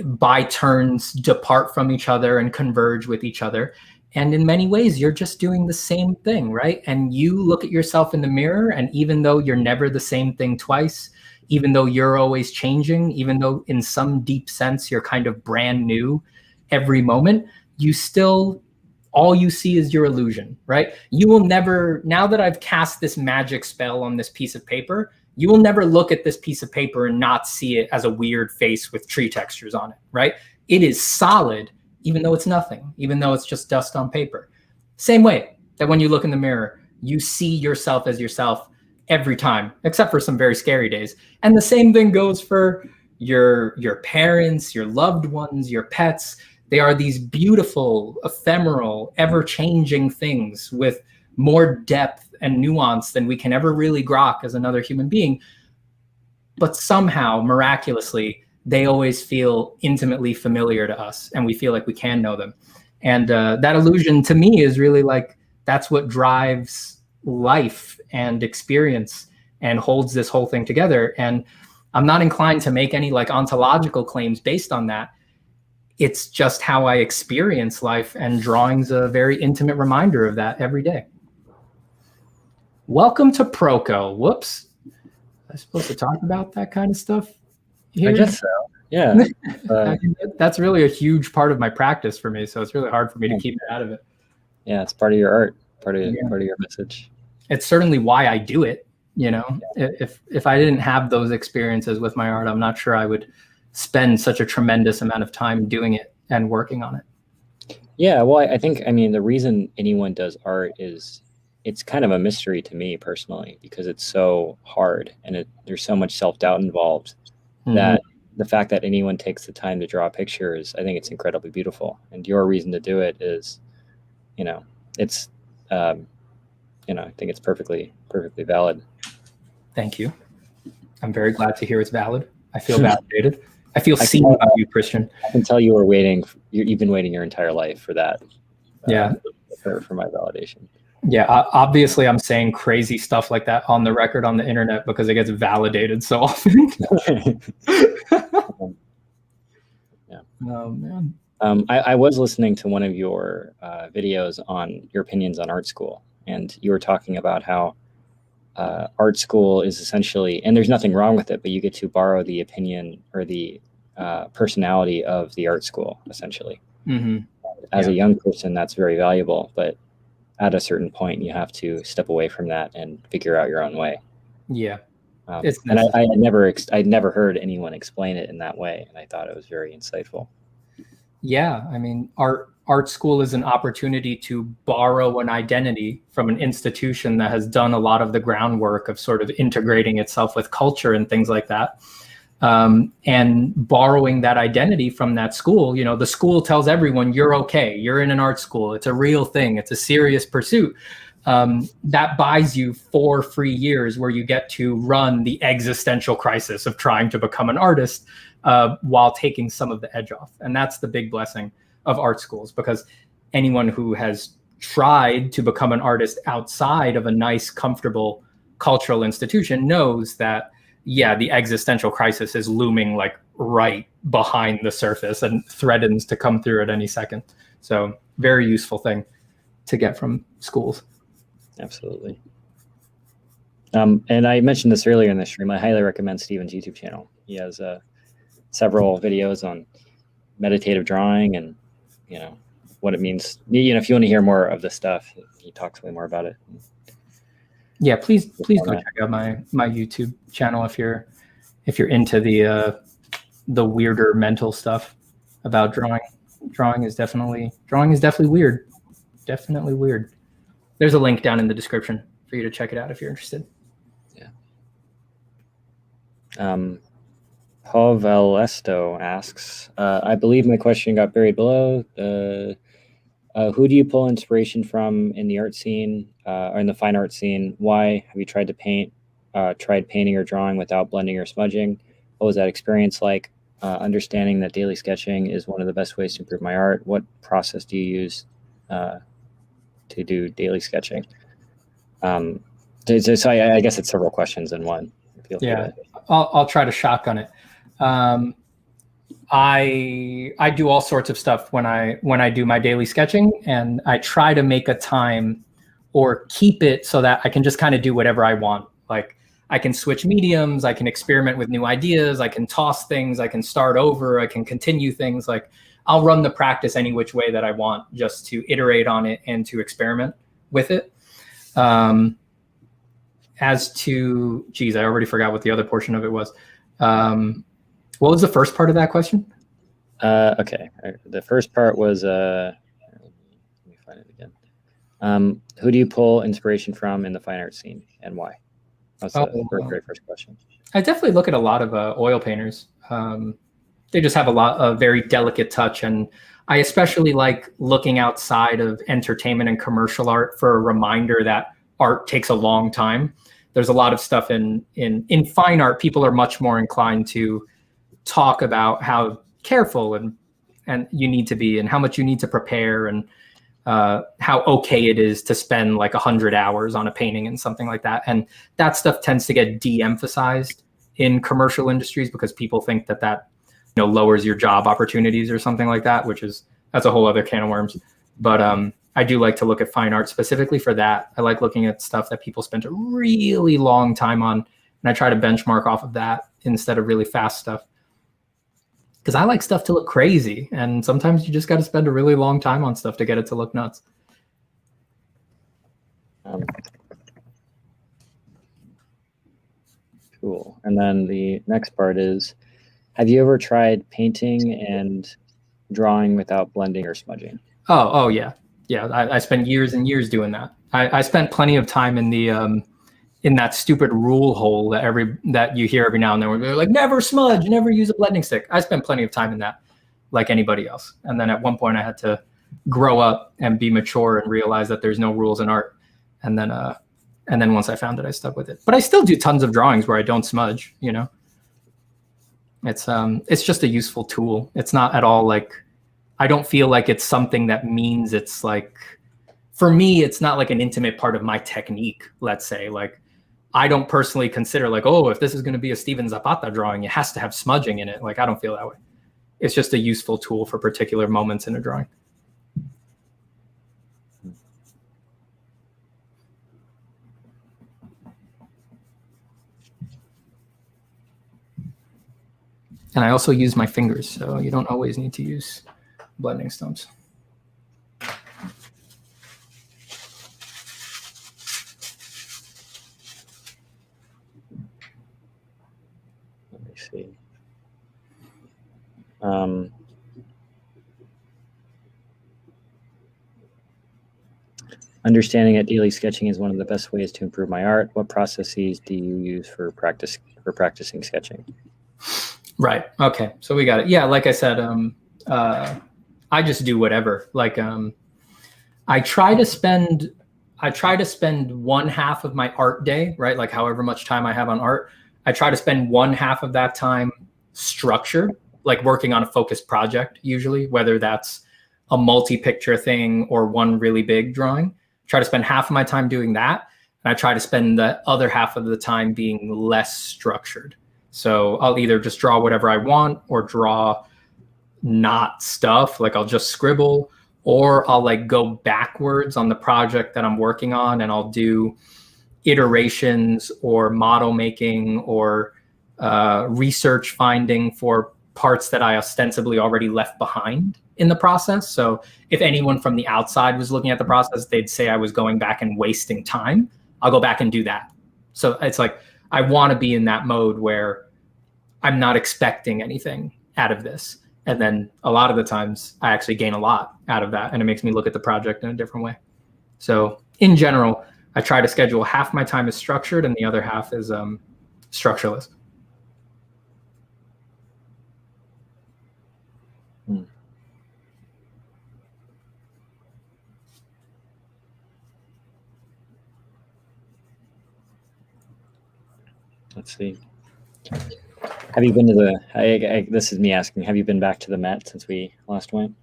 by turns depart from each other and converge with each other. And in many ways, you're just doing the same thing, right? And you look at yourself in the mirror, and even though you're never the same thing twice, even though you're always changing, even though in some deep sense you're kind of brand new every moment, you still, all you see is your illusion, right? You will never, now that I've cast this magic spell on this piece of paper, you will never look at this piece of paper and not see it as a weird face with tree textures on it, right? It is solid, even though it's nothing, even though it's just dust on paper. Same way that when you look in the mirror, you see yourself as yourself every time, except for some very scary days. And the same thing goes for your parents, your loved ones, your pets. They are these beautiful, ephemeral, ever-changing things with more depth and nuance than we can ever really grok as another human being. But somehow, miraculously, they always feel intimately familiar to us, and we feel like we can know them. And that illusion, to me, is really like, that's what drives life and experience and holds this whole thing together. And I'm not inclined to make any like ontological claims based on that. It's just how I experience life, and drawing's a very intimate reminder of that every day. Welcome to Proko. Whoops. I'm supposed to talk about that kind of stuff here? I guess so. Yeah. I mean, that's really a huge part of my practice for me, so it's really hard for me to keep it out of it. Yeah, it's part of your art, part of your message. It's certainly why I do it. You know, if I didn't have those experiences with my art, I'm not sure I would spend such a tremendous amount of time doing it and working on it. Yeah, well, I think, I mean, the reason anyone does art is it's kind of a mystery to me personally, because it's so hard and there's so much self-doubt involved that the fact that anyone takes the time to draw pictures, I think it's incredibly beautiful. And your reason to do it is, you know, it's, I think it's perfectly valid. Thank you. I'm very glad to hear it's valid. I feel validated. I feel seen by you, Christian. I can tell you've been waiting your entire life for that. Yeah. For my validation. Yeah, obviously I'm saying crazy stuff like that on the record on the internet because it gets validated so often. Yeah. Oh, man. I was listening to one of your videos on your opinions on art school, and you were talking about how art school is essentially, and there's nothing wrong with it, but you get to borrow the opinion or the personality of the art school, essentially. Mm-hmm. As a young person, that's very valuable, but at a certain point, you have to step away from that and figure out your own way. Yeah. And I'd never heard anyone explain it in that way, and I thought it was very insightful. Yeah, I mean, art school is an opportunity to borrow an identity from an institution that has done a lot of the groundwork of sort of integrating itself with culture and things like that. And borrowing that identity from that school, you know, the school tells everyone you're okay, you're in an art school, it's a real thing, it's a serious pursuit. That buys you 4 free years where you get to run the existential crisis of trying to become an artist while taking some of the edge off. And that's the big blessing of art schools, because anyone who has tried to become an artist outside of a nice, comfortable cultural institution knows that, yeah, the existential crisis is looming like right behind the surface and threatens to come through at any second. So very useful thing to get from schools. Absolutely. And I mentioned this earlier in the stream. I highly recommend Stephen's YouTube channel. He has several videos on meditative drawing and, you know, what it means. You know, if you want to hear more of this stuff, he talks way more about it. Yeah, please go check out my YouTube channel if you're into the weirder mental stuff about drawing. Drawing is definitely weird. Definitely weird. There's a link down in the description for you to check it out if you're interested. Yeah. Povelesto asks, I believe my question got buried below. Who do you pull inspiration from in the art scene or in the fine art scene? Why have you tried to tried painting or drawing without blending or smudging? What was that experience like? Understanding that daily sketching is one of the best ways to improve my art. What process do you use to do daily sketching? So I guess it's several questions in one. Yeah, I'll try to shotgun it. I do all sorts of stuff when I do my daily sketching, and I try to make a time or keep it so that I can just kind of do whatever I want. Like I can switch mediums, I can experiment with new ideas, I can toss things, I can start over, I can continue things. Like I'll run the practice any which way that I want, just to iterate on it and to experiment with it. As to, geez, I already forgot what the other portion of it was. What was the first part of that question? Okay, the first part was, let me find it again. Who do you pull inspiration from in the fine art scene, and why? That's the very first question. I definitely look at a lot of oil painters. They just have a very delicate touch, and I especially like looking outside of entertainment and commercial art for a reminder that art takes a long time. There's a lot of stuff in fine art. People are much more inclined to talk about how careful and you need to be, and how much you need to prepare, and how okay it is to spend like 100 hours on a painting and something like that. And that stuff tends to get de-emphasized in commercial industries because people think that lowers your job opportunities or something like that, that's a whole other can of worms. But I do like to look at fine art specifically for that. I like looking at stuff that people spent a really long time on, and I try to benchmark off of that instead of really fast stuff. Because I like stuff to look crazy, and sometimes you just got to spend a really long time on stuff to get it to look nuts. Cool. And then the next part is, have you ever tried painting and drawing without blending or smudging? Oh yeah. Yeah, I spent years and years doing that. I spent plenty of time in the in that stupid rule hole that you hear every now and then, where they're like, never smudge, never use a blending stick. I spent plenty of time in that, like anybody else. And then at one point I had to grow up and be mature and realize that there's no rules in art. And then once I found it, I stuck with it. But I still do tons of drawings where I don't smudge, It's just a useful tool. It's not at all like, I don't feel like it's something that means it's like, for me, it's not like an intimate part of my technique, let's say. Like, I don't personally consider like, oh, if this is going to be a Stephen Zapata drawing, it has to have smudging in it. Like, I don't feel that way. It's just a useful tool for particular moments in a drawing. And I also use my fingers, so you don't always need to use blending stumps. Let me see. Understanding that daily sketching is one of the best ways to improve my art. What processes do you use for practicing sketching? Right. Okay. So we got it. Yeah. Like I said, I just do whatever. Like, I try to spend one half of my art day, right? Like however much time I have on art, I try to spend one half of that time structured, like working on a focused project, usually, whether that's a multi-picture thing or one really big drawing. Try to spend half of my time doing that. And I try to spend the other half of the time being less structured. So I'll either just draw whatever I want, or draw not stuff, like I'll just scribble, or I'll like go backwards on the project that I'm working on, and I'll do iterations or model making or research finding for parts that I ostensibly already left behind in the process. So if anyone from the outside was looking at the process, they'd say I was going back and wasting time. I'll go back and do that. So it's like, I want to be in that mode where I'm not expecting anything out of this. And then a lot of the times I actually gain a lot out of that, and it makes me look at the project in a different way. So in general, I try to schedule half my time is structured and the other half is structureless. Let's see. Have you been to the, this is me asking, have you been back to the Met since we last went?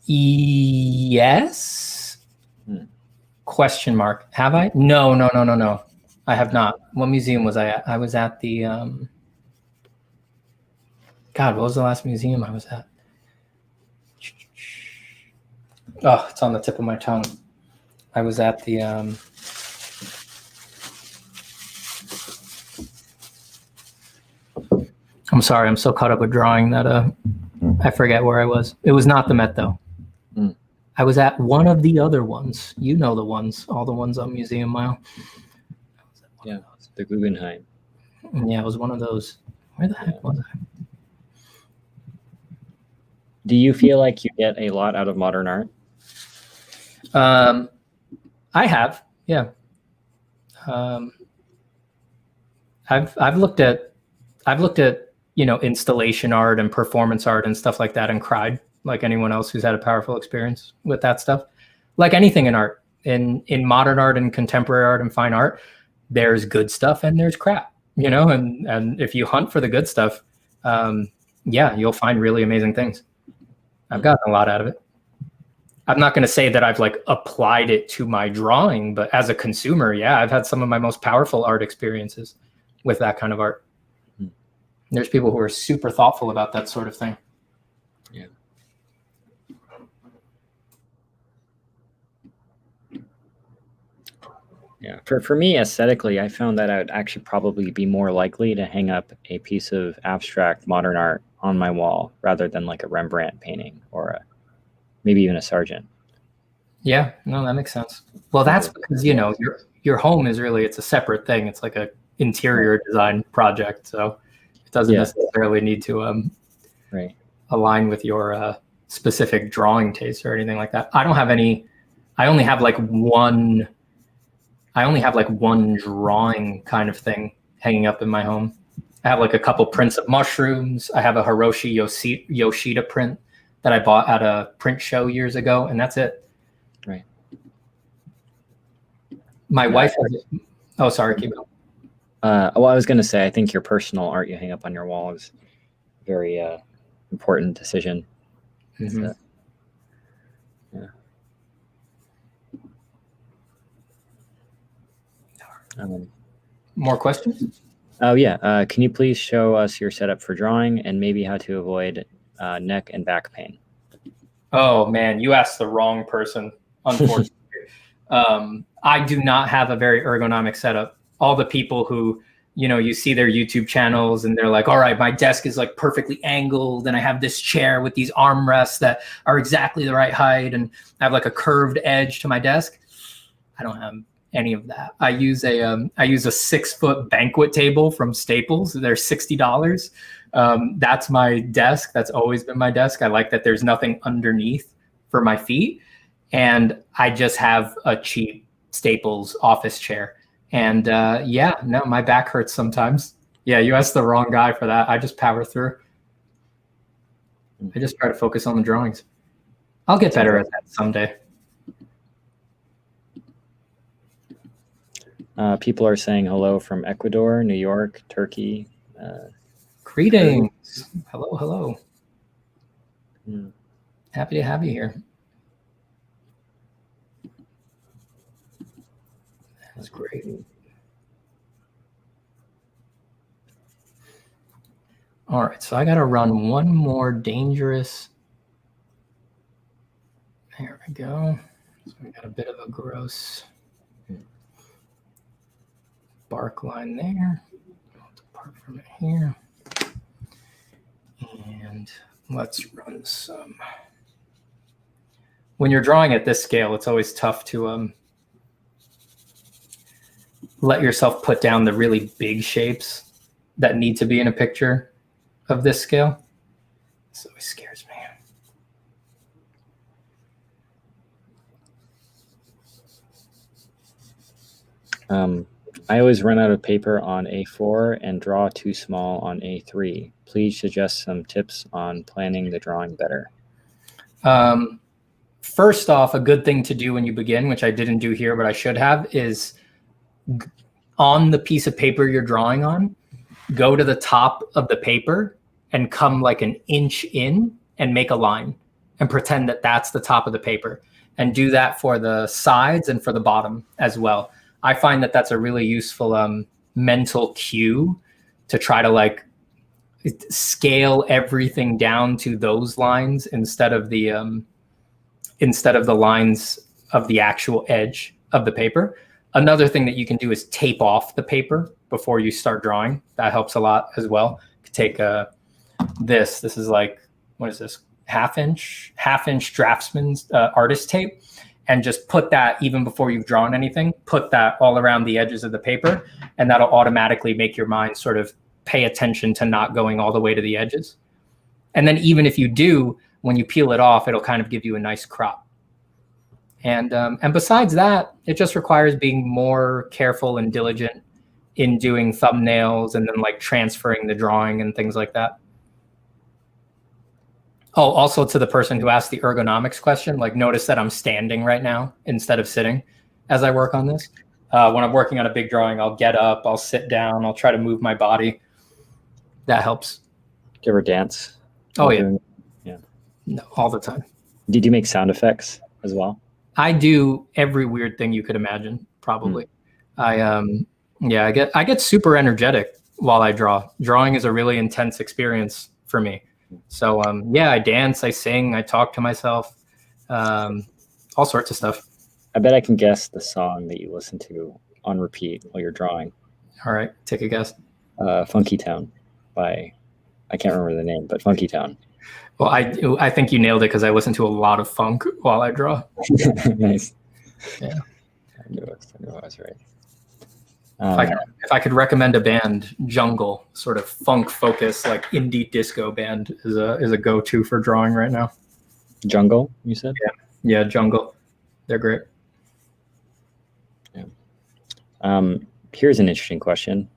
Yes. Question mark. Have I? No. I have not. What museum was I at? I was at the, God, what was the last museum I was at? Oh, it's on the tip of my tongue. I was at the I'm sorry, I'm so caught up with drawing that I forget where I was. It was not the Met though. Mm. I was at one of the other ones. You know the ones, all the ones on Museum Mile. Yeah, the Guggenheim. Yeah, it was one of those. Where the heck was I? Do you feel like you get a lot out of modern art? I have, yeah. I've looked at installation art and performance art and stuff like that and cried like anyone else who's had a powerful experience with that stuff. Like anything in art, in modern art and contemporary art and fine art, there's good stuff and there's crap, and if you hunt for the good stuff, yeah, you'll find really amazing things. I've gotten a lot out of it. I'm not going to say that I've like applied it to my drawing, but as a consumer, yeah, I've had some of my most powerful art experiences with that kind of art. There's people who are super thoughtful about that sort of thing. Yeah. Yeah. For me, aesthetically, I found that I would actually probably be more likely to hang up a piece of abstract modern art on my wall rather than like a Rembrandt painting or maybe even a Sargent. Yeah, no, that makes sense. Well, that's because, your home is really, it's a separate thing. It's like a interior design project. So it doesn't necessarily need to align with your specific drawing taste or anything like that. I only have like one drawing kind of thing hanging up in my home. I have like a couple prints of mushrooms. I have a Hiroshi Yoshida print that I bought at a print show years ago, and that's it. Right. My wife has, oh, sorry, keep going. Well, I was going to say, I think your personal art you hang up on your wall is a very important decision. Mm-hmm. Yeah. More questions? Oh, yeah. Can you please show us your setup for drawing and maybe how to avoid neck and back pain? Oh, man, you asked the wrong person, unfortunately. I do not have a very ergonomic setup. All the people who, you see their YouTube channels and they're like, all right, my desk is like perfectly angled and I have this chair with these armrests that are exactly the right height and I have like a curved edge to my desk. I don't have any of that. I use a 6-foot banquet table from Staples. They're $60. That's my desk. That's always been my desk. I like that there's nothing underneath for my feet. And I just have a cheap Staples office chair. And my back hurts sometimes. Yeah, you asked the wrong guy for that. I just power through. I just try to focus on the drawings. I'll get better at that someday. People are saying hello from Ecuador, New York, Turkey. Greetings. Hello, hello. Yeah. Happy to have you here. That's great. All right, so I got to run one more dangerous. There we go. So we got a bit of a gross bark line there. Apart from it here. And let's run some. When you're drawing at this scale, it's always tough to let yourself put down the really big shapes that need to be in a picture of this scale. This always scares me. I always run out of paper on A4 and draw too small on A3. Please suggest some tips on planning the drawing better. First off, a good thing to do when you begin, which I didn't do here, but I should have, is on the piece of paper you're drawing on, go to the top of the paper and come like an inch in and make a line and pretend that that's the top of the paper, and do that for the sides and for the bottom as well. I find that that's a really useful mental cue to try to like scale everything down to those lines instead of the lines of the actual edge of the paper. Another thing that you can do is tape off the paper before you start drawing. That helps a lot as well. You could take this is like, what is this? Half inch draftsman's artist tape, and just put that even before you've drawn anything, put that all around the edges of the paper, and that'll automatically make your mind sort of pay attention to not going all the way to the edges. And then even if you do, when you peel it off, it'll kind of give you a nice crop. And besides that, it just requires being more careful and diligent in doing thumbnails and then like transferring the drawing and things like that. Oh, also to the person who asked the ergonomics question, like notice that I'm standing right now instead of sitting as I work on this. When I'm working on a big drawing, I'll get up, I'll sit down, I'll try to move my body. That helps. Do you ever dance? Oh, yeah. Yeah. No, all the time. Did you make sound effects as well? I do every weird thing you could imagine, probably. I get super energetic while I draw. Drawing is a really intense experience for me. So yeah, I dance, I sing, I talk to myself, all sorts of stuff. I bet I can guess the song that you listen to on repeat while you're drawing. All right, take a guess. Funky Town by, I can't remember the name, but Funky Town. Well, I think you nailed it because I listen to a lot of funk while I draw. Nice. Yeah. I knew I was right. If I could recommend a band, Jungle, sort of funk focused, like indie disco band is a go-to for drawing right now. Jungle, you said? Yeah, Jungle. They're great. Yeah. Here's an interesting question.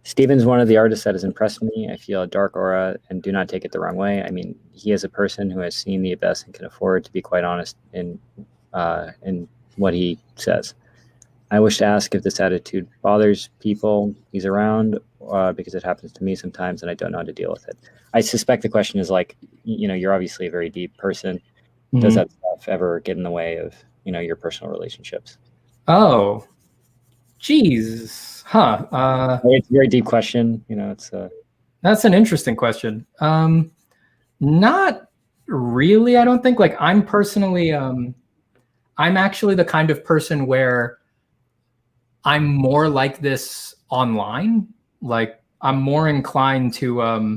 Stephen's one of the artists that has impressed me. I feel a dark aura, and do not take it the wrong way. I mean, he is a person who has seen the best and can afford to be quite honest in what he says. I wish to ask if this attitude bothers people he's around, because it happens to me sometimes and I don't know how to deal with it. I suspect the question is like, you're obviously a very deep person. Mm-hmm. Does that stuff ever get in the way of, your personal relationships? Oh, geez. Huh. It's a very deep question. That's an interesting question. Not really, I don't think. Like, I'm personally, I'm actually the kind of person where I'm more like this online. Like, I'm more inclined to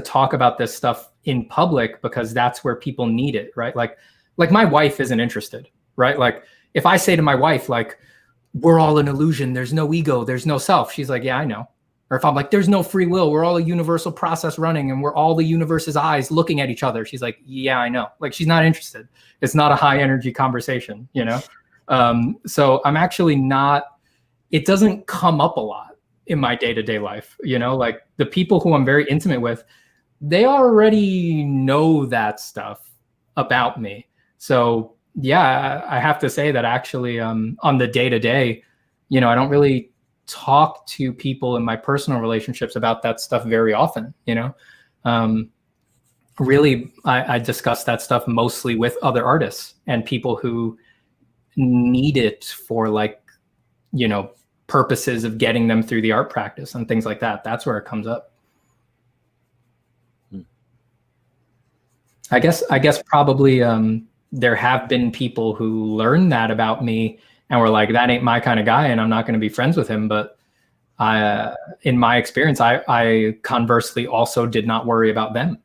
talk about this stuff in public because that's where people need it, right? Like my wife isn't interested, right? Like, if I say to my wife, like, we're all an illusion, there's no ego, there's no self, she's like, yeah, I know. Or if I'm like, there's no free will, we're all a universal process running and we're all the universe's eyes looking at each other, she's like, yeah, I know. Like, she's not interested. It's not a high energy conversation, So I'm actually not, it doesn't come up a lot in my day-to-day life, like the people who I'm very intimate with, they already know that stuff about me. So yeah, I have to say that actually on the day-to-day, I don't really talk to people in my personal relationships about that stuff very often, really, I discuss that stuff mostly with other artists and people who need it for purposes of getting them through the art practice and things like that. That's where it comes up. I guess probably there have been people who learn that about me and were like, that ain't my kind of guy and I'm not going to be friends with him. But in my experience, I conversely also did not worry about them,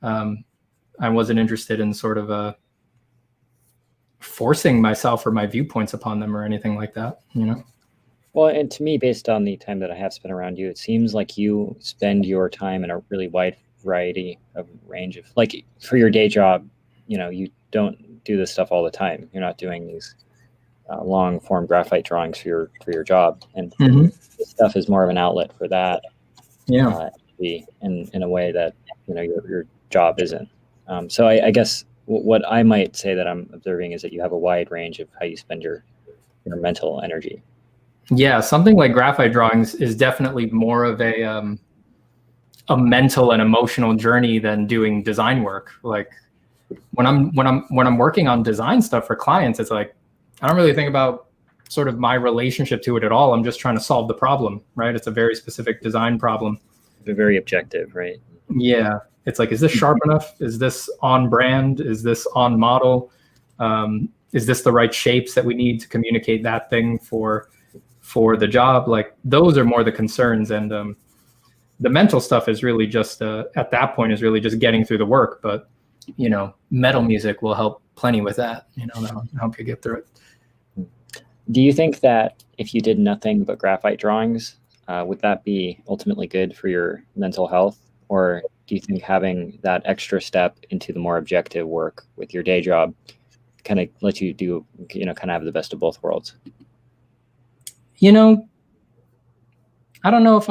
I wasn't interested in sort of forcing myself or my viewpoints upon them or anything like that, Well, and to me, based on the time that I have spent around you, it seems like you spend your time in a really wide variety of range of, like, for your day job, you don't do this stuff all the time. You're not doing these long form graphite drawings for your job, and this stuff is more of an outlet for that. Yeah, in a way that your job isn't. So I guess what I might say that I'm observing is that you have a wide range of how you spend your mental energy. Yeah, something like graphite drawings is definitely more of a mental and emotional journey than doing design work. Like when I'm working on design stuff for clients, it's like I don't really think about sort of my relationship to it at all. I'm just trying to solve the problem, right? It's a very specific design problem. They're very objective, right? Yeah. It's like, is this sharp enough? Is this on brand? Is this on model? Is this the right shapes that we need to communicate that thing for the job? Like, those are more the concerns. And the mental stuff is really just, at that point, is really just getting through the work. But, you know, metal music will help plenty with that. You know, that'll help you get through it. Do you think that if you did nothing but graphite drawings, would that be ultimately good for your mental health? Or do you think having that extra step into the more objective work with your day job kind of let you do, you know, kind of have the best of both worlds? You know, I don't know if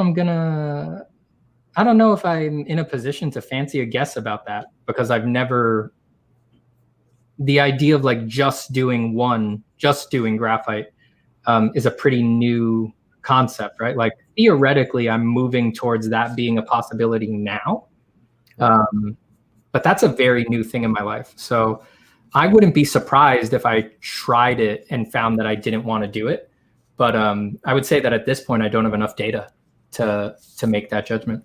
I'm in a position to fancy a guess about that, because I've never, the idea of like just doing graphite is a pretty new concept, right? Like, theoretically, I'm moving towards that being a possibility now. But that's a very new thing in my life. So I wouldn't be surprised if I tried it and found that I didn't want to do it. But I would say that at this point, I don't have enough data to make that judgment.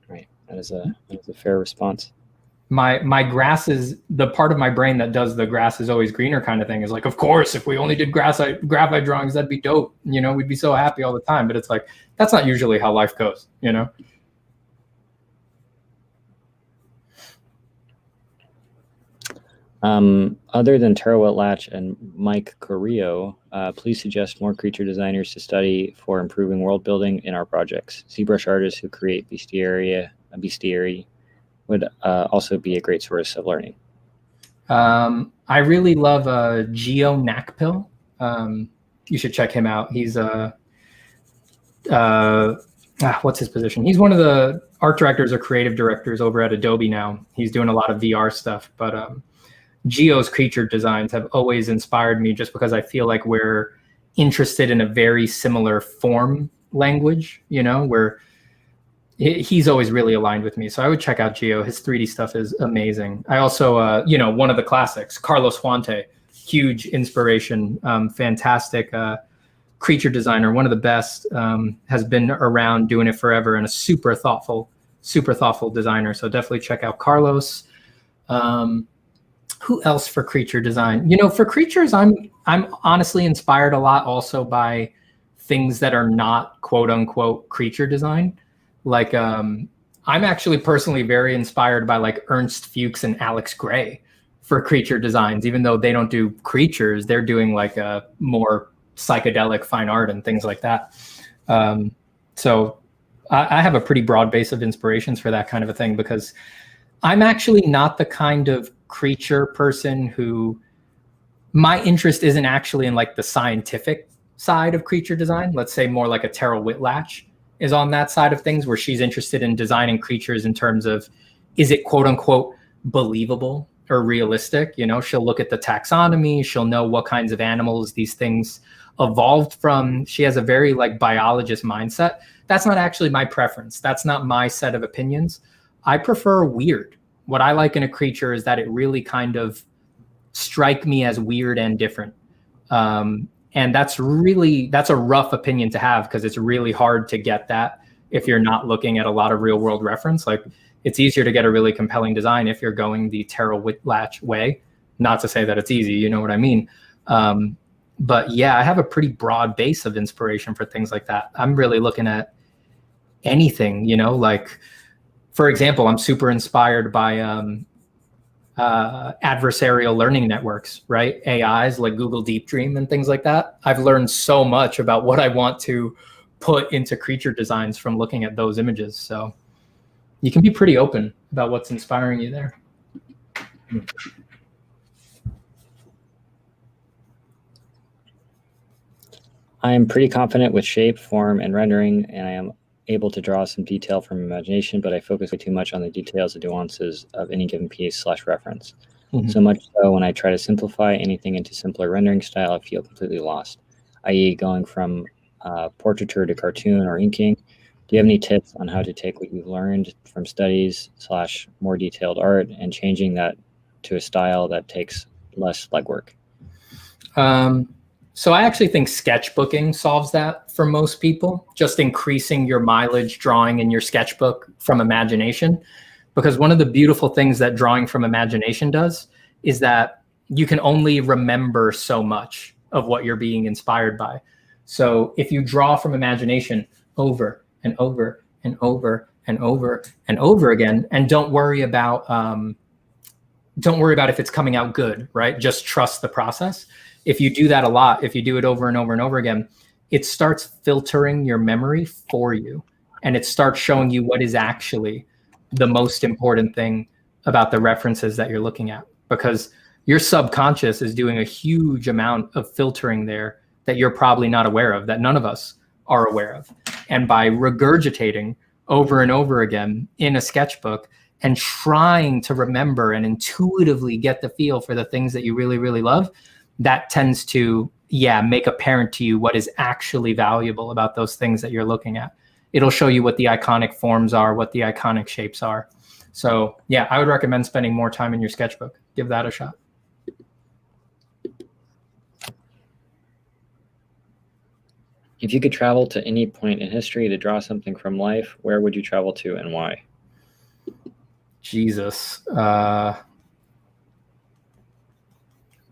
Right. That is a fair response. My grass is the part of my brain that does the grass is always greener kind of thing, is like, of course, if we only did graphite drawings, that'd be dope. You know, we'd be so happy all the time. But it's like, that's not usually how life goes, you know? Other than Tara Whitlatch and Mike Carrillo, please suggest more creature designers to study for improving world building in our projects. ZBrush artists who create bestiary would also be a great source of learning. I really love Geo Nakpil. You should check him out. He's what's his position? He's one of the art directors or creative directors over at Adobe now. He's doing a lot of VR stuff, but Geo's creature designs have always inspired me, just because I feel like we're interested in a very similar form language, you know, where he's always really aligned with me. So I would check out Geo. His 3D stuff is amazing. I also, you know, one of the classics, Carlos Huante, huge inspiration, fantastic creature designer, one of the best, has been around doing it forever, and a super thoughtful designer. So definitely check out Carlos. Who else for creature design? You know, for creatures, I'm honestly inspired a lot also by things that are not quote unquote creature design. Like, I'm actually personally very inspired by like Ernst Fuchs and Alex Gray for creature designs. Even though they don't do creatures, they're doing like a more psychedelic fine art and things like that. So I have a pretty broad base of inspirations for that kind of a thing, because I'm actually not the kind of creature person who, my interest isn't actually in like the scientific side of creature design. Let's say more like a Tara Whitlatch is on that side of things, where she's interested in designing creatures in terms of, is it quote unquote believable or realistic? You know, she'll look at the taxonomy, she'll know what kinds of animals these things evolved from. She has a very like biologist mindset. That's not actually my preference. That's not my set of opinions. I prefer weird. What I like in a creature is that it really kind of strike me as weird and different. And that's a rough opinion to have, because it's really hard to get that if you're not looking at a lot of real world reference. Like, it's easier to get a really compelling design if you're going the Tara Whitlatch way. Not to say that it's easy, you know what I mean? But yeah, I have a pretty broad base of inspiration for things like that. I'm really looking at anything, you know, like, for example, I'm super inspired by adversarial learning networks, right? AIs like Google Deep Dream and things like that. I've learned so much about what I want to put into creature designs from looking at those images. So you can be pretty open about what's inspiring you there. I am pretty confident with shape, form, and rendering, and I am able to draw some detail from imagination, but I focus way too much on the details and nuances of any given piece/reference. Mm-hmm. So much so, when I try to simplify anything into simpler rendering style, I feel completely lost, i.e. going from portraiture to cartoon or inking. Do you have any tips on how to take what you've learned from studies / more detailed art and changing that to a style that takes less legwork? So I actually think sketchbooking solves that for most people, just increasing your mileage drawing in your sketchbook from imagination. Because one of the beautiful things that drawing from imagination does is that you can only remember so much of what you're being inspired by. So if you draw from imagination over and over and over and over and over again, and don't worry about if it's coming out good, right? Just trust the process. If you do that a lot, if you do it over and over and over again, it starts filtering your memory for you, and it starts showing you what is actually the most important thing about the references that you're looking at, because your subconscious is doing a huge amount of filtering there that you're probably not aware of, that none of us are aware of. And by regurgitating over and over again in a sketchbook and trying to remember and intuitively get the feel for the things that you really, really love, that tends to, make apparent to you what is actually valuable about those things that you're looking at. It'll show you what the iconic forms are, what the iconic shapes are. So yeah, I would recommend spending more time in your sketchbook. Give that a shot. If you could travel to any point in history to draw something from life, where would you travel to and why? Jesus.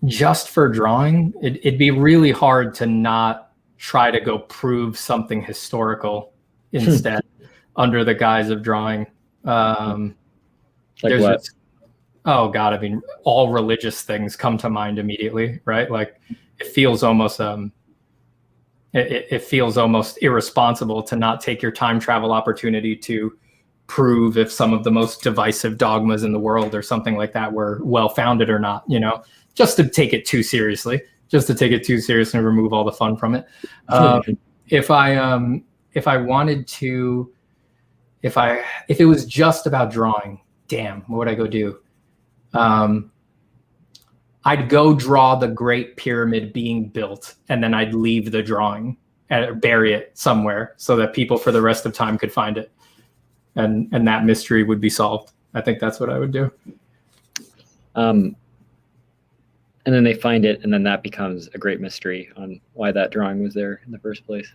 Just for drawing, it'd be really hard to not try to go prove something historical instead under the guise of drawing. Like what? Oh God, I mean, all religious things come to mind immediately, right? Like it feels almost it feels almost irresponsible to not take your time travel opportunity to prove if some of the most divisive dogmas in the world or something like that were well-founded or not, just to take it too seriously, and remove all the fun from it. If it was just about drawing, damn, what would I go do? I'd go draw the Great Pyramid being built, and then I'd leave the drawing and bury it somewhere so that people for the rest of time could find it. And that mystery would be solved. I think that's what I would do. And then they find it, and then that becomes a great mystery on why that drawing was there in the first place.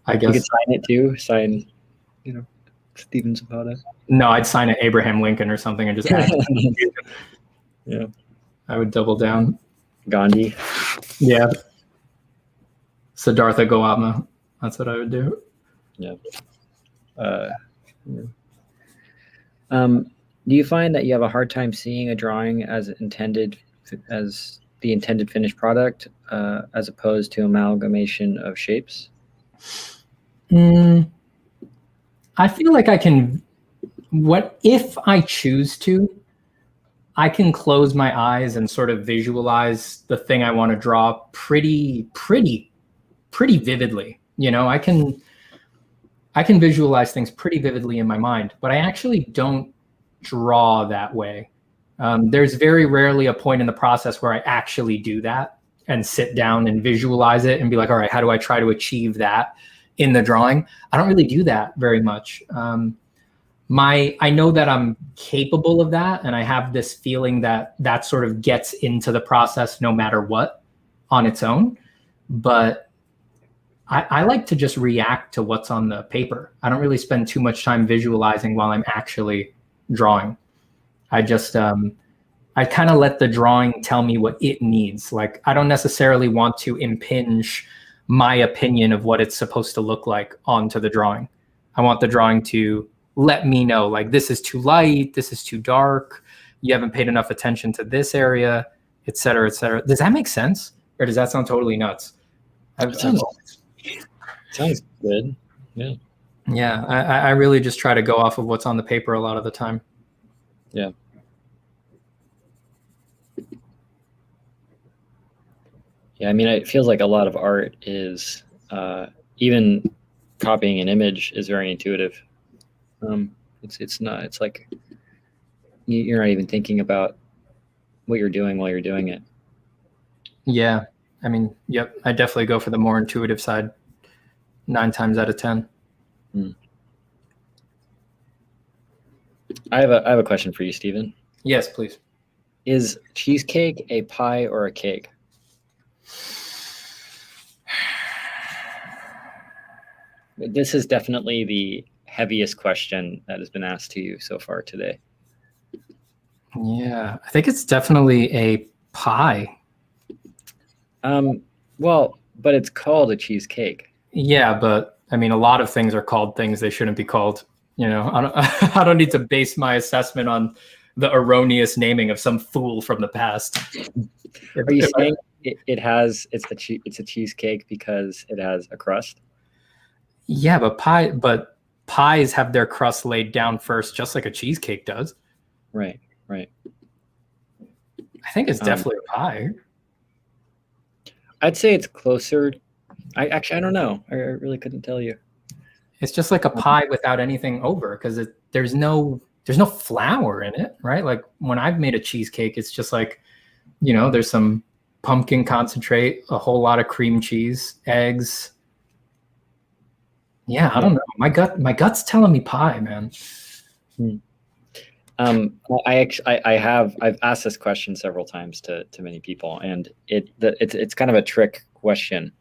I guess you could sign it too. Sign, Stephen Zapata. No, I'd sign it Abraham Lincoln or something and just add it. Yeah. I would double down. Gandhi. Yeah. Siddhartha Gautama. That's what I would do. Yeah. Do you find that you have a hard time seeing a drawing as the intended finished product, as opposed to amalgamation of shapes? I feel like I can. If I choose to, I can close my eyes and sort of visualize the thing I want to draw pretty vividly. I can visualize things pretty vividly in my mind, but I actually don't draw that way. There's very rarely a point in the process where I actually do that and sit down and visualize it and be like, all right, how do I try to achieve that in the drawing? I don't really do that very much. I know that I'm capable of that, and I have this feeling that sort of gets into the process no matter what on its own. But I like to just react to what's on the paper. I don't really spend too much time visualizing while I'm actually drawing. I just I kind of let the drawing tell me what it needs. Like, I don't necessarily want to impinge my opinion of what it's supposed to look like onto the drawing. I want the drawing to let me know, like, this is too light, this is too dark, you haven't paid enough attention to this area, et cetera, et cetera. Does that make sense? Or does that sound totally nuts? Sounds good. Yeah. Yeah, I really just try to go off of what's on the paper a lot of the time. Yeah. Yeah, I mean, it feels like a lot of art is, even copying an image is very intuitive. It's like you're not even thinking about what you're doing while you're doing it. Yeah, I mean, yep, I definitely go for the more intuitive side 9 times out of 10. I have a question for you, Stephen. Yes, please. Is cheesecake a pie or a cake? This is definitely the heaviest question that has been asked to you so far today. Yeah, I think it's definitely a pie. Well, but it's called a cheesecake. Yeah, but I mean, a lot of things are called things they shouldn't be called. You know, I don't need to base my assessment on the erroneous naming of some fool from the past. Are you saying it's a cheesecake because it has a crust? Yeah, but pies have their crust laid down first, just like a cheesecake does. Right. I think it's definitely a pie. I'd say it's closer. I don't know. I really couldn't tell you. It's just like a pie without anything over, because there's no flour in it, right? Like when I've made a cheesecake, it's just like, you know, there's some pumpkin concentrate, a whole lot of cream cheese, eggs. Yeah, I don't know. My gut's telling me pie, man. I've asked this question several times to many people, and it's kind of a trick question.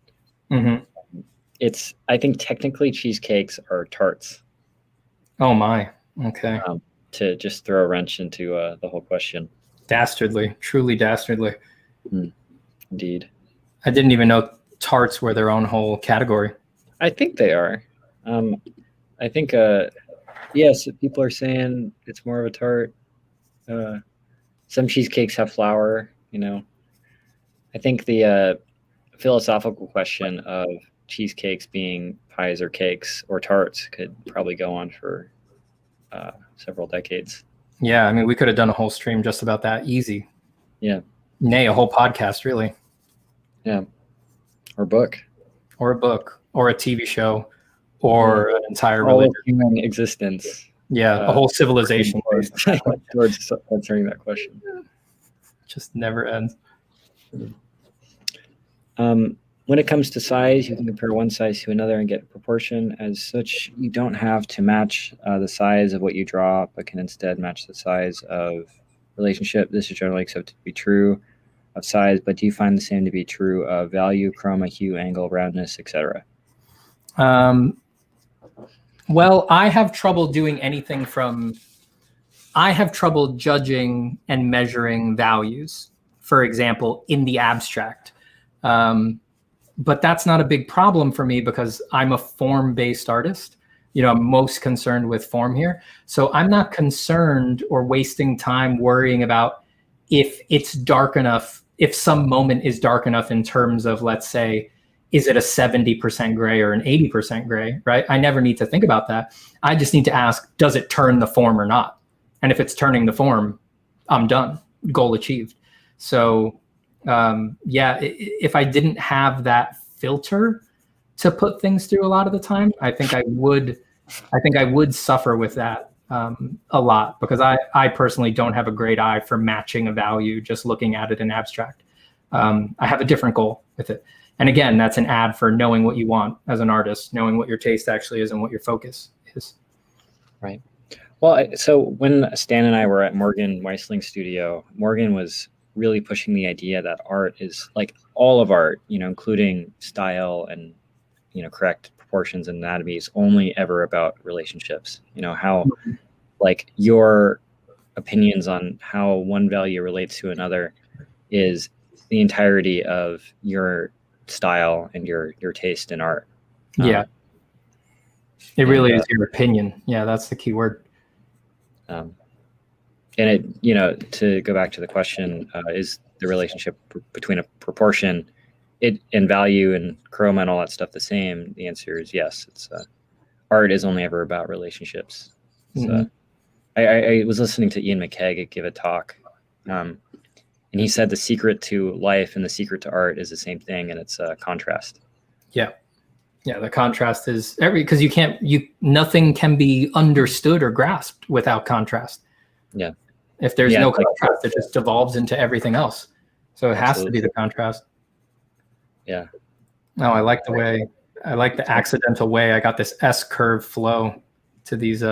Mm-hmm. I think technically cheesecakes are tarts. Oh my. Okay. To just throw a wrench into the whole question. Dastardly, truly dastardly. Indeed. I didn't even know tarts were their own whole category. I think they are. I think yes, people are saying it's more of a tart. Some cheesecakes have flour, you know. I think the philosophical question of cheesecakes being pies or cakes or tarts could probably go on for several decades. Yeah, I mean, we could have done a whole stream just about that. Easy. Yeah. Nay, a whole podcast, really. Yeah. Or book. Or a book. Or a TV show. Or an entire all religion. Of human existence. Yeah, a whole civilization. Towards answering that question. Just never ends. When it comes to size, you can compare one size to another and get proportion. As such, you don't have to match the size of what you draw, but can instead match the size of relationship. This is generally accepted to be true of size, but do you find the same to be true of value, chroma, hue, angle, roundness, etc.? Well, I have trouble doing anything I have trouble judging and measuring values, for example, in the abstract. But that's not a big problem for me because I'm a form-based artist. You know, I'm most concerned with form here. So I'm not concerned or wasting time worrying about if it's dark enough, if some moment is dark enough in terms of, let's say, is it a 70% gray or an 80% gray, right? I never need to think about that. I just need to ask, does it turn the form or not? And if it's turning the form, I'm done, goal achieved. So yeah, if I didn't have that filter to put things through a lot of the time, I think I would suffer with that a lot, because I personally don't have a great eye for matching a value just looking at it in abstract. I have a different goal with it. And again, that's an ad for knowing what you want as an artist, knowing what your taste actually is and what your focus is. Right. Well, so when Stan and I were at Morgan Weissling's studio, Morgan was really pushing the idea that art is like all of art, you know, including style and, you know, correct proportions and anatomy is only ever about relationships. You know, how like your opinions on how one value relates to another is the entirety of your style and your taste in art. Yeah. It really is your opinion. Yeah, that's the key word. And it, you know, to go back to the question, is the relationship between a proportion and value and chroma and all that stuff the same? The answer is yes. It's art is only ever about relationships. So I was listening to Ian McKegg give a talk, and he said the secret to life and the secret to art is the same thing, and it's contrast. Yeah. Yeah, the contrast is because nothing can be understood or grasped without contrast. Yeah. If there's no contrast, it just devolves into everything else. So it has to be the contrast. Yeah. No, I like the accidental way I got this S-curve flow to these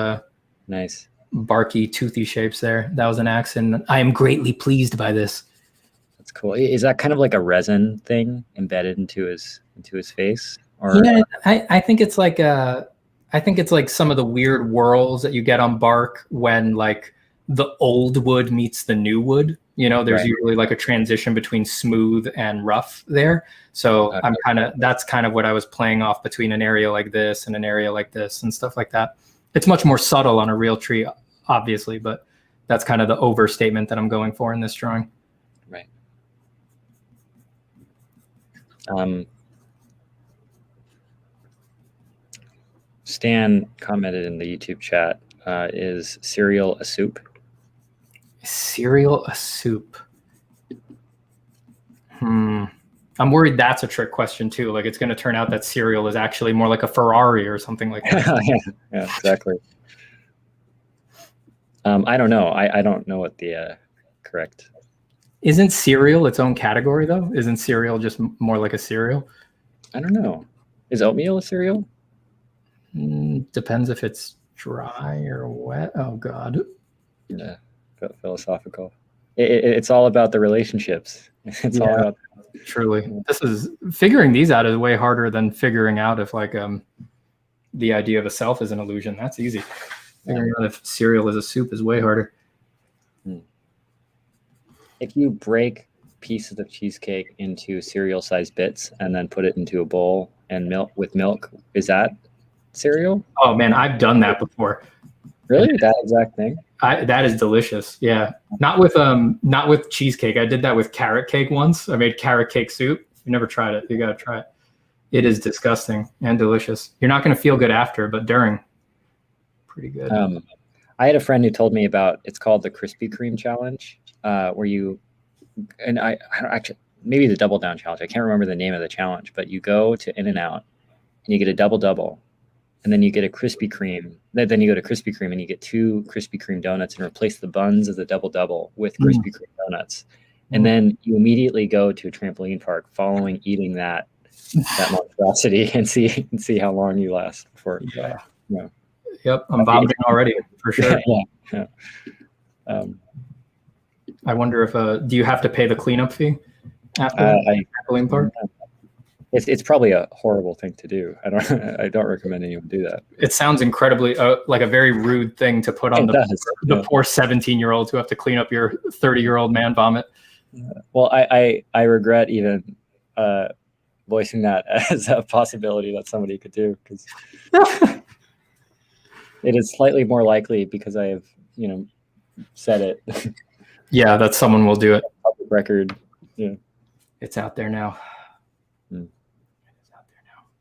nice barky, toothy shapes there. That was an accident. I am greatly pleased by this. That's cool. Is that kind of like a resin thing embedded into his face? Or yeah, I think it's like some of the weird whirls that you get on bark when like the old wood meets the new wood. There's Right. usually like a transition between smooth and rough there. So that's kind of what I was playing off between an area like this and an area like this and stuff like that. It's much more subtle on a real tree, obviously, but that's kind of the overstatement that I'm going for in this drawing. Right. Stan commented in the YouTube chat, is cereal a soup? Is cereal a soup? I'm worried that's a trick question too. Like it's going to turn out that cereal is actually more like a Ferrari or something like that. Yeah, exactly. I don't know. I don't know what the correct. Isn't cereal its own category though? Isn't cereal just more like a cereal? I don't know. Is oatmeal a cereal? Depends if it's dry or wet. Oh God. Yeah, philosophical. It's all about the relationships. It's all about. Truly, figuring these out is way harder than figuring out if like the idea of a self is an illusion. That's easy. Figuring out if cereal is a soup is way harder. If you break pieces of cheesecake into cereal-sized bits and then put it into a bowl and milk, is that cereal? Oh man, I've done that before. Really? That exact thing? That is delicious. Yeah. Not with cheesecake. I did that with carrot cake once. I made carrot cake soup. You never tried it. You got to try it. It is disgusting and delicious. You're not going to feel good after, but during, pretty good. I had a friend who told me about, it's called the Krispy Kreme challenge, where you, and I don't actually, maybe the double down challenge. I can't remember the name of the challenge, but you go to In-N-Out and you get a double, and then you get a Krispy Kreme. Then you go to Krispy Kreme and you get 2 Krispy Kreme donuts and replace the buns of the double with Krispy Kreme donuts. And then you immediately go to a trampoline park following eating that monstrosity and see how long you last before. Yeah. Yeah. Yep. I'm vomiting already for sure. Yeah. I wonder if do you have to pay the cleanup fee after the trampoline park? It's probably a horrible thing to do. I don't recommend anyone do that. It sounds incredibly like a very rude thing to put on the poor 17-year-olds who have to clean up your 30-year-old man vomit. Well, I regret even voicing that as a possibility that somebody could do, because it is slightly more likely because I have said it. Yeah, that someone will do it. Public record. Yeah, it's out there now.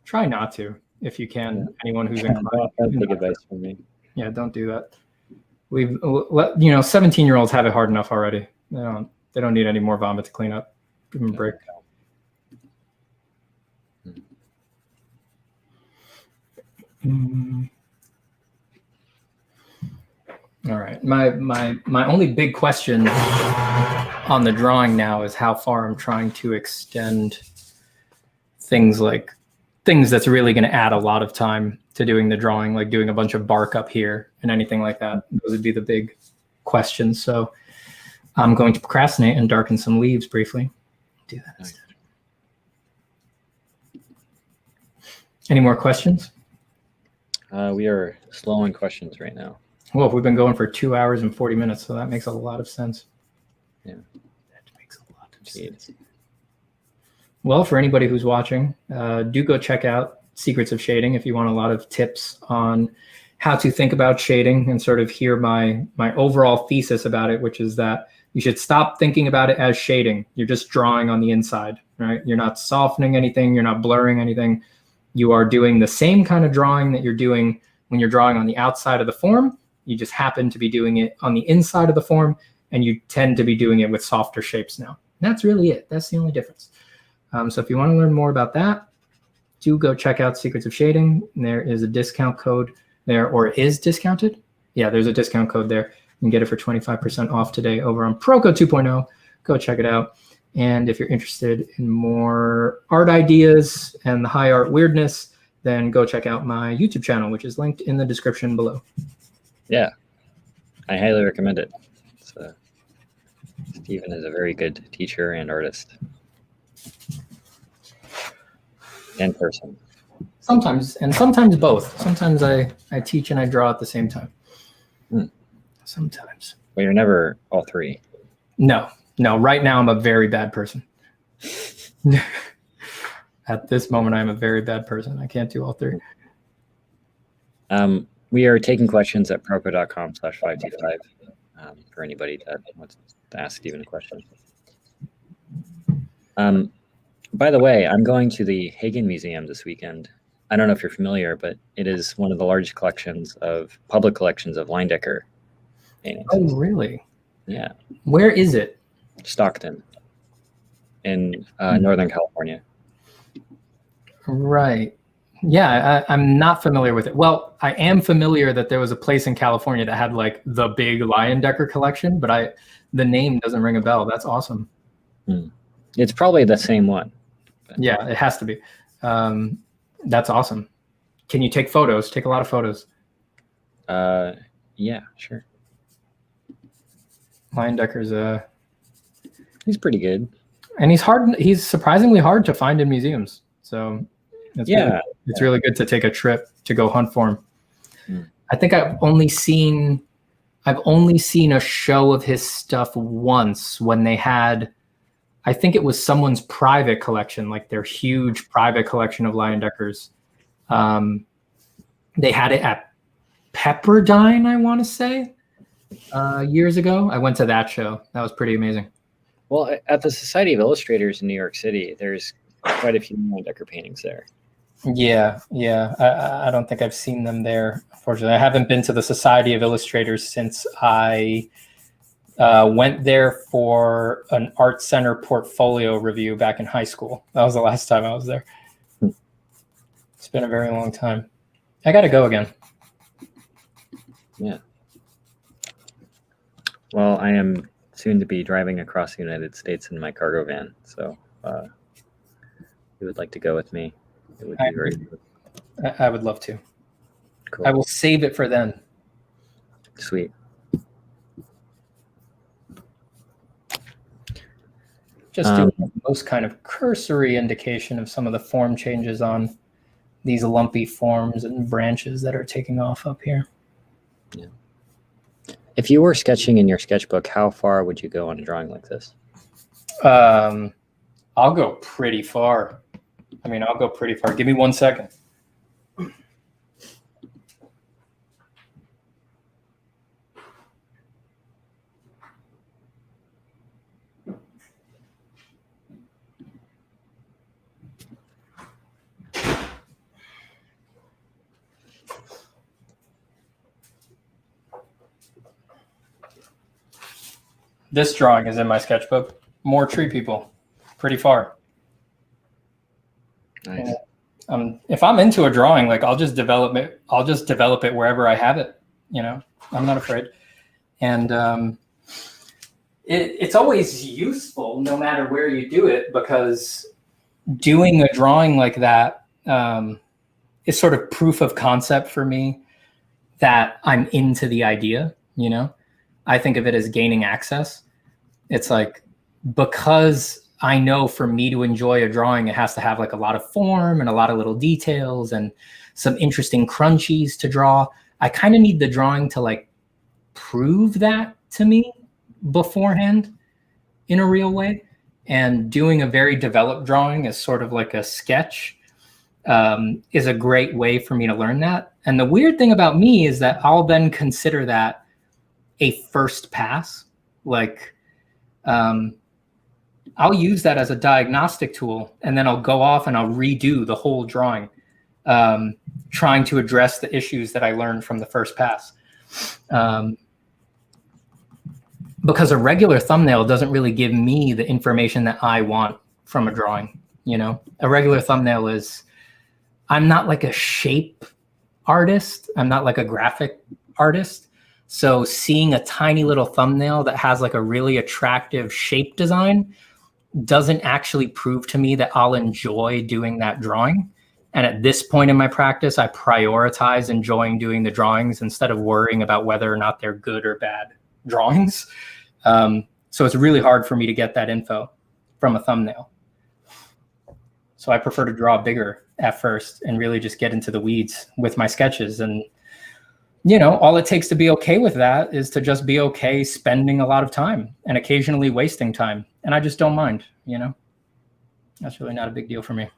Try not to, if you can. Yeah. Anyone who's inclined. That's big advice from me. Yeah, don't do that. 17-year-olds have it hard enough already. They don't need any more vomit to clean up. Give them a break. All right. My only big question on the drawing now is how far I'm trying to extend things that's really going to add a lot of time to doing the drawing, like doing a bunch of bark up here and anything like that. Those would be the big questions. So I'm going to procrastinate and darken some leaves briefly. Do that instead. Any more questions? We are slow on questions right now. Well, we've been going for 2 hours and 40 minutes, so that makes a lot of sense. Yeah, that makes a lot of sense. Well, for anybody who's watching, do go check out Secrets of Shading if you want a lot of tips on how to think about shading and sort of hear my overall thesis about it, which is that you should stop thinking about it as shading. You're just drawing on the inside, right? You're not softening anything. You're not blurring anything. You are doing the same kind of drawing that you're doing when you're drawing on the outside of the form. You just happen to be doing it on the inside of the form, and you tend to be doing it with softer shapes now. And that's really it. That's the only difference. So if you want to learn more about that, do go check out Secrets of Shading. There is a discount code there, or is discounted. Yeah, there's a discount code there. You can get it for 25% off today over on Proko 2.0. Go check it out. And if you're interested in more art ideas and the high art weirdness, then go check out my YouTube channel, which is linked in the description below. Yeah, I highly recommend it. Stephen is a very good teacher and artist. And person. Sometimes, and sometimes both. Sometimes I teach and I draw at the same time. Sometimes. But you're never all three. No. Right now, I'm a very bad person. At this moment, I'm a very bad person. I can't do all three. We are taking questions at proko.com/525 for anybody that wants to ask Stephen a question. By the way, I'm going to the Hagen Museum this weekend. I don't know if you're familiar, but it is one of the largest public collections of Leyendecker paintings. Oh, really? Yeah. Where is it? Stockton in Northern California. Right. Yeah, I'm not familiar with it. Well, I am familiar that there was a place in California that had like the big Leyendecker collection, but the name doesn't ring a bell. That's awesome. It's probably the same one. Yeah, it has to be. That's awesome. Can you take photos? Take a lot of photos. Yeah, sure. Leyendecker's he's pretty good. And he's surprisingly hard to find in museums. So it's really good to take a trip to go hunt for him. I think I've only seen a show of his stuff once when they had, I think it was someone's private collection, like their huge private collection of Leyendeckers. They had it at Pepperdine, I want to say, years ago. I went to that show. That was pretty amazing. Well, at the Society of Illustrators in New York City, there's quite a few Leyendecker paintings there. Yeah. I don't think I've seen them there. Unfortunately, I haven't been to the Society of Illustrators since I went there for an art center portfolio review back in high school. That was the last time I was there. It's been a very long time. I got to go again. Yeah. Well, I am soon to be driving across the United States in my cargo van. So if you would like to go with me, it would be very good. I would love to. Cool. I will save it for then. Sweet. Just doing the most kind of cursory indication of some of the form changes on these lumpy forms and branches that are taking off up here. Yeah. If you were sketching in your sketchbook, how far would you go on a drawing like this? I'll go pretty far. I'll go pretty far. Give me 1 second. This drawing is in my sketchbook. More tree people, pretty far. Nice. If I'm into a drawing, like I'll just develop it wherever I have it. I'm not afraid. And it's always useful no matter where you do it, because doing a drawing like that is sort of proof of concept for me that I'm into the idea. I think of it as gaining access. It's like, because I know for me to enjoy a drawing, it has to have like a lot of form and a lot of little details and some interesting crunchies to draw. I kind of need the drawing to like prove that to me beforehand in a real way. And doing a very developed drawing as sort of like a sketch is a great way for me to learn that. And the weird thing about me is that I'll then consider that a first pass. Like I'll use that as a diagnostic tool, and then I'll go off and I'll redo the whole drawing, trying to address the issues that I learned from the first pass. Because a regular thumbnail doesn't really give me the information that I want from a drawing. A regular thumbnail is, I'm not like a shape artist. I'm not like a graphic artist. So seeing a tiny little thumbnail that has like a really attractive shape design doesn't actually prove to me that I'll enjoy doing that drawing. And at this point in my practice, I prioritize enjoying doing the drawings instead of worrying about whether or not they're good or bad drawings. So it's really hard for me to get that info from a thumbnail. So I prefer to draw bigger at first and really just get into the weeds with my sketches. And, you know, all it takes to be okay with that is to just be okay spending a lot of time and occasionally wasting time. And I just don't mind, you know, that's really not a big deal for me.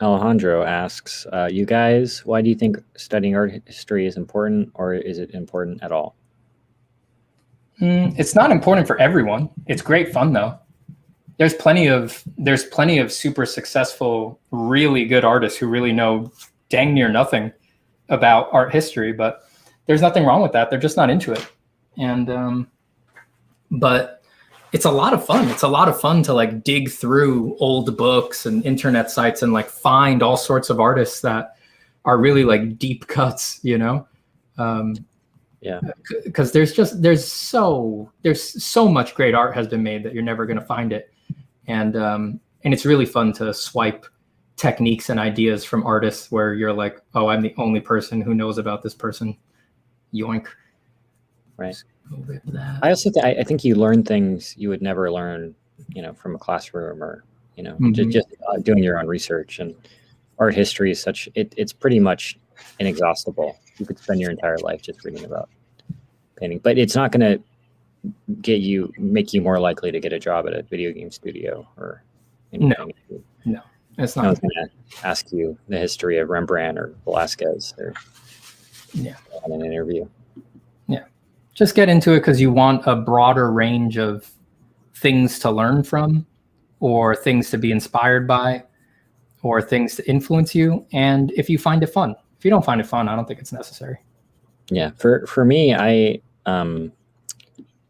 Alejandro asks, you guys, why do you think studying art history is important, or is it important at all? It's not important for everyone. It's great fun though. There's plenty of super successful, really good artists who really know dang near nothing about art history, but there's nothing wrong with that. They're just not into it. And, but it's a lot of fun. It's a lot of fun to like dig through old books and internet sites and like find all sorts of artists that are really like deep cuts, you know? Yeah, because there's so much great art has been made that you're never going to find it. And it's really fun to swipe techniques and ideas from artists where you're like, oh, I'm the only person who knows about this person. Yoink. Right. I also I think you learn things you would never learn, you know, from a classroom or, you know, just doing your own research. And art history is such, it's pretty much inexhaustible. You could spend your entire life just reading about painting, but it's not going to make you more likely to get a job at a video game studio or anything. No, it's not. No one's going to ask you the history of Rembrandt or Velasquez or in an interview. Yeah, just get into it because you want a broader range of things to learn from, or things to be inspired by, or things to influence you. And if you find it fun. If you don't find it fun, I don't think it's necessary. Yeah, for me, I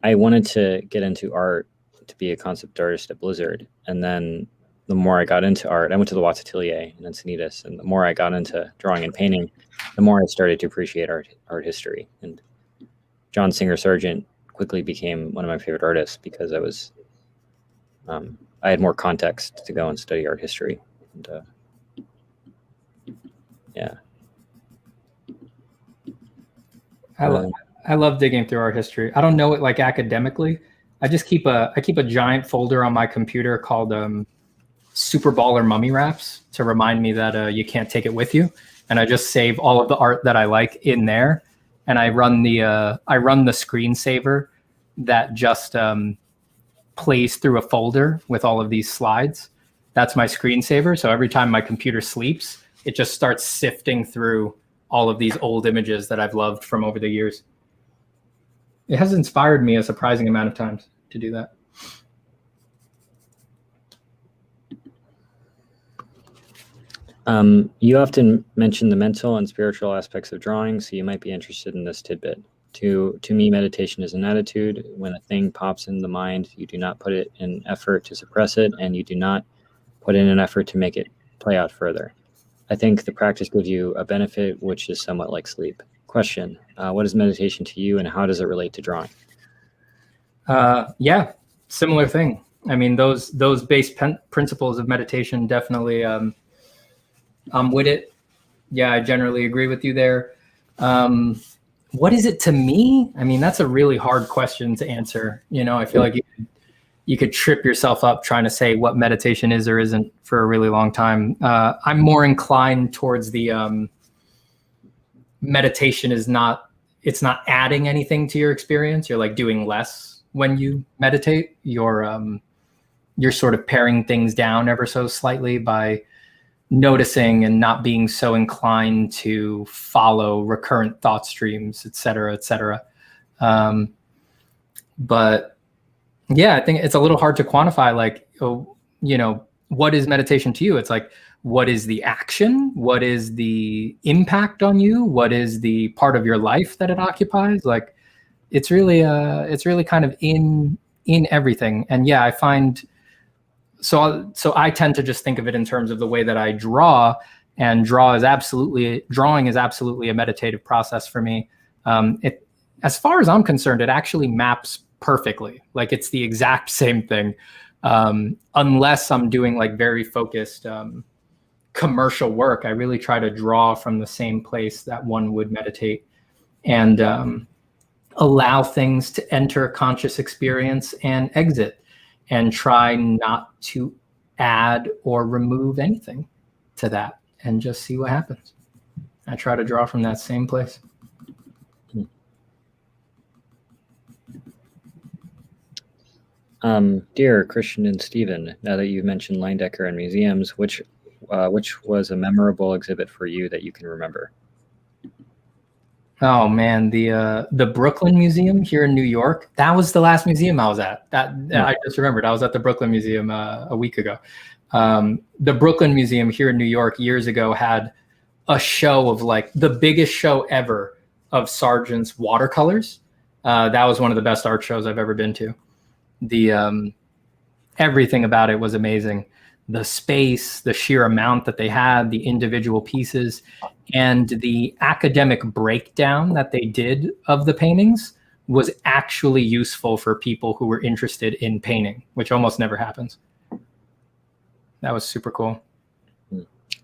wanted to get into art to be a concept artist at Blizzard, and then the more I got into art, I went to the Atelier and then Sinix, and the more I got into drawing and painting, the more I started to appreciate art history. And John Singer Sargent quickly became one of my favorite artists because I had more context to go and study art history. And, yeah. I love digging through art history. I don't know it like academically. I just keep a giant folder on my computer called Super Baller Mummy Wraps to remind me that you can't take it with you. And I just save all of the art that I like in there. And I run the screensaver that just plays through a folder with all of these slides. That's my screensaver. So every time my computer sleeps, it just starts sifting through all of these old images that I've loved from over the years. It has inspired me a surprising amount of times to do that. You often mention the mental and spiritual aspects of drawing, so you might be interested in this tidbit. To me, meditation is an attitude. When a thing pops in the mind, you do not put it in effort to suppress it, and you do not put in an effort to make it play out further. I think the practice gives you a benefit, which is somewhat like sleep. Question, what is meditation to you, and how does it relate to drawing? Yeah, similar thing. I mean, those base principles of meditation definitely, I'm with it. Yeah, I generally agree with you there. What is it to me? I mean, that's a really hard question to answer. You know, I feel like you could trip yourself up trying to say what meditation is or isn't for a really long time. I'm more inclined towards the meditation it's not adding anything to your experience. You're like doing less when you meditate. You're sort of paring things down ever so slightly by noticing and not being so inclined to follow recurrent thought streams, et cetera, et cetera. But yeah, I think it's a little hard to quantify, like, oh, you know, what is meditation to you? It's like, what is the action? What is the impact on you? What is the part of your life that it occupies? Like, it's really kind of in everything. And yeah, I find, so I tend to just think of it in terms of the way that I draw, and drawing is absolutely a meditative process for me. As far as I'm concerned, it actually maps perfectly. Like, it's the exact same thing, unless I'm doing like very focused commercial work. I really try to draw from the same place that one would meditate. And allow things to enter conscious experience and exit, and try not to add or remove anything to that, and just see what happens. I try to draw from that same place. Dear Christian and Stephen, now that you've mentioned Leyendecker and museums, which was a memorable exhibit for you that you can remember? Oh man, the Brooklyn Museum here in New York. That was the last museum I was at. I just remembered. I was at the Brooklyn Museum a week ago. The Brooklyn Museum here in New York years ago had a show of like the biggest show ever of Sargent's watercolors. That was one of the best art shows I've ever been to. The everything about it was amazing. The space, the sheer amount that they had, the individual pieces, and the academic breakdown that they did of the paintings was actually useful for people who were interested in painting, which almost never happens. That was super cool.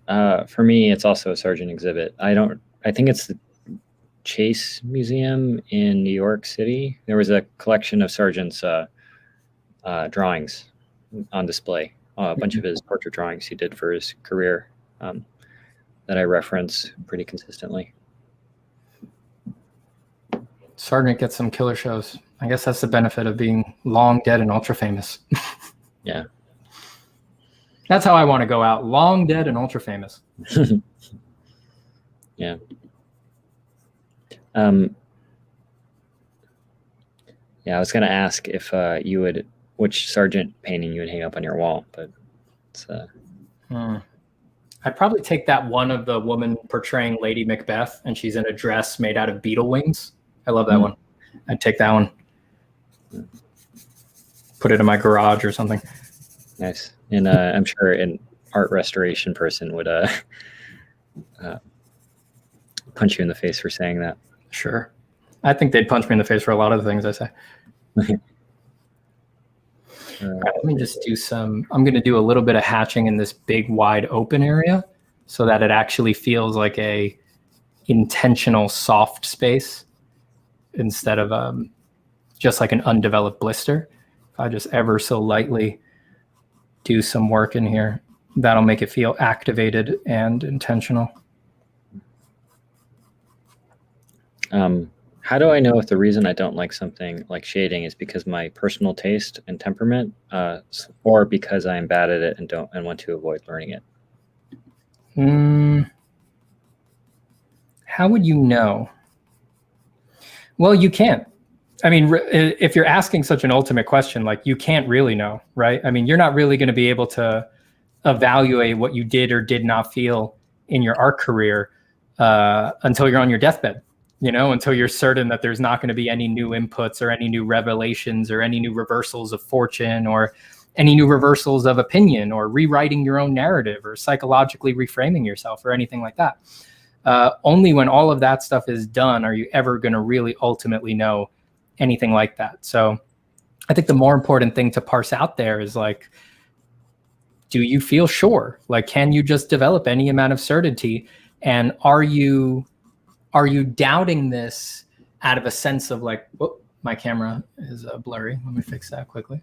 For me, it's also a Sargent exhibit. I think it's the Chase Museum in New York City. There was a collection of Sargent's drawings on display. A bunch of his portrait drawings he did for his career that I reference pretty consistently. Sargent gets some killer shows. I guess that's the benefit of being long dead and ultra famous. Yeah. That's how I want to go out. Long dead and ultra famous. Yeah. Yeah, I was going to ask if you would, which Sargent painting you would hang up on your wall, but it's I'd probably take that one of the woman portraying Lady Macbeth, and she's in a dress made out of beetle wings. I love that one. I'd take that one. Put it in my garage or something. Nice. And I'm sure an art restoration person would punch you in the face for saying that. Sure. I think they'd punch me in the face for a lot of the things I say. All right, let me just do I'm going to do a little bit of hatching in this big, wide open area so that it actually feels like a intentional soft space instead of just like an undeveloped blister. If I just ever so lightly do some work in here, that'll make it feel activated and intentional. How do I know if the reason I don't like something like shading is because my personal taste and temperament, or because I'm bad at it and want to avoid learning it? How would you know? Well, you can't. I mean, if you're asking such an ultimate question, like you can't really know, right? I mean, you're not really going to be able to evaluate what you did or did not feel in your art career until you're on your deathbed. You know, until you're certain that there's not going to be any new inputs or any new revelations or any new reversals of fortune or any new reversals of opinion or rewriting your own narrative or psychologically reframing yourself or anything like that. Only when all of that stuff is done are you ever going to really ultimately know anything like that. So I think the more important thing to parse out there is like, do you feel sure? Like, can you just develop any amount of certainty? And are you doubting this out of a sense of like, whoop, my camera is blurry. Let me fix that quickly.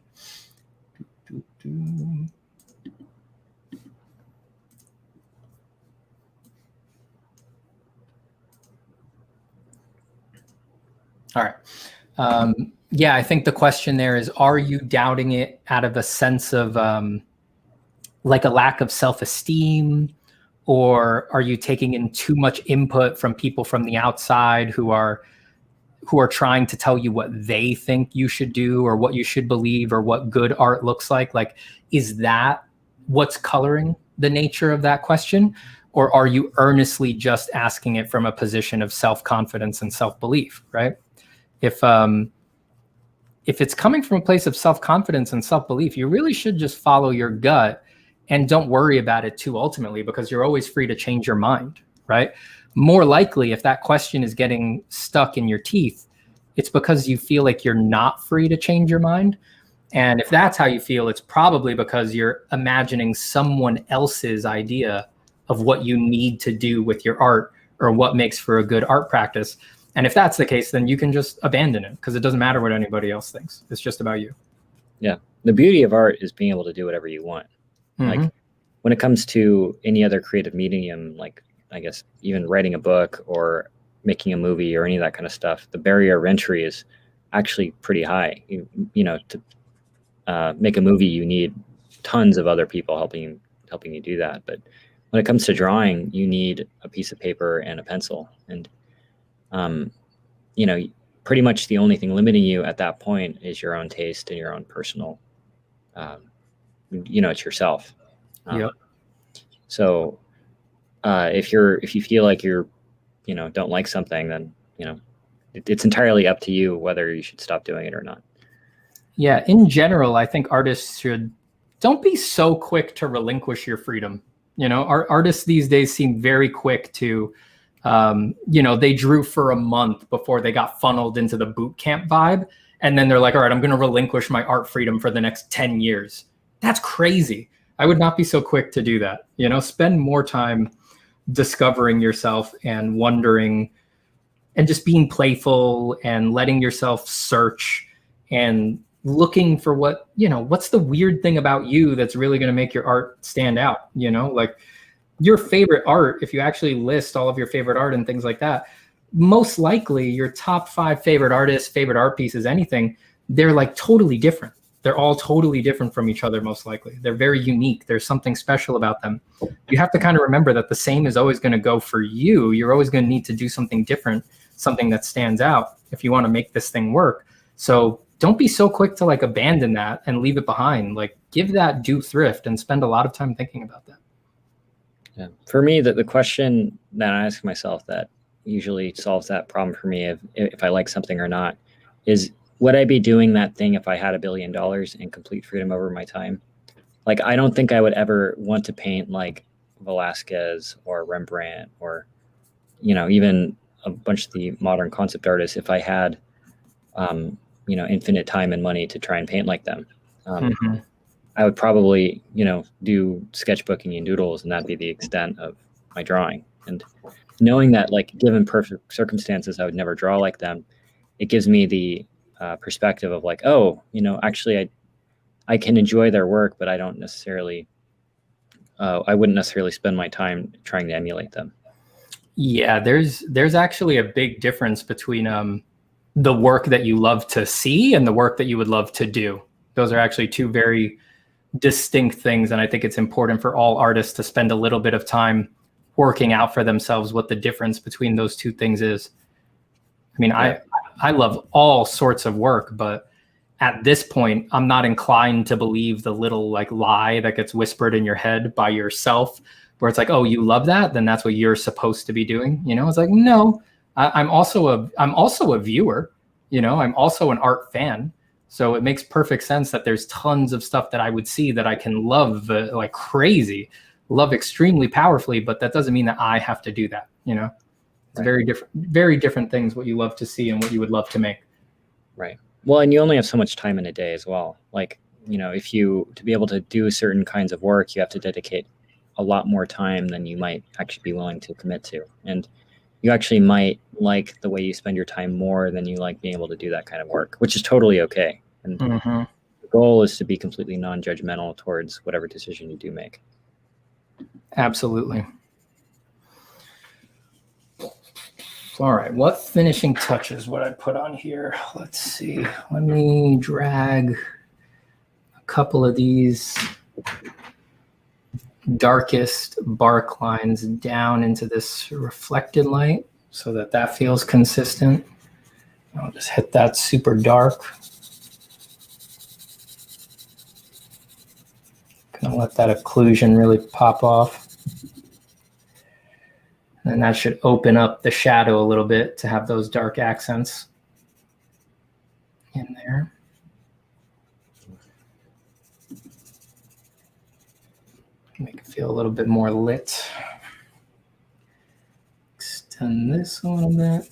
All right. Yeah, I think the question there is, are you doubting it out of a sense of like a lack of self-esteem? Or are you taking in too much input from people from the outside who are trying to tell you what they think you should do or what you should believe or what good art looks like? Like, is that what's coloring the nature of that question? Or are you earnestly just asking it from a position of self-confidence and self-belief, right? If it's coming from a place of self-confidence and self-belief, you really should just follow your gut and don't worry about it too ultimately, because you're always free to change your mind, right? More likely, if that question is getting stuck in your teeth, it's because you feel like you're not free to change your mind. And if that's how you feel, it's probably because you're imagining someone else's idea of what you need to do with your art or what makes for a good art practice. And if that's the case, then you can just abandon it because it doesn't matter what anybody else thinks. It's just about you. Yeah. The beauty of art is being able to do whatever you want. Like when it comes to any other creative medium, like I guess even writing a book or making a movie or any of that kind of stuff, the barrier of entry is actually pretty high. You know, to make a movie, you need tons of other people helping you do that. But when it comes to drawing, you need a piece of paper and a pencil. And you know, pretty much the only thing limiting you at that point is your own taste and your own personal, you know, it's yourself. Yep. So if you feel like you're, you know, don't like something, then, you know, it's entirely up to you whether you should stop doing it or not. Yeah. In general, I think artists don't be so quick to relinquish your freedom. You know, artists these days seem very quick to, you know, they drew for a month before they got funneled into the boot camp vibe. And then they're like, all right, I'm going to relinquish my art freedom for the next 10 years. That's crazy. I would not be so quick to do that. You know, spend more time discovering yourself and wondering and just being playful and letting yourself search and looking for what, you know, what's the weird thing about you that's really going to make your art stand out, you know, like your favorite art, if you actually list all of your favorite art and things like that, most likely your top 5 favorite artists, favorite art pieces, anything, they're like totally different. They're all totally different from each other, most likely. They're very unique. There's something special about them. You have to kind of remember that the same is always going to go for you. You're always going to need to do something different, something that stands out if you want to make this thing work. So don't be so quick to like abandon that and leave it behind. Like give that due thrift and spend a lot of time thinking about that. Yeah. For me, the question that I ask myself that usually solves that problem for me if I like something or not is, would I be doing that thing if I had $1 billion and complete freedom over my time? Like, I don't think I would ever want to paint like Velasquez or Rembrandt or, you know, even a bunch of the modern concept artists if I had, you know, infinite time and money to try and paint like them. I would probably, you know, do sketchbooking and doodles, and that'd be the extent of my drawing. And knowing that, like, given perfect circumstances, I would never draw like them, it gives me the perspective of like, oh, you know, actually I can enjoy their work, but I don't necessarily, I wouldn't necessarily spend my time trying to emulate them. Yeah, there's actually a big difference between the work that you love to see and the work that you would love to do. Those are actually two very distinct things. And I think it's important for all artists to spend a little bit of time working out for themselves what the difference between those two things is. I mean, yeah. I love all sorts of work, but at this point, I'm not inclined to believe the little like lie that gets whispered in your head by yourself, where it's like, oh, you love that, then that's what you're supposed to be doing. You know, it's like, no, I'm also a viewer. You know, I'm also an art fan. So it makes perfect sense that there's tons of stuff that I would see that I can love like crazy, love extremely powerfully, but that doesn't mean that I have to do that. You know, it's right. Very different things, what you love to see and what you would love to make. Right. Well, and you only have so much time in a day as well. Like, you know, to be able to do certain kinds of work, you have to dedicate a lot more time than you might actually be willing to commit to. And you actually might like the way you spend your time more than you like being able to do that kind of work, which is totally okay. And the goal is to be completely non-judgmental towards whatever decision you do make. Absolutely. All right, what finishing touches would I put on here? Let's see. Let me drag a couple of these darkest bark lines down into this reflected light so that feels consistent. I'll just hit that super dark. Gonna let that occlusion really pop off. And that should open up the shadow a little bit to have those dark accents in there. Make it feel a little bit more lit. Extend this a little bit.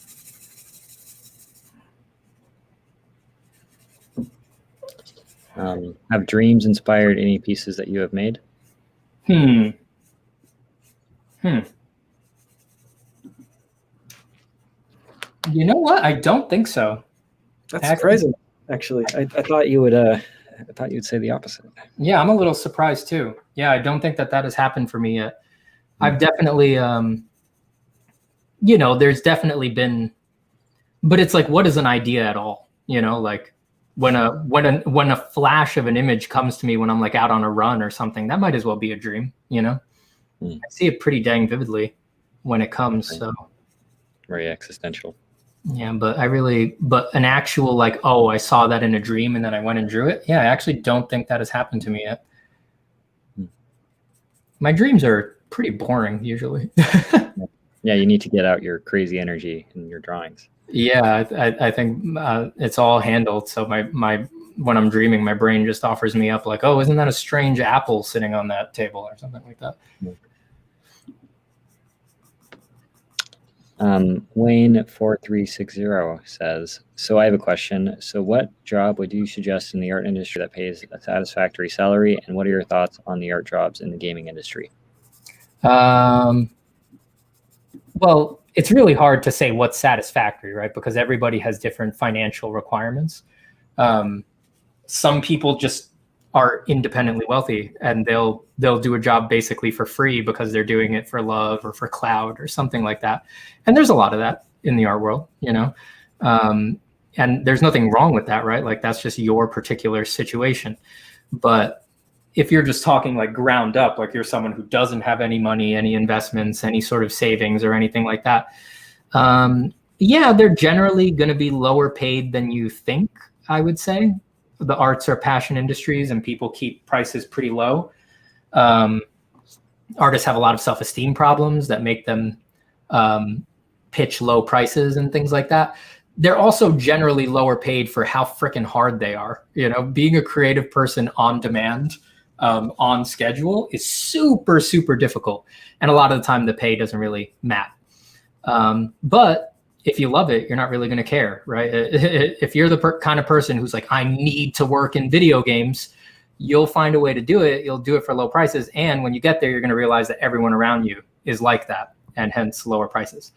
Have dreams inspired any pieces that you have made? You know what? I don't think so. That's surprising. Actually, I thought you would. I thought you'd say the opposite. Yeah, I'm a little surprised too. Yeah, I don't think that has happened for me yet. I've definitely, there's definitely been, but it's like, what is an idea at all? Like when a flash of an image comes to me when I'm like out on a run or something, that might as well be a dream. I see it pretty dang vividly when it comes. So very existential. Yeah, but an actual like, oh, I saw that in a dream and then I went and drew it. Yeah, I actually don't think that has happened to me yet. My dreams are pretty boring usually. Yeah, you need to get out your crazy energy in your drawings. Yeah, I think it's all handled. So my when I'm dreaming, my brain just offers me up like, oh, isn't that a strange apple sitting on that table or something like that. Wayne4360 says, so I have a question. So what job would you suggest in the art industry that pays a satisfactory salary? And what are your thoughts on the art jobs in the gaming industry? Well, it's really hard to say what's satisfactory, right? Because everybody has different financial requirements. Some people just are independently wealthy and they'll do a job basically for free because they're doing it for love or for clout or something like that. And there's a lot of that in the art world, and there's nothing wrong with that, right? Like that's just your particular situation. But if you're just talking like ground up, like you're someone who doesn't have any money, any investments, any sort of savings or anything like that, yeah, they're generally going to be lower paid than you think, I would say. The arts are passion industries and people keep prices pretty low. Artists have a lot of self-esteem problems that make them pitch low prices and things like that. They're also generally lower paid for how freaking hard they are. Being a creative person on demand, on schedule is super, super difficult. And a lot of the time the pay doesn't really match. But if you love it, you're not really going to care, right? If you're the kind of person who's like, I need to work in video games, you'll find a way to do it. You'll do it for low prices. And when you get there, you're going to realize that everyone around you is like that and hence lower prices.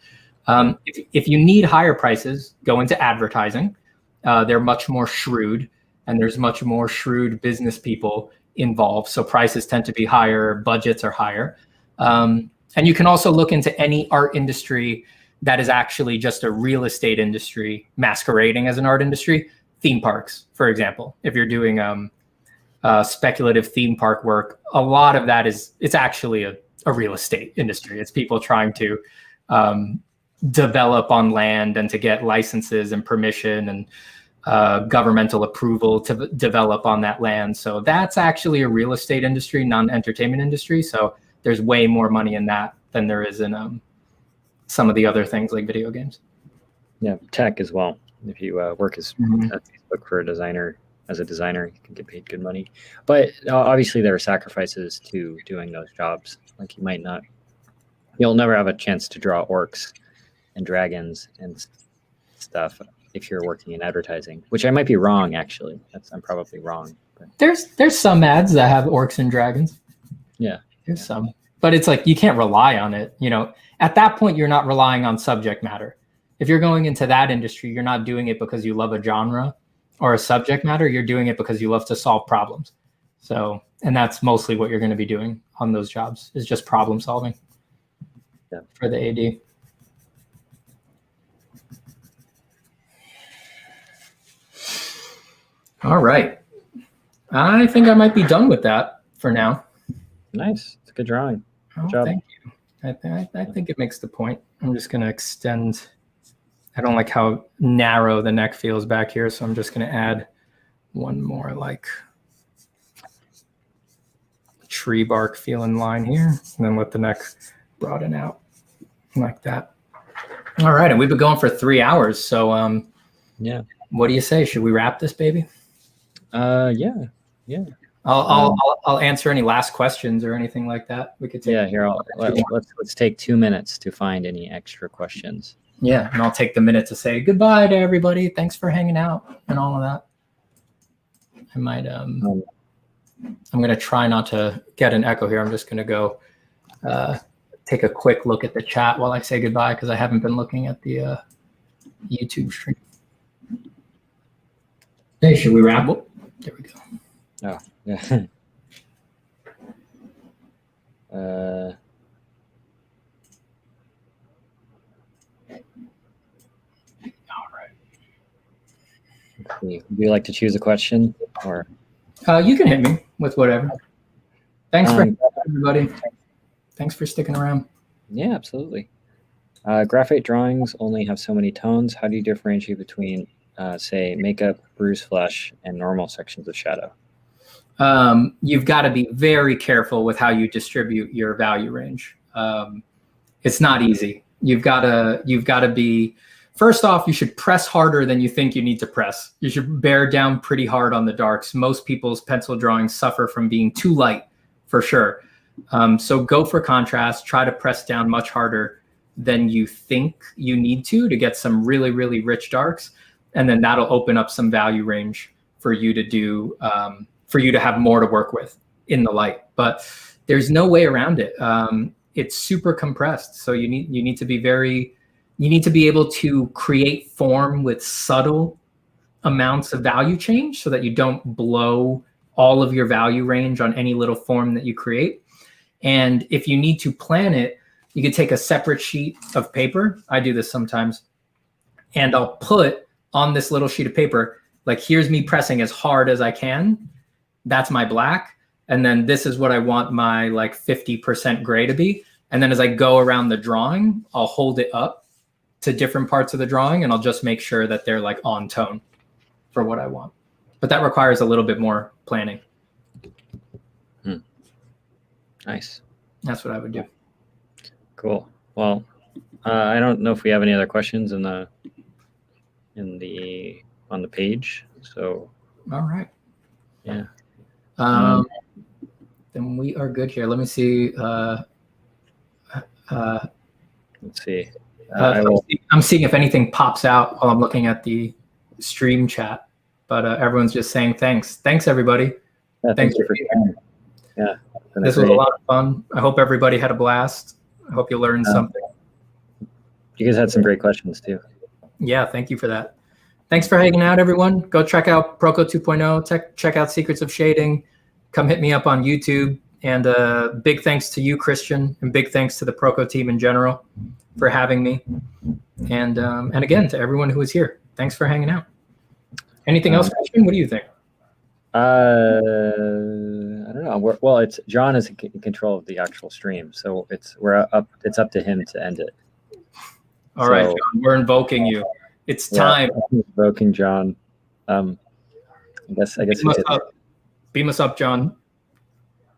If you need higher prices, go into advertising. They're much more shrewd and there's much more shrewd business people involved. So prices tend to be higher, budgets are higher. And you can also look into any art industry that is actually just a real estate industry masquerading as an art industry. Theme parks, for example. If you're doing speculative theme park work, a lot of that it's actually a real estate industry. It's people trying to develop on land and to get licenses and permission and governmental approval to develop on that land. So that's actually a real estate industry, non-entertainment industry. So there's way more money in that than there is in some of the other things like video games. Yeah, tech as well. If you work as at Facebook for a designer, as a designer, you can get paid good money. But obviously there are sacrifices to doing those jobs. Like you'll never have a chance to draw orcs and dragons and stuff if you're working in advertising, which I might be wrong, actually. I'm probably wrong. But. There's some ads that have orcs and dragons. Yeah. There's some. But it's like, you can't rely on it. At that point, you're not relying on subject matter. If you're going into that industry, you're not doing it because you love a genre or a subject matter. You're doing it because you love to solve problems. So, and that's mostly what you're going to be doing on those jobs is just problem solving for the AD. All right. I think I might be done with that for now. Nice. It's a good drawing. Good job. Thank you. I think it makes the point. I'm just going to extend. I don't like how narrow the neck feels back here, so I'm just going to add one more like tree bark feeling line here, and then let the neck broaden out like that. All right, and we've been going for 3 hours, so yeah. What do you say? Should we wrap this baby? Yeah. I'll answer any last questions or anything like that. We could take. Yeah, here let's take 2 minutes to find any extra questions. Yeah, and I'll take the minute to say goodbye to everybody. Thanks for hanging out and all of that. I might I'm gonna try not to get an echo here. I'm just gonna go take a quick look at the chat while I say goodbye because I haven't been looking at the YouTube stream. Hey, should we wrap up? There we go. Oh, yeah. All right. Let's see. Would you like to choose a question, or? You can hit me with whatever. Thanks for Um, everybody. Thanks for sticking around. Yeah, absolutely. Graphite drawings only have so many tones. How do you differentiate between, say, makeup, bruise flesh, and normal sections of shadow? You've got to be very careful with how you distribute your value range. It's not easy. You've got to be, first off, you should press harder than you think you need to press. You should bear down pretty hard on the darks. Most people's pencil drawings suffer from being too light, for sure. So go for contrast, try to press down much harder than you think you need to get some really, really rich darks. And then that'll open up some value range for you to do, for you to have more to work with in the light. But there's no way around it. It's super compressed. So you need to be able to create form with subtle amounts of value change so that you don't blow all of your value range on any little form that you create. And if you need to plan it, you could take a separate sheet of paper. I do this sometimes. And I'll put on this little sheet of paper, like, here's me pressing as hard as I can. That's my black. And then this is what I want my like 50% gray to be. And then as I go around the drawing, I'll hold it up to different parts of the drawing and I'll just make sure that they're like on tone for what I want. But that requires a little bit more planning. Nice. That's what I would do. Cool. Well, I don't know if we have any other questions on the page. So. All right. Yeah. Then we are good here. Let me see. Let's see. I'm seeing if anything pops out while I'm looking at the stream chat, but everyone's just saying thanks. Thanks, everybody. Yeah, thanks for sharing. Yeah. This was a lot of fun. I hope everybody had a blast. I hope you learned something. You guys had some great questions too. Yeah, thank you for that. Thanks for hanging out, everyone. Go check out Proko 2.0. Check out Secrets of Shading. Come hit me up on YouTube. And big thanks to you, Christian, and big thanks to the Proko team in general for having me. And again, to everyone who was here, thanks for hanging out. Anything else, Christian? What do you think? I don't know. Well, it's John is in control of the actual stream, so it's up to him to end it. All right, John, we're invoking you. It's time. Invoking John. I guess Beam us up, John.